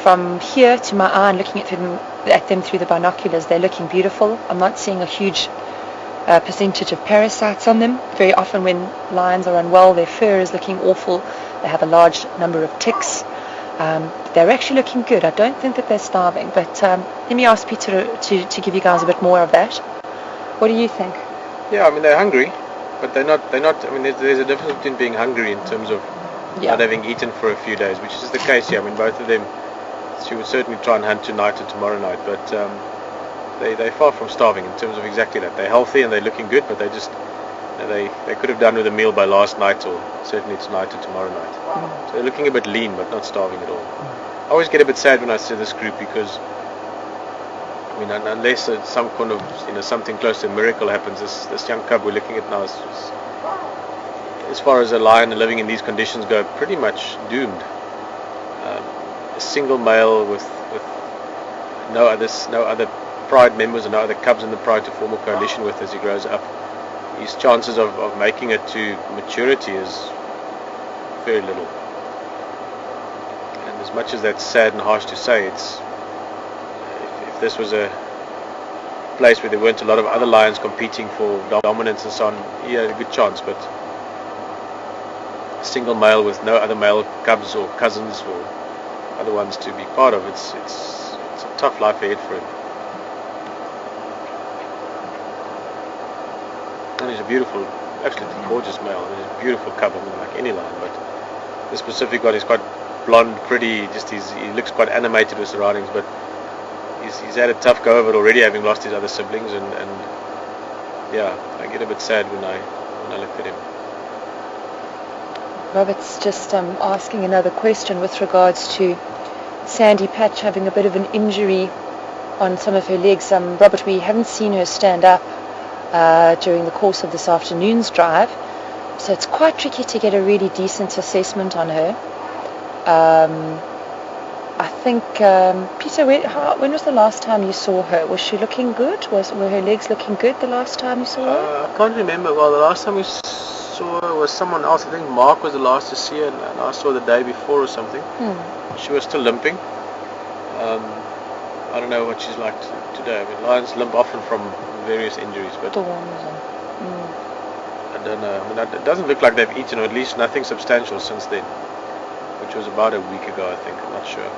From here to my eye and looking at them through the binoculars, they're looking beautiful. I'm not seeing a huge percentage of parasites on them. Very often when lions are unwell, their fur is looking awful. They have a large number of ticks. They're actually looking good. I don't think that they're starving, but let me ask Peter to give you guys a bit more of that. What do you think? Yeah, I mean, they're hungry, but they're not. I mean, there's a difference between being hungry in terms of not having eaten for a few days, which is the case here. I mean, both of them. She would certainly try and hunt tonight or tomorrow night, but they're far from starving in terms of exactly that. They're healthy and they're looking good, but they just they could have done with a meal by last night, or certainly tonight or tomorrow night. So they're looking a bit lean, but not starving at all. I always get a bit sad when I see this group, because I mean, unless it's some kind of something close to a miracle happens, this young cub we're looking at now is, as far as a lion living in these conditions go, pretty much doomed. A single male with no other pride members and no other cubs in the pride to form a coalition with as he grows up. His chances of making it to maturity is very little. And as much as that's sad and harsh to say, it's if this was a place where there weren't a lot of other lions competing for dominance and so on, he had a good chance, but a single male with no other male cubs or cousins or other ones to be part of, it's a tough life ahead for him. And he's a beautiful, absolutely gorgeous male. He's a beautiful cub, I mean, like any lion. But the specific one is quite blonde, pretty. He looks quite animated with surroundings. But he's had a tough go of it already, having lost his other siblings. And yeah, I get a bit sad when I look at him. Robert's just asking another question with regards to Sandy Patch having a bit of an injury on some of her legs. Robert, we haven't seen her stand up during the course of this afternoon's drive, so it's quite tricky to get a really decent assessment on her. I think, Peter, when was the last time you saw her? Was she looking good? Were her legs looking good the last time you saw her? I can't remember. Well, the last time we saw her was someone else. I think Mark was the last to see her, and I saw her the day before or something. She was still limping. I don't know what she's like today. I mean, lions limp often from various injuries, but I don't know. I mean, it doesn't look like they've eaten, or at least nothing substantial since then, which was about a week ago, I think. I'm not sure.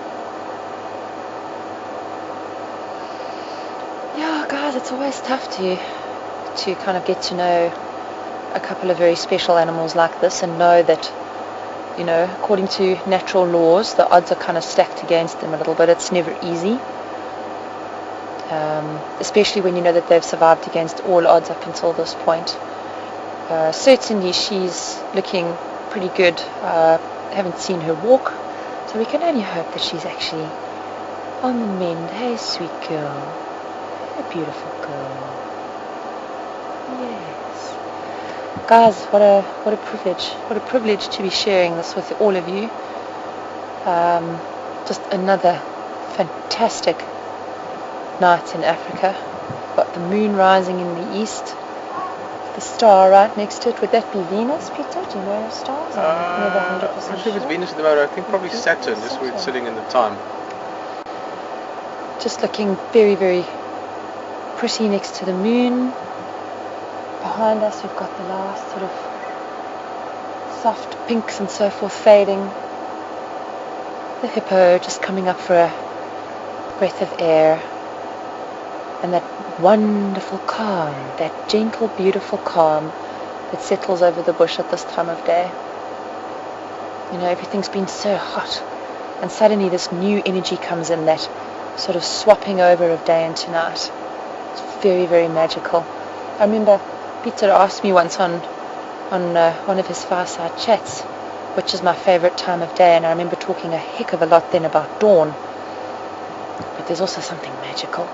Yeah, guys, it's always tough to kind of get to know a couple of very special animals like this and know that, you know, according to natural laws, the odds are kind of stacked against them a little bit. It's never easy, especially when you know that they've survived against all odds up until this point. Certainly she's looking pretty good. Haven't seen her walk, so we can only hope that she's actually on the mend. Hey, sweet girl. A beautiful girl. Yes. Guys, what a privilege. What a privilege to be sharing this with all of you. Just another fantastic night in Africa. Got the moon rising in the east. The star right next to it. Would that be Venus, Peter? Do you know your stars? I'm never 100% I'm not sure if it's Venus at the moment. I think probably Saturn, just where it's sitting in the time. Just looking very, very pretty next to the moon. Behind us we've got the last sort of soft pinks and so forth fading. The hippo just coming up for a breath of air. And that wonderful calm, that gentle, beautiful calm that settles over the bush at this time of day. You know, everything's been so hot, and suddenly this new energy comes in, that sort of swapping over of day into night. It's very, very magical. I remember Peter asked me once on one of his fireside chats, which is my favourite time of day, and I remember talking a heck of a lot then about dawn. But there's also something magical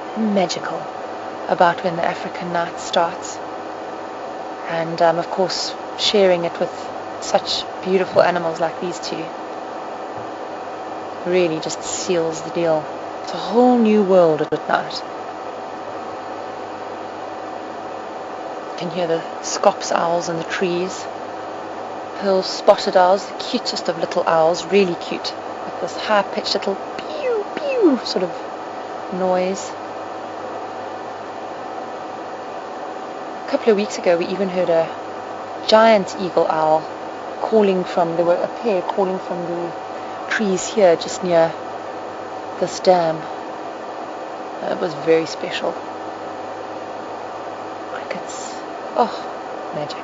about when the African night starts. And of course, sharing it with such beautiful animals like these two really just seals the deal. It's a whole new world at night. You can hear the scops owls in the trees, pearl spotted owls, the cutest of little owls, really cute, with this high-pitched little pew pew sort of noise. A couple of weeks ago we even heard a giant eagle owl there were a pair calling from the trees here just near this dam. It was very special. Crickets. Oh, magic.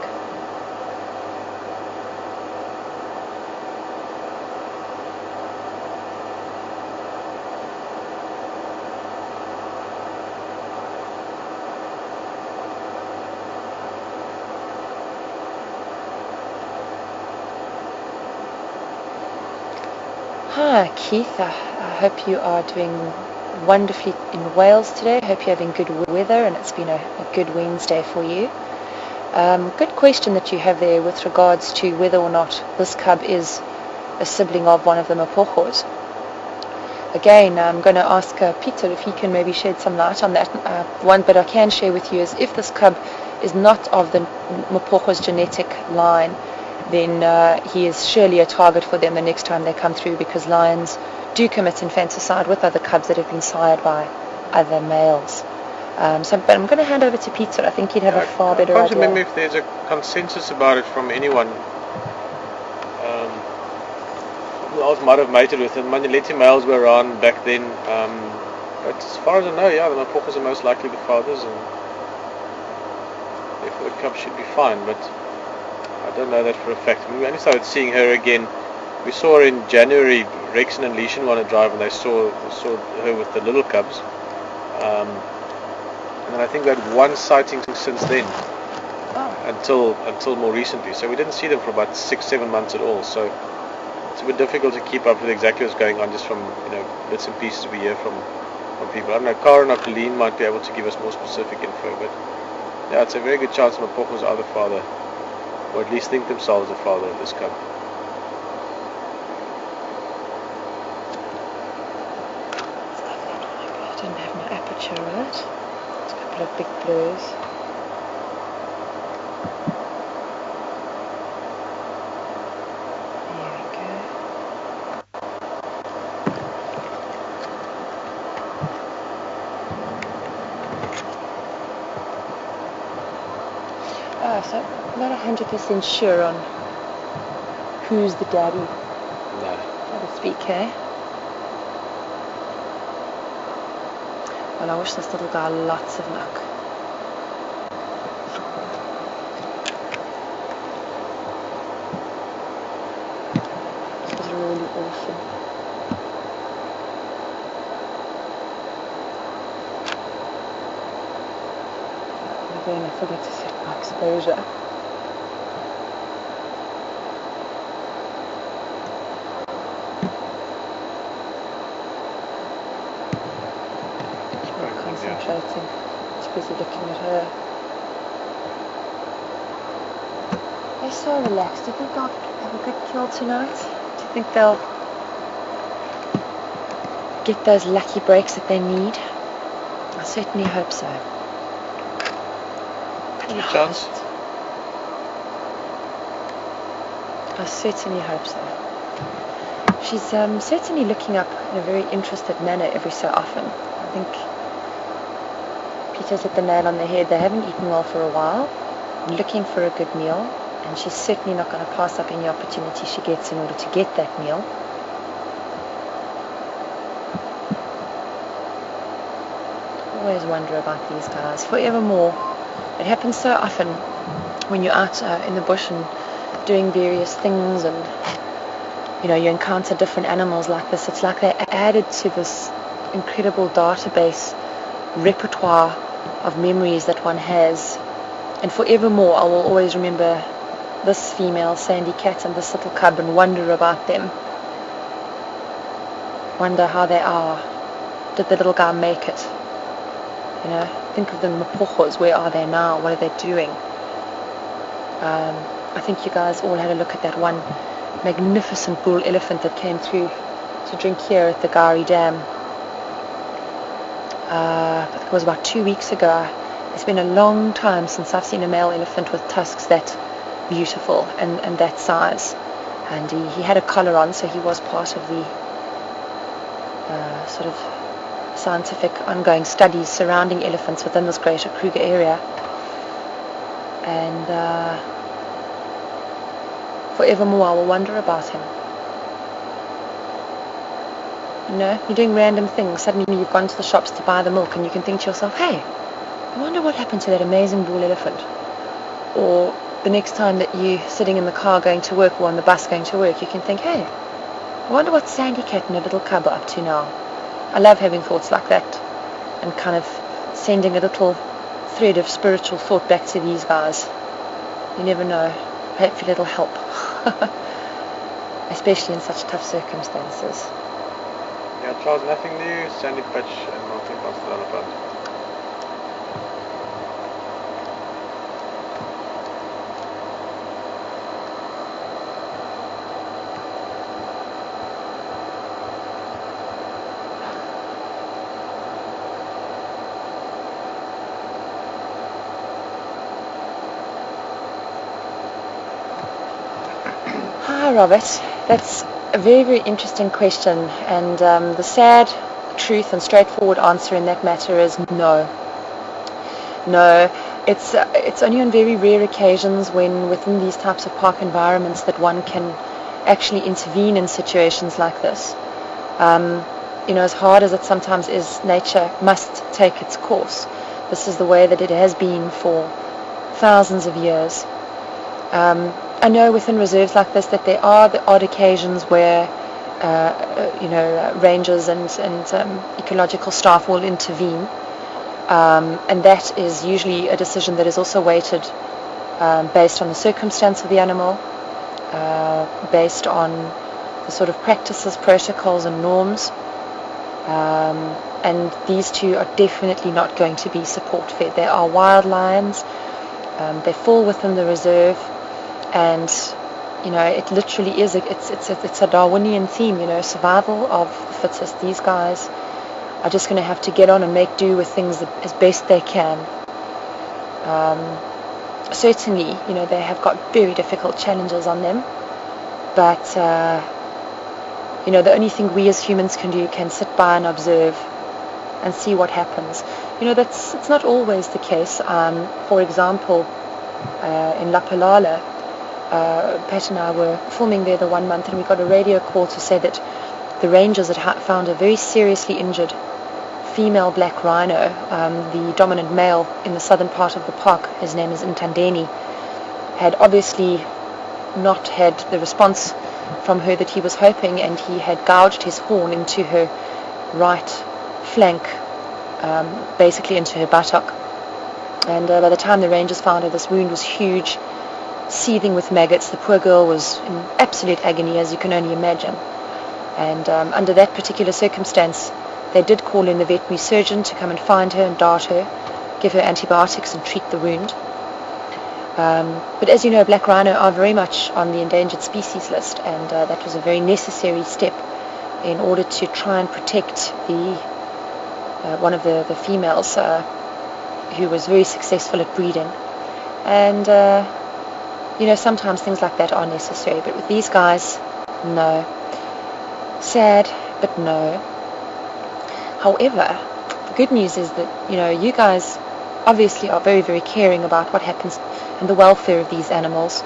Hi Keith, I hope you are doing wonderfully in Wales today. I hope you're having good weather and it's been a good Wednesday for you. Good question that you have there with regards to whether or not this cub is a sibling of one of the Mapojos. Again, I'm going to ask Peter if he can maybe shed some light on that. One bit I can share with you is if this cub is not of the Mapojo's genetic line, then he is surely a target for them the next time they come through, because lions do commit infanticide with other cubs that have been sired by other males. But I'm going to hand over to Peter. I think he'd have a far better idea. I can't remember if there's a consensus about it from anyone. Who else might have mated with them? Manileti males were around back then. But as far as I know, yeah, the Mapojos are most likely the fathers. And the cub should be fine, but I don't know that for a fact. We only started seeing her again. We saw her in January. Rex and Leishan were on a drive, and they saw her with the little cubs. And then I think we had one sighting since then, until more recently. So we didn't see them for about 6-7 months at all. So it's a bit difficult to keep up with exactly what's going on just from bits and pieces we hear from people. I don't know, Karen or Colleen might be able to give us more specific info, but yeah, it's a very good chance Mapocho's are the father, or at least think themselves the father of this cub. I didn't have my aperture right. It's a couple of big blurs. There we go. So I'm not 100% sure on who's the daddy, No. so to speak, eh? Well, I wish this little guy lots of luck. This was really awesome. Again, I forget to set my exposure. Concentrating. Just busy looking at her. They're so relaxed. Do you think they'll have a good kill tonight? Do you think they'll get those lucky breaks that they need? I certainly hope so. Any chance? I certainly hope so. She's certainly looking up in a very interested manner every so often. I think Peter's hit the nail on the head. They haven't eaten well for a while, looking for a good meal, and she's certainly not going to pass up any opportunity she gets in order to get that meal. Always wonder about these guys, forevermore. It happens so often when you're out in the bush and doing various things, and you encounter different animals like this. It's like they added to this incredible database repertoire of memories that one has, and forevermore I will always remember this female sandy cat and this little cub and wonder about them, wonder how they are. Did the little guy make it? Think of the Mapochos. Where are they now? What are they doing? I think you guys all had a look at that one magnificent bull elephant that came through to drink here at the Gari Dam. I think it was about 2 weeks ago. It's been a long time since I've seen a male elephant with tusks that beautiful and that size. And he had a collar on, so he was part of the sort of scientific ongoing studies surrounding elephants within this greater Kruger area. And forevermore I will wonder about him. You're doing random things. Suddenly you've gone to the shops to buy the milk, and you can think to yourself, hey, I wonder what happened to that amazing bull elephant. Or the next time that you're sitting in the car going to work or on the bus going to work, you can think, hey, I wonder what Sandy Cat and her little cub are up to now. I love having thoughts like that and kind of sending a little thread of spiritual thought back to these guys. You never know. Hopefully it'll help. Especially in such tough circumstances. Yeah, Charles, nothing new. Sandy Patch and nothing else to learn about. Hi, Robert. That's a very, very interesting question, and the sad truth and straightforward answer in that matter is no. No, it's only on very rare occasions when within these types of park environments that one can actually intervene in situations like this. As hard as it sometimes is, nature must take its course. This is the way that it has been for thousands of years. I know within reserves like this that there are the odd occasions where rangers and ecological staff will intervene, and that is usually a decision that is also weighted based on the circumstance of the animal, based on the sort of practices, protocols and norms, and these two are definitely not going to be support fed. They are wild lions, they fall within the reserve, and it literally is it's a Darwinian theme, survival of the fittest. These guys are just going to have to get on and make do with things as best they can. Certainly, they have got very difficult challenges on them, but the only thing we as humans can do can sit by and observe and see what happens. It's not always the case. For example, in La Palala, Pat and I were filming there the 1 month, and we got a radio call to say that the rangers had found a very seriously injured female black rhino, the dominant male in the southern part of the park. His name is Ntandeni, had obviously not had the response from her that he was hoping, and he had gouged his horn into her right flank, basically into her buttock. And by the time the rangers found her, this wound was huge, seething with maggots. The poor girl was in absolute agony, as you can only imagine. And under that particular circumstance, they did call in the veterinary surgeon to come and find her and dart her, give her antibiotics and treat the wound. But as you know, black rhino are very much on the endangered species list, and that was a very necessary step in order to try and protect one of the females who was very successful at breeding. And sometimes things like that are necessary, but with these guys, no. Sad, but no. However, the good news is that, you guys obviously are very, very caring about what happens and the welfare of these animals.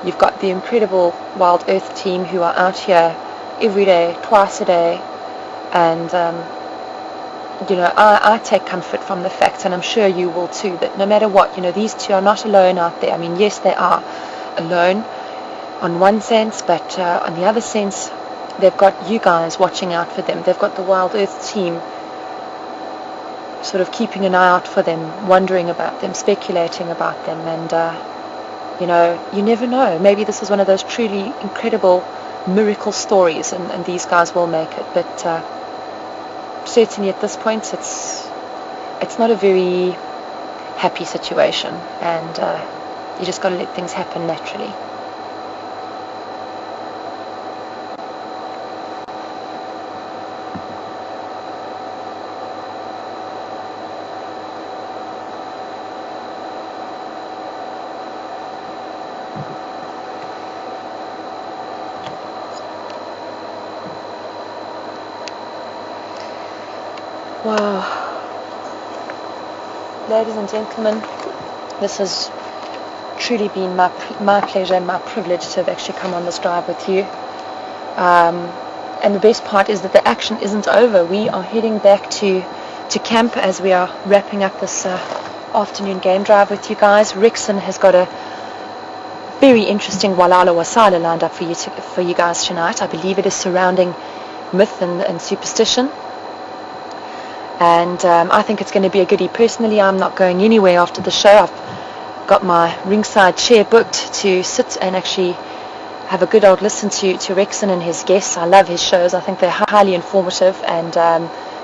You've got the incredible Wild Earth team who are out here every day, twice a day, and I take comfort from the fact, and I'm sure you will too, that no matter what, these two are not alone out there. I mean, yes, they are alone on one sense, but on the other sense, they've got you guys watching out for them. They've got the Wild Earth team sort of keeping an eye out for them, wondering about them, speculating about them, and you never know. Maybe this is one of those truly incredible miracle stories, and these guys will make it. But certainly at this point, it's not a very happy situation, and you just got to let things happen naturally. Wow. Ladies and gentlemen, this has truly been my pleasure and my privilege to have actually come on this drive with you. And the best part is that the action isn't over. We are heading back to camp as we are wrapping up this afternoon game drive with you guys. Rixon has got a very interesting Walala Wasala lined up for you guys tonight. I believe it is surrounding myth and superstition. And I think it's going to be a goodie. Personally, I'm not going anywhere after the show. I've got my ringside chair booked to sit and actually have a good old listen to Rexon and his guests. I love his shows. I think they're highly informative, and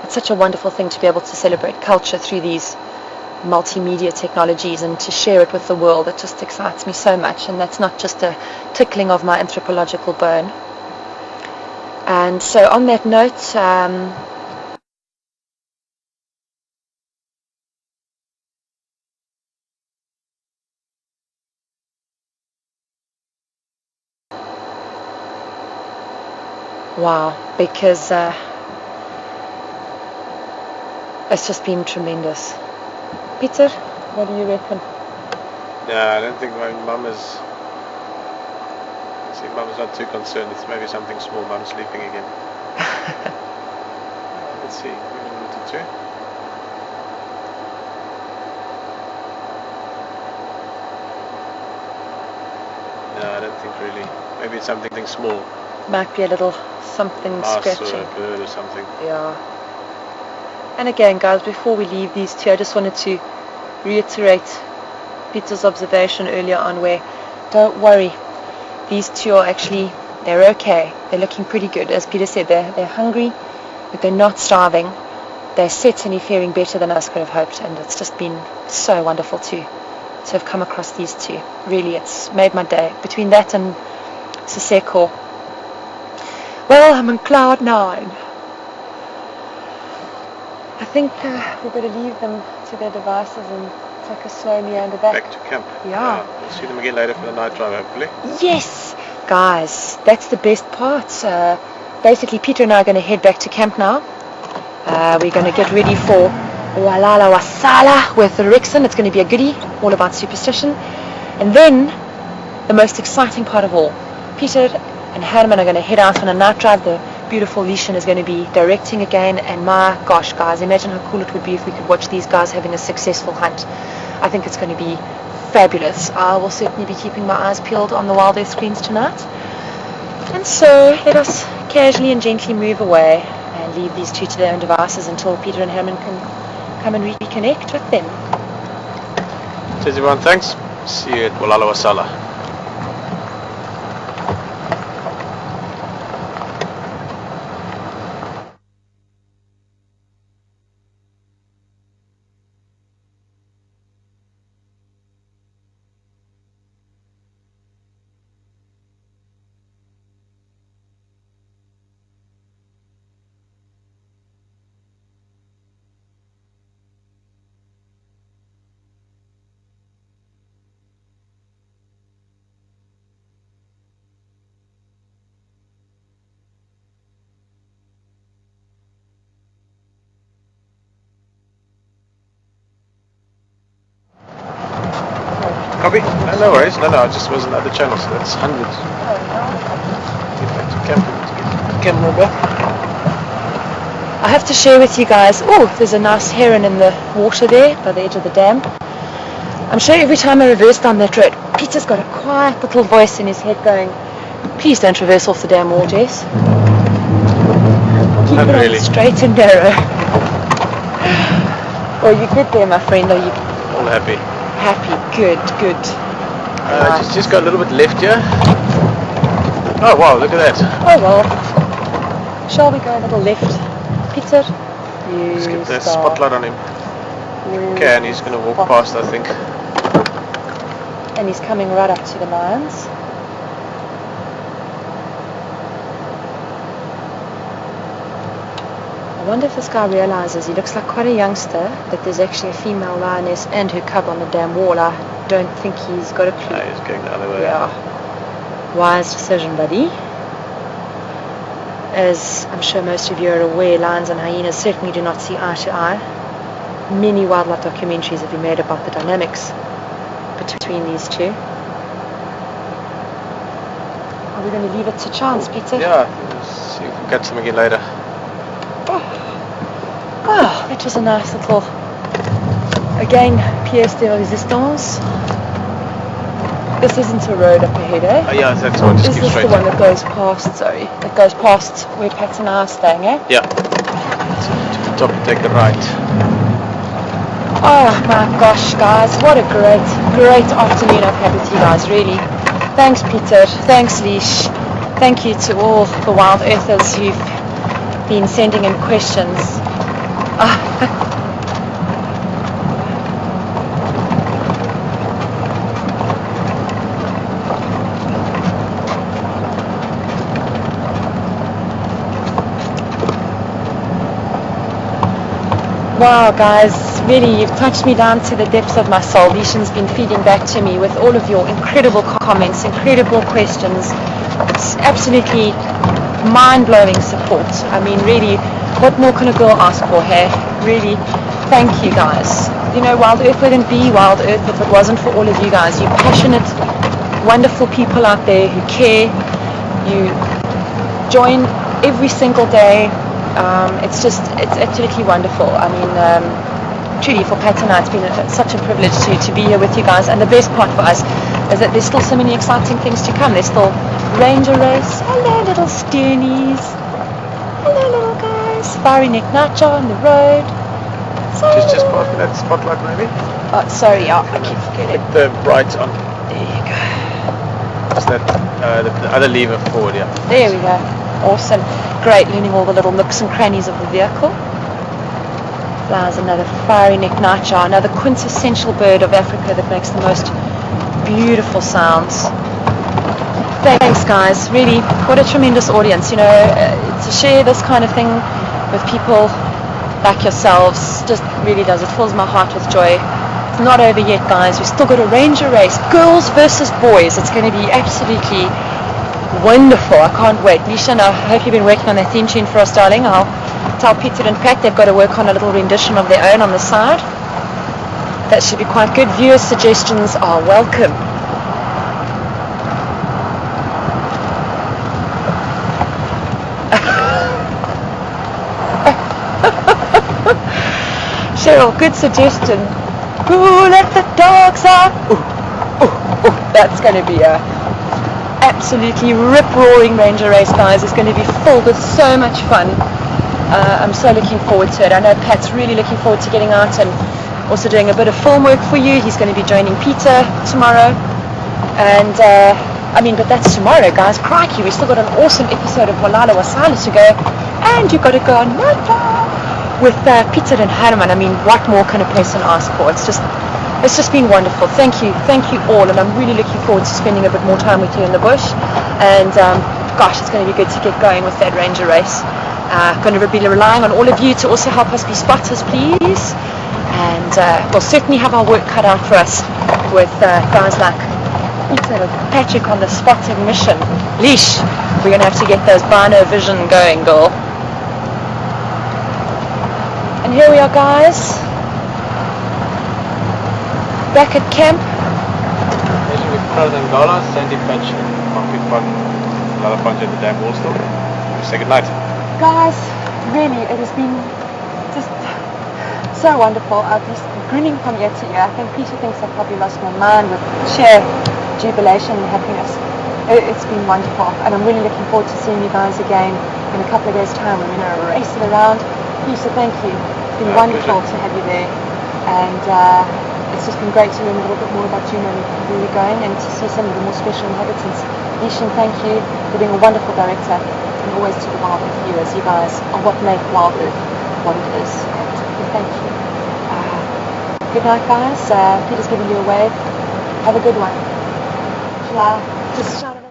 it's such a wonderful thing to be able to celebrate culture through these multimedia technologies and to share it with the world. It just excites me so much, and that's not just a tickling of my anthropological bone. And so on that note, wow, because it's just been tremendous. Peter, what do you reckon? Yeah, I don't think my mum is... See, mum's not too concerned. It's maybe something small. Mum's sleeping again. Let's see, even a minute or two. don't think really. Maybe it's something small. Might be a little something Mouse or scratching. a bird or something. Yeah. And again, guys, before we leave these two, I just wanted to reiterate Peter's observation earlier on where, don't worry, these two are actually, they're okay. They're looking pretty good. As Peter said, they're hungry, but they're not starving. They're certainly faring better than us could have hoped, and it's just been so wonderful to have come across these two. Really, it's made my day. Between that and Saseka, well, I'm on cloud 9. I think we better leave them to their devices and take a slow meander back. Back to camp. Yeah. We'll see them again later for the night drive, hopefully. Yes! Guys, that's the best part. Basically, Peter and I are going to head back to camp now. We're going to get ready for Walala Wasala with the Rixon. It's going to be a goodie, all about superstition. And then, the most exciting part of all, Peter and Herman are going to head out on a night drive. The beautiful Lishan is going to be directing again, and my gosh, guys, imagine how cool it would be if we could watch these guys having a successful hunt. I think it's going to be fabulous. I will certainly be keeping my eyes peeled on the Wild Earth screens tonight. And so, let us casually and gently move away and leave these two to their own devices until Peter and Herman can come and reconnect with them. Says everyone, thanks. See you at Walala Wasala. Copy? No worries. No, it just was another channel, so that's hundreds. Get back to camp and get camera back. I have to share with you guys, there's a nice heron in the water there by the edge of the dam. I'm sure every time I reverse down that road, Peter's got a quiet little voice in his head going, please don't reverse off the dam wall, Jess. Keep Not it really. on the straight and narrow. Well, you're good there, my friend. Are you All happy. happy? Good. Just got a little bit left here. Oh wow, look at that. Oh well. Shall we go a little left, Peter? Let's get the spotlight on him. Okay, and he's going to walk past, I think. And he's coming right up to the mines. I wonder if this guy realizes, he looks like quite a youngster, that there's actually a female lioness and her cub on the damn wall. I don't think he's got a clue. No, he's going the other way. Yeah. Wise decision, buddy. As I'm sure most of you are aware, lions and hyenas certainly do not see eye to eye. Many wildlife documentaries have been made about the dynamics between these two. Are we going to leave it to chance, Peter? Yeah, let's see if we can catch them again later. Oh, that was a nice little, again, pièce de résistance. This isn't a road up ahead, eh? Oh yeah, that's the one, just Is keep this straight. the one that goes past, that goes past where Pat and I are staying, eh? Yeah. So to the top and take the right. Oh my gosh, guys, what a great afternoon I've had with you guys, really. Thanks, Peter. Thanks, Leash. Thank you to all the wild earthers who've been sending in questions. Wow, guys, really, you've touched me down to the depths of my soul. Leishan's been feeding back to me with all of your incredible comments, incredible questions. It's absolutely mind-blowing support. I mean, really, what more can a girl ask for, hey? Really, thank you, guys. You know, Wild Earth wouldn't be Wild Earth if it wasn't for all of you guys. You passionate, wonderful people out there who care. You join every single day. It's absolutely wonderful. I mean, truly for Pat and I, it's been such a privilege to be here with you guys. And the best part for us is that there's still so many exciting things to come. There's still Ranger Race. Hello, little Steenies. Hello, little guys. Safari Neck Nutja on the road. Just pass me that spotlight, maybe. Oh, sorry, I keep forgetting. Put the brights on. There you go. Just that the other lever forward, yeah. There we go. Awesome. Great, learning all the little nooks and crannies of the vehicle. There's another fiery neck nightjar, another quintessential bird of Africa that makes the most beautiful sounds. Thanks, guys. Really, what a tremendous audience. You know, to share this kind of thing with people like yourselves just really does. It fills my heart with joy. It's not over yet, guys. We've still got a Ranger Race, girls versus boys. It's going to be absolutely wonderful. I can't wait. Nishan, I hope you've been working on that theme tune for us, darling. I'll tell Peter and Pat they've got to work on a little rendition of their own on the side. That should be quite good. Viewer suggestions are welcome. Cheryl, good suggestion. Ooh, let the dogs out. Ooh, that's going to be a absolutely rip-roaring Ranger Race, guys. It's going to be filled with so much fun. I'm so looking forward to it. I know Pat's really looking forward to getting out and also doing a bit of film work for you. He's going to be joining Peter tomorrow. And, but that's tomorrow, guys. Crikey, we've still got an awesome episode of Walala Wasala to go. And you've got to go on with Peter and Herman. I mean, what more can a person ask for? It's just been wonderful. Thank you all, and I'm really looking forward to spending a bit more time with you in the bush. And gosh, it's going to be good to get going with that Ranger Race. Going to be relying on all of you to also help us be spotters, please. And we'll certainly have our work cut out for us with guys like Peter and Patrick on the spotting mission. Leash, we're going to have to get those bino vision going, girl. And here we are, guys, back at camp. Measuring with Pratt and Gala, Sandy Patch, Concrete Fun, another punch at the dam wall still. Say good night. Guys, really, it has been just so wonderful. I'll be grinning from ear to ear. I think Peter thinks I've probably lost my mind with sheer jubilation and happiness. It's been wonderful, and I'm really looking forward to seeing you guys again in a couple of days' time when we're going to race it around. Lisa, thank you. It's been wonderful to have you there, and it's just been great to learn a little bit more about Juma and where we're going, and to see some of the more special inhabitants. Ishan, thank you for being a wonderful director, and always to the Wild Earth viewers. You guys are what make Wild Earth what it is. And thank you. Good night, guys. Peter's giving you a wave. Have a good one. Shall I just shout it?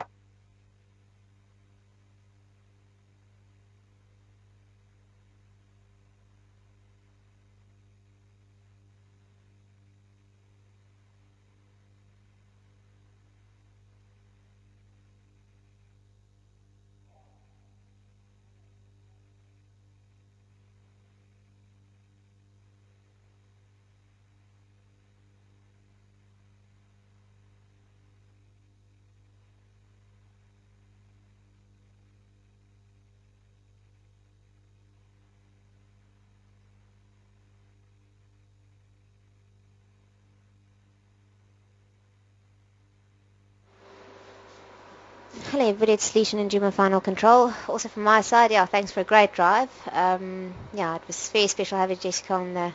Hello everybody, it's Leishan and Juma Final Control. Also from my side, thanks for a great drive. It was very special having Jessica on the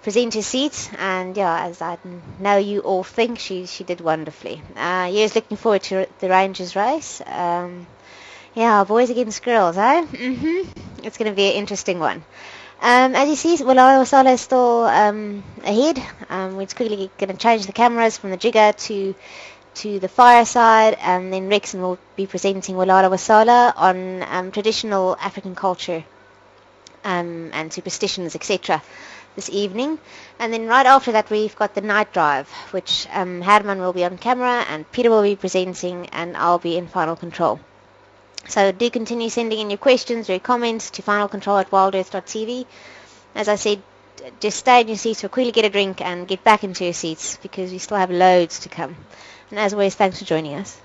presenter seat, and as I know you all think, she did wonderfully. Looking forward to the Rangers race. Boys against girls, eh? It's going to be an interesting one. As you see, Walala Wasala is still ahead. We're quickly going to change the cameras from the jigger to the fireside, and then Rexon will be presenting Walala Wasala on traditional African culture and superstitions, etc. this evening. And then right after that we've got the night drive, which Herman will be on camera and Peter will be presenting, and I'll be in final control. So do continue sending in your questions or your comments to finalcontrol@wildearth.tv. As I said, just stay in your seats or quickly get a drink and get back into your seats, because we still have loads to come. And as always, thanks for joining us.